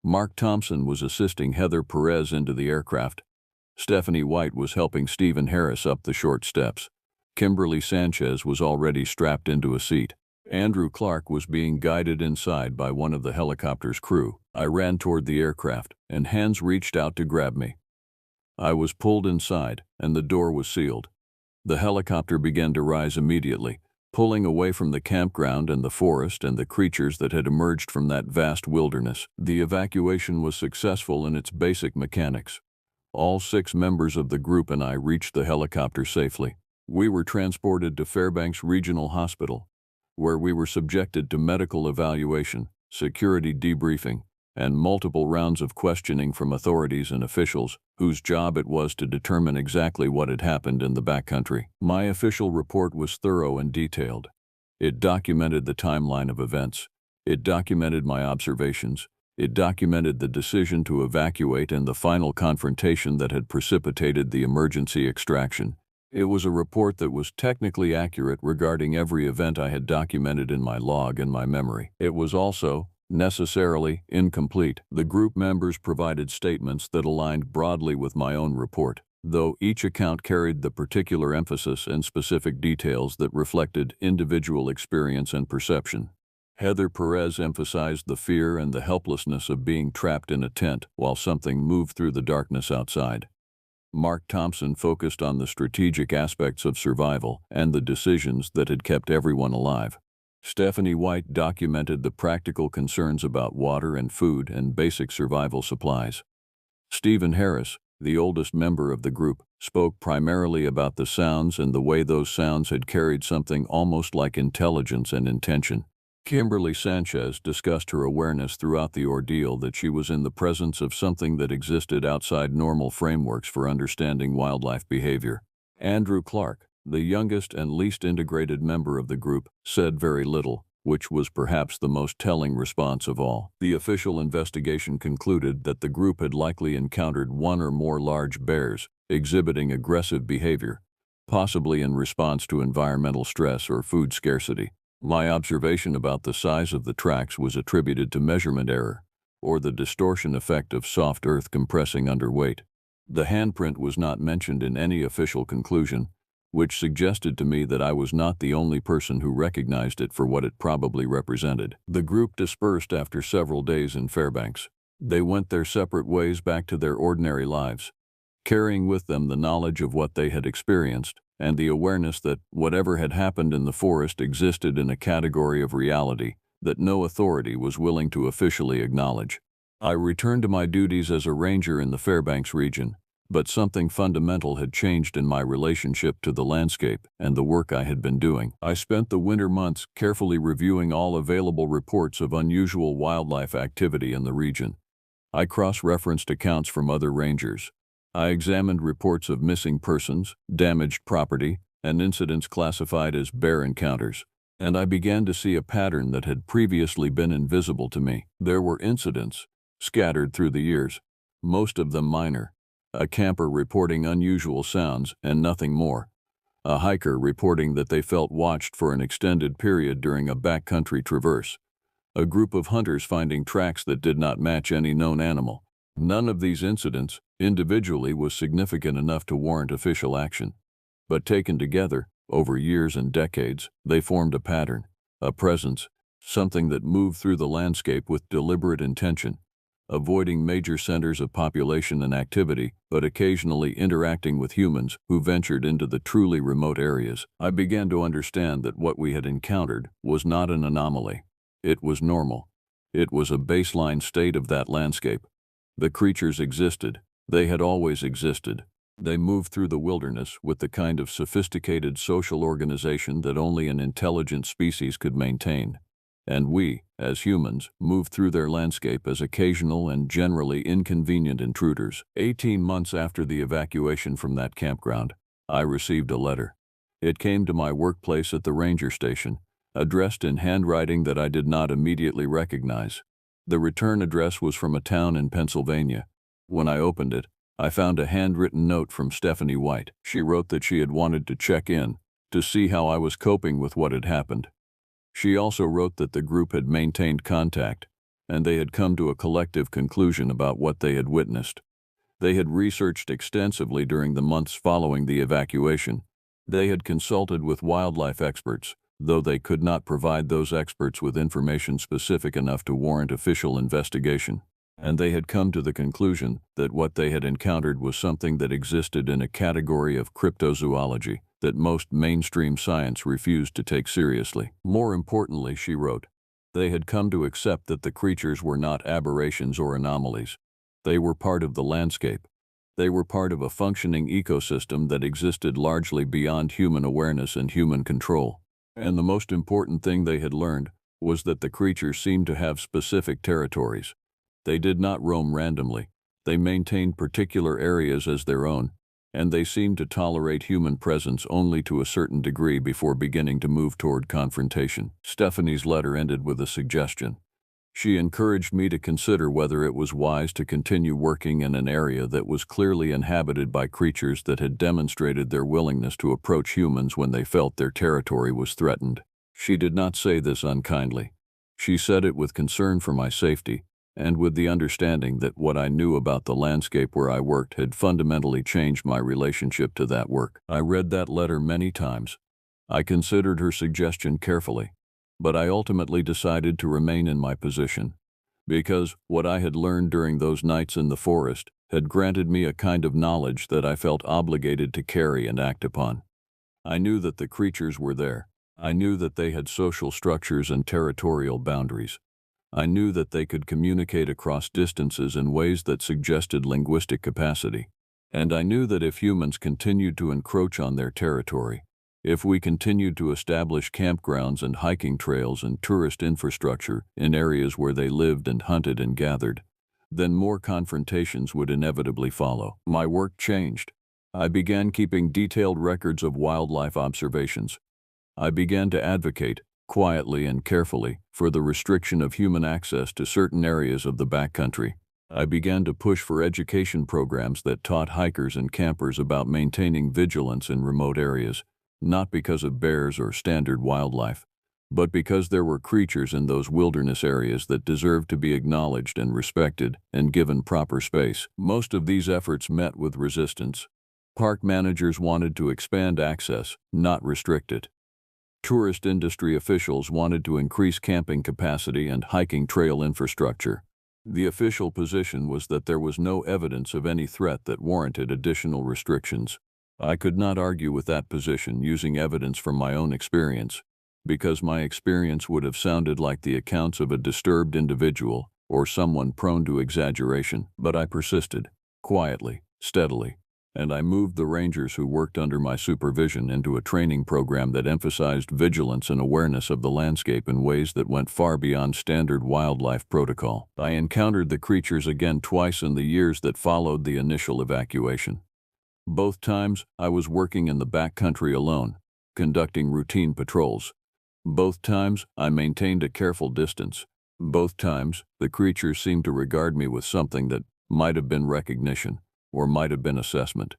Mark Thompson was assisting Heather Perez into the aircraft. Stephanie White was helping Stephen Harris up the short steps. Kimberly Sanchez was already strapped into a seat. Andrew Clark was being guided inside by one of the helicopter's crew. I ran toward the aircraft, and hands reached out to grab me. I was pulled inside, and the door was sealed. The helicopter began to rise immediately, pulling away from the campground and the forest and the creatures that had emerged from that vast wilderness. The evacuation was successful in its basic mechanics. All 6 members of the group and I reached the helicopter safely. We were transported to Fairbanks Regional Hospital, where we were subjected to medical evaluation, security debriefing, and multiple rounds of questioning from authorities and officials whose job it was to determine exactly what had happened in the backcountry. My official report was thorough and detailed. It documented the timeline of events. It documented my observations. It documented the decision to evacuate and the final confrontation that had precipitated the emergency extraction. It was a report that was technically accurate regarding every event I had documented in my log and my memory. It was also, necessarily incomplete. The group members provided statements that aligned broadly with my own report, though each account carried the particular emphasis and specific details that reflected individual experience and perception. Heather Perez emphasized the fear and the helplessness of being trapped in a tent while something moved through the darkness outside. Mark Thompson focused on the strategic aspects of survival and the decisions that had kept everyone alive. Stephanie White documented the practical concerns about water and food and basic survival supplies. Stephen Harris, the oldest member of the group, spoke primarily about the sounds and the way those sounds had carried something almost like intelligence and intention. Kimberly Sanchez discussed her awareness throughout the ordeal that she was in the presence of something that existed outside normal frameworks for understanding wildlife behavior. Andrew Clark, the youngest and least integrated member of the group, said very little, which was perhaps the most telling response of all. The official investigation concluded that the group had likely encountered one or more large bears exhibiting aggressive behavior, possibly in response to environmental stress or food scarcity. My observation about the size of the tracks was attributed to measurement error, or the distortion effect of soft earth compressing under weight. The handprint was not mentioned in any official conclusion, which suggested to me that I was not the only person who recognized it for what it probably represented. The group dispersed after several days in Fairbanks. They went their separate ways back to their ordinary lives, carrying with them the knowledge of what they had experienced and the awareness that whatever had happened in the forest existed in a category of reality that no authority was willing to officially acknowledge. I returned to my duties as a ranger in the Fairbanks region, but something fundamental had changed in my relationship to the landscape and the work I had been doing. I spent the winter months carefully reviewing all available reports of unusual wildlife activity in the region. I cross-referenced accounts from other rangers. I examined reports of missing persons, damaged property, and incidents classified as bear encounters, and I began to see a pattern that had previously been invisible to me. There were incidents, scattered through the years, most of them minor. A camper reporting unusual sounds and nothing more. A hiker reporting that they felt watched for an extended period during a backcountry traverse. A group of hunters finding tracks that did not match any known animal. None of these incidents, individually, was significant enough to warrant official action. But taken together, over years and decades, they formed a pattern, a presence, something that moved through the landscape with deliberate intention, avoiding major centers of population and activity, but occasionally interacting with humans who ventured into the truly remote areas. I began to understand that what we had encountered was not an anomaly. It was normal. It was a baseline state of that landscape. The creatures existed. They had always existed. They moved through the wilderness with the kind of sophisticated social organization that only an intelligent species could maintain. And we, as humans, moved through their landscape as occasional and generally inconvenient intruders. 18 months after the evacuation from that campground, I received a letter. It came to my workplace at the ranger station, addressed in handwriting that I did not immediately recognize. The return address was from a town in Pennsylvania. When I opened it, I found a handwritten note from Stephanie White. She wrote that she had wanted to check in, to see how I was coping with what had happened. She also wrote that the group had maintained contact, and they had come to a collective conclusion about what they had witnessed. They had researched extensively during the months following the evacuation. They had consulted with wildlife experts, though they could not provide those experts with information specific enough to warrant official investigation. And they had come to the conclusion that what they had encountered was something that existed in a category of cryptozoology that most mainstream science refused to take seriously. More importantly, she wrote, they had come to accept that the creatures were not aberrations or anomalies. They were part of the landscape. They were part of a functioning ecosystem that existed largely beyond human awareness and human control. And the most important thing they had learned was that the creatures seemed to have specific territories. They did not roam randomly. They maintained particular areas as their own, and they seemed to tolerate human presence only to a certain degree before beginning to move toward confrontation. Stephanie's letter ended with a suggestion. She encouraged me to consider whether it was wise to continue working in an area that was clearly inhabited by creatures that had demonstrated their willingness to approach humans when they felt their territory was threatened. She did not say this unkindly. She said it with concern for my safety, and with the understanding that what I knew about the landscape where I worked had fundamentally changed my relationship to that work. I read that letter many times. I considered her suggestion carefully, but I ultimately decided to remain in my position, because what I had learned during those nights in the forest had granted me a kind of knowledge that I felt obligated to carry and act upon. I knew that the creatures were there. I knew that they had social structures and territorial boundaries. I knew that they could communicate across distances in ways that suggested linguistic capacity. And I knew that if humans continued to encroach on their territory, if we continued to establish campgrounds and hiking trails and tourist infrastructure in areas where they lived and hunted and gathered, then more confrontations would inevitably follow. My work changed. I began keeping detailed records of wildlife observations. I began to advocate, quietly and carefully, for the restriction of human access to certain areas of the backcountry. I began to push for education programs that taught hikers and campers about maintaining vigilance in remote areas, not because of bears or standard wildlife, but because there were creatures in those wilderness areas that deserved to be acknowledged and respected and given proper space. Most of these efforts met with resistance. Park managers wanted to expand access, not restrict it. Tourist industry officials wanted to increase camping capacity and hiking trail infrastructure. The official position was that there was no evidence of any threat that warranted additional restrictions. I could not argue with that position using evidence from my own experience, because my experience would have sounded like the accounts of a disturbed individual or someone prone to exaggeration. But I persisted, quietly, steadily, and I moved the rangers who worked under my supervision into a training program that emphasized vigilance and awareness of the landscape in ways that went far beyond standard wildlife protocol. I encountered the creatures again twice in the years that followed the initial evacuation. Both times, I was working in the backcountry alone, conducting routine patrols. Both times, I maintained a careful distance. Both times, the creatures seemed to regard me with something that might have been recognition, or might have been assessment.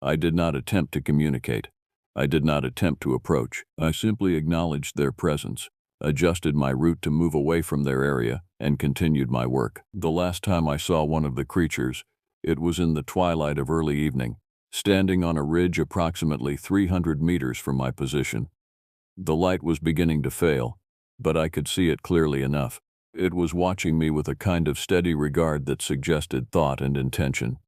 I did not attempt to communicate. I did not attempt to approach. I simply acknowledged their presence, adjusted my route to move away from their area, and continued my work. The last time I saw one of the creatures, it was in the twilight of early evening, standing on a ridge approximately 300 meters from my position. The light was beginning to fail, but I could see it clearly enough. It was watching me with a kind of steady regard that suggested thought and intention.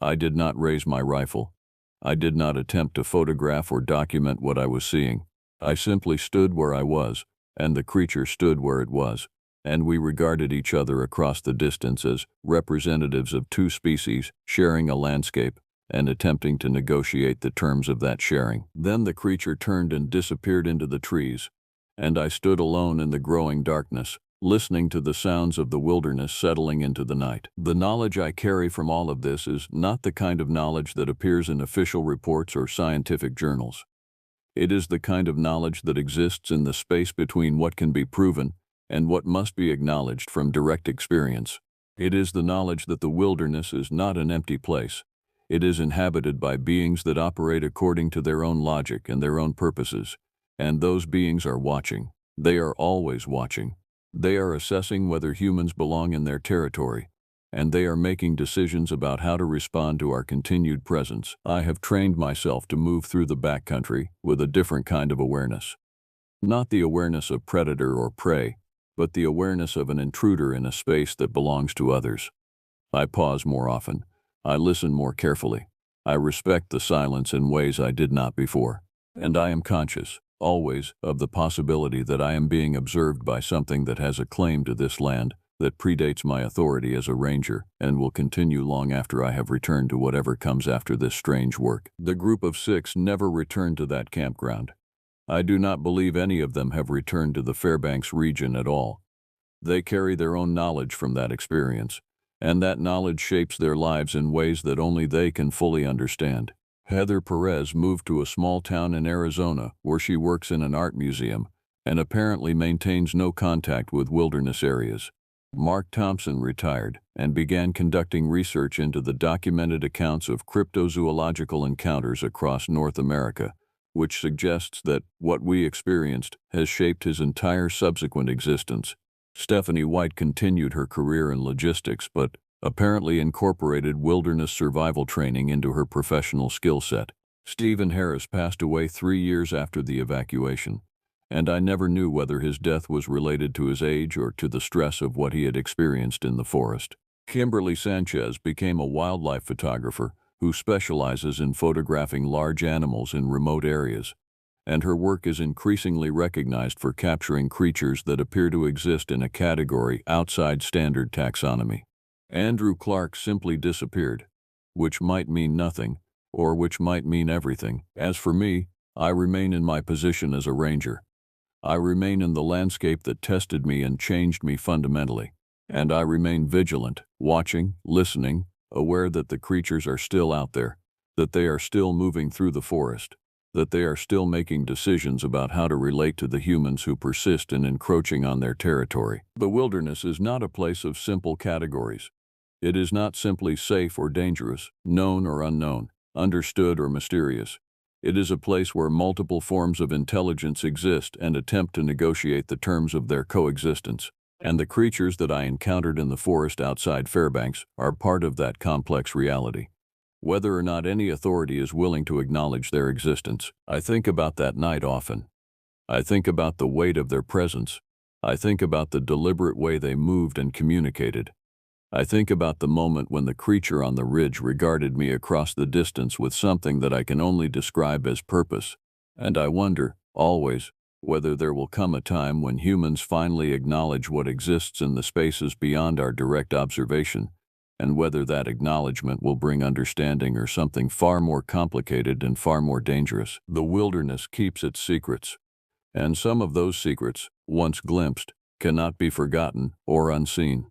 I did not raise my rifle. I did not attempt to photograph or document what I was seeing. I simply stood where I was, and the creature stood where it was, and we regarded each other across the distance as representatives of two species sharing a landscape and attempting to negotiate the terms of that sharing. Then the creature turned and disappeared into the trees, and I stood alone in the growing darkness, listening to the sounds of the wilderness settling into the night. The knowledge I carry from all of this is not the kind of knowledge that appears in official reports or scientific journals. It is the kind of knowledge that exists in the space between what can be proven and what must be acknowledged from direct experience. It is the knowledge that the wilderness is not an empty place. It is inhabited by beings that operate according to their own logic and their own purposes, and those beings are watching. They are always watching. They are assessing whether humans belong in their territory, and they are making decisions about how to respond to our continued presence. I have trained myself to move through the backcountry with a different kind of awareness. Not the awareness of predator or prey, but the awareness of an intruder in a space that belongs to others. I pause more often. I listen more carefully. I respect the silence in ways I did not before. And I am conscious, always, of the possibility that I am being observed by something that has a claim to this land, that predates my authority as a ranger, and will continue long after I have returned to whatever comes after this strange work. The group of 6 never returned to that campground. I do not believe any of them have returned to the Fairbanks region at all. They carry their own knowledge from that experience, and that knowledge shapes their lives in ways that only they can fully understand. Heather Perez moved to a small town in Arizona where she works in an art museum and apparently maintains no contact with wilderness areas. Mark Thompson retired and began conducting research into the documented accounts of cryptozoological encounters across North America, which suggests that what we experienced has shaped his entire subsequent existence. Stephanie White continued her career in logistics, but apparently incorporated wilderness survival training into her professional skill set. Stephen Harris passed away 3 years after the evacuation, and I never knew whether his death was related to his age or to the stress of what he had experienced in the forest. Kimberly Sanchez became a wildlife photographer who specializes in photographing large animals in remote areas, and her work is increasingly recognized for capturing creatures that appear to exist in a category outside standard taxonomy. Andrew Clark simply disappeared, which might mean nothing, or which might mean everything. As for me, I remain in my position as a ranger. I remain in the landscape that tested me and changed me fundamentally. And I remain vigilant, watching, listening, aware that the creatures are still out there, that they are still moving through the forest, that they are still making decisions about how to relate to the humans who persist in encroaching on their territory. The wilderness is not a place of simple categories. It is not simply safe or dangerous, known or unknown, understood or mysterious. It is a place where multiple forms of intelligence exist and attempt to negotiate the terms of their coexistence. And the creatures that I encountered in the forest outside Fairbanks are part of that complex reality. Whether or not any authority is willing to acknowledge their existence, I think about that night often. I think about the weight of their presence. I think about the deliberate way they moved and communicated. I think about the moment when the creature on the ridge regarded me across the distance with something that I can only describe as purpose. And I wonder, always, whether there will come a time when humans finally acknowledge what exists in the spaces beyond our direct observation, and whether that acknowledgement will bring understanding or something far more complicated and far more dangerous. The wilderness keeps its secrets, and some of those secrets, once glimpsed, cannot be forgotten or unseen.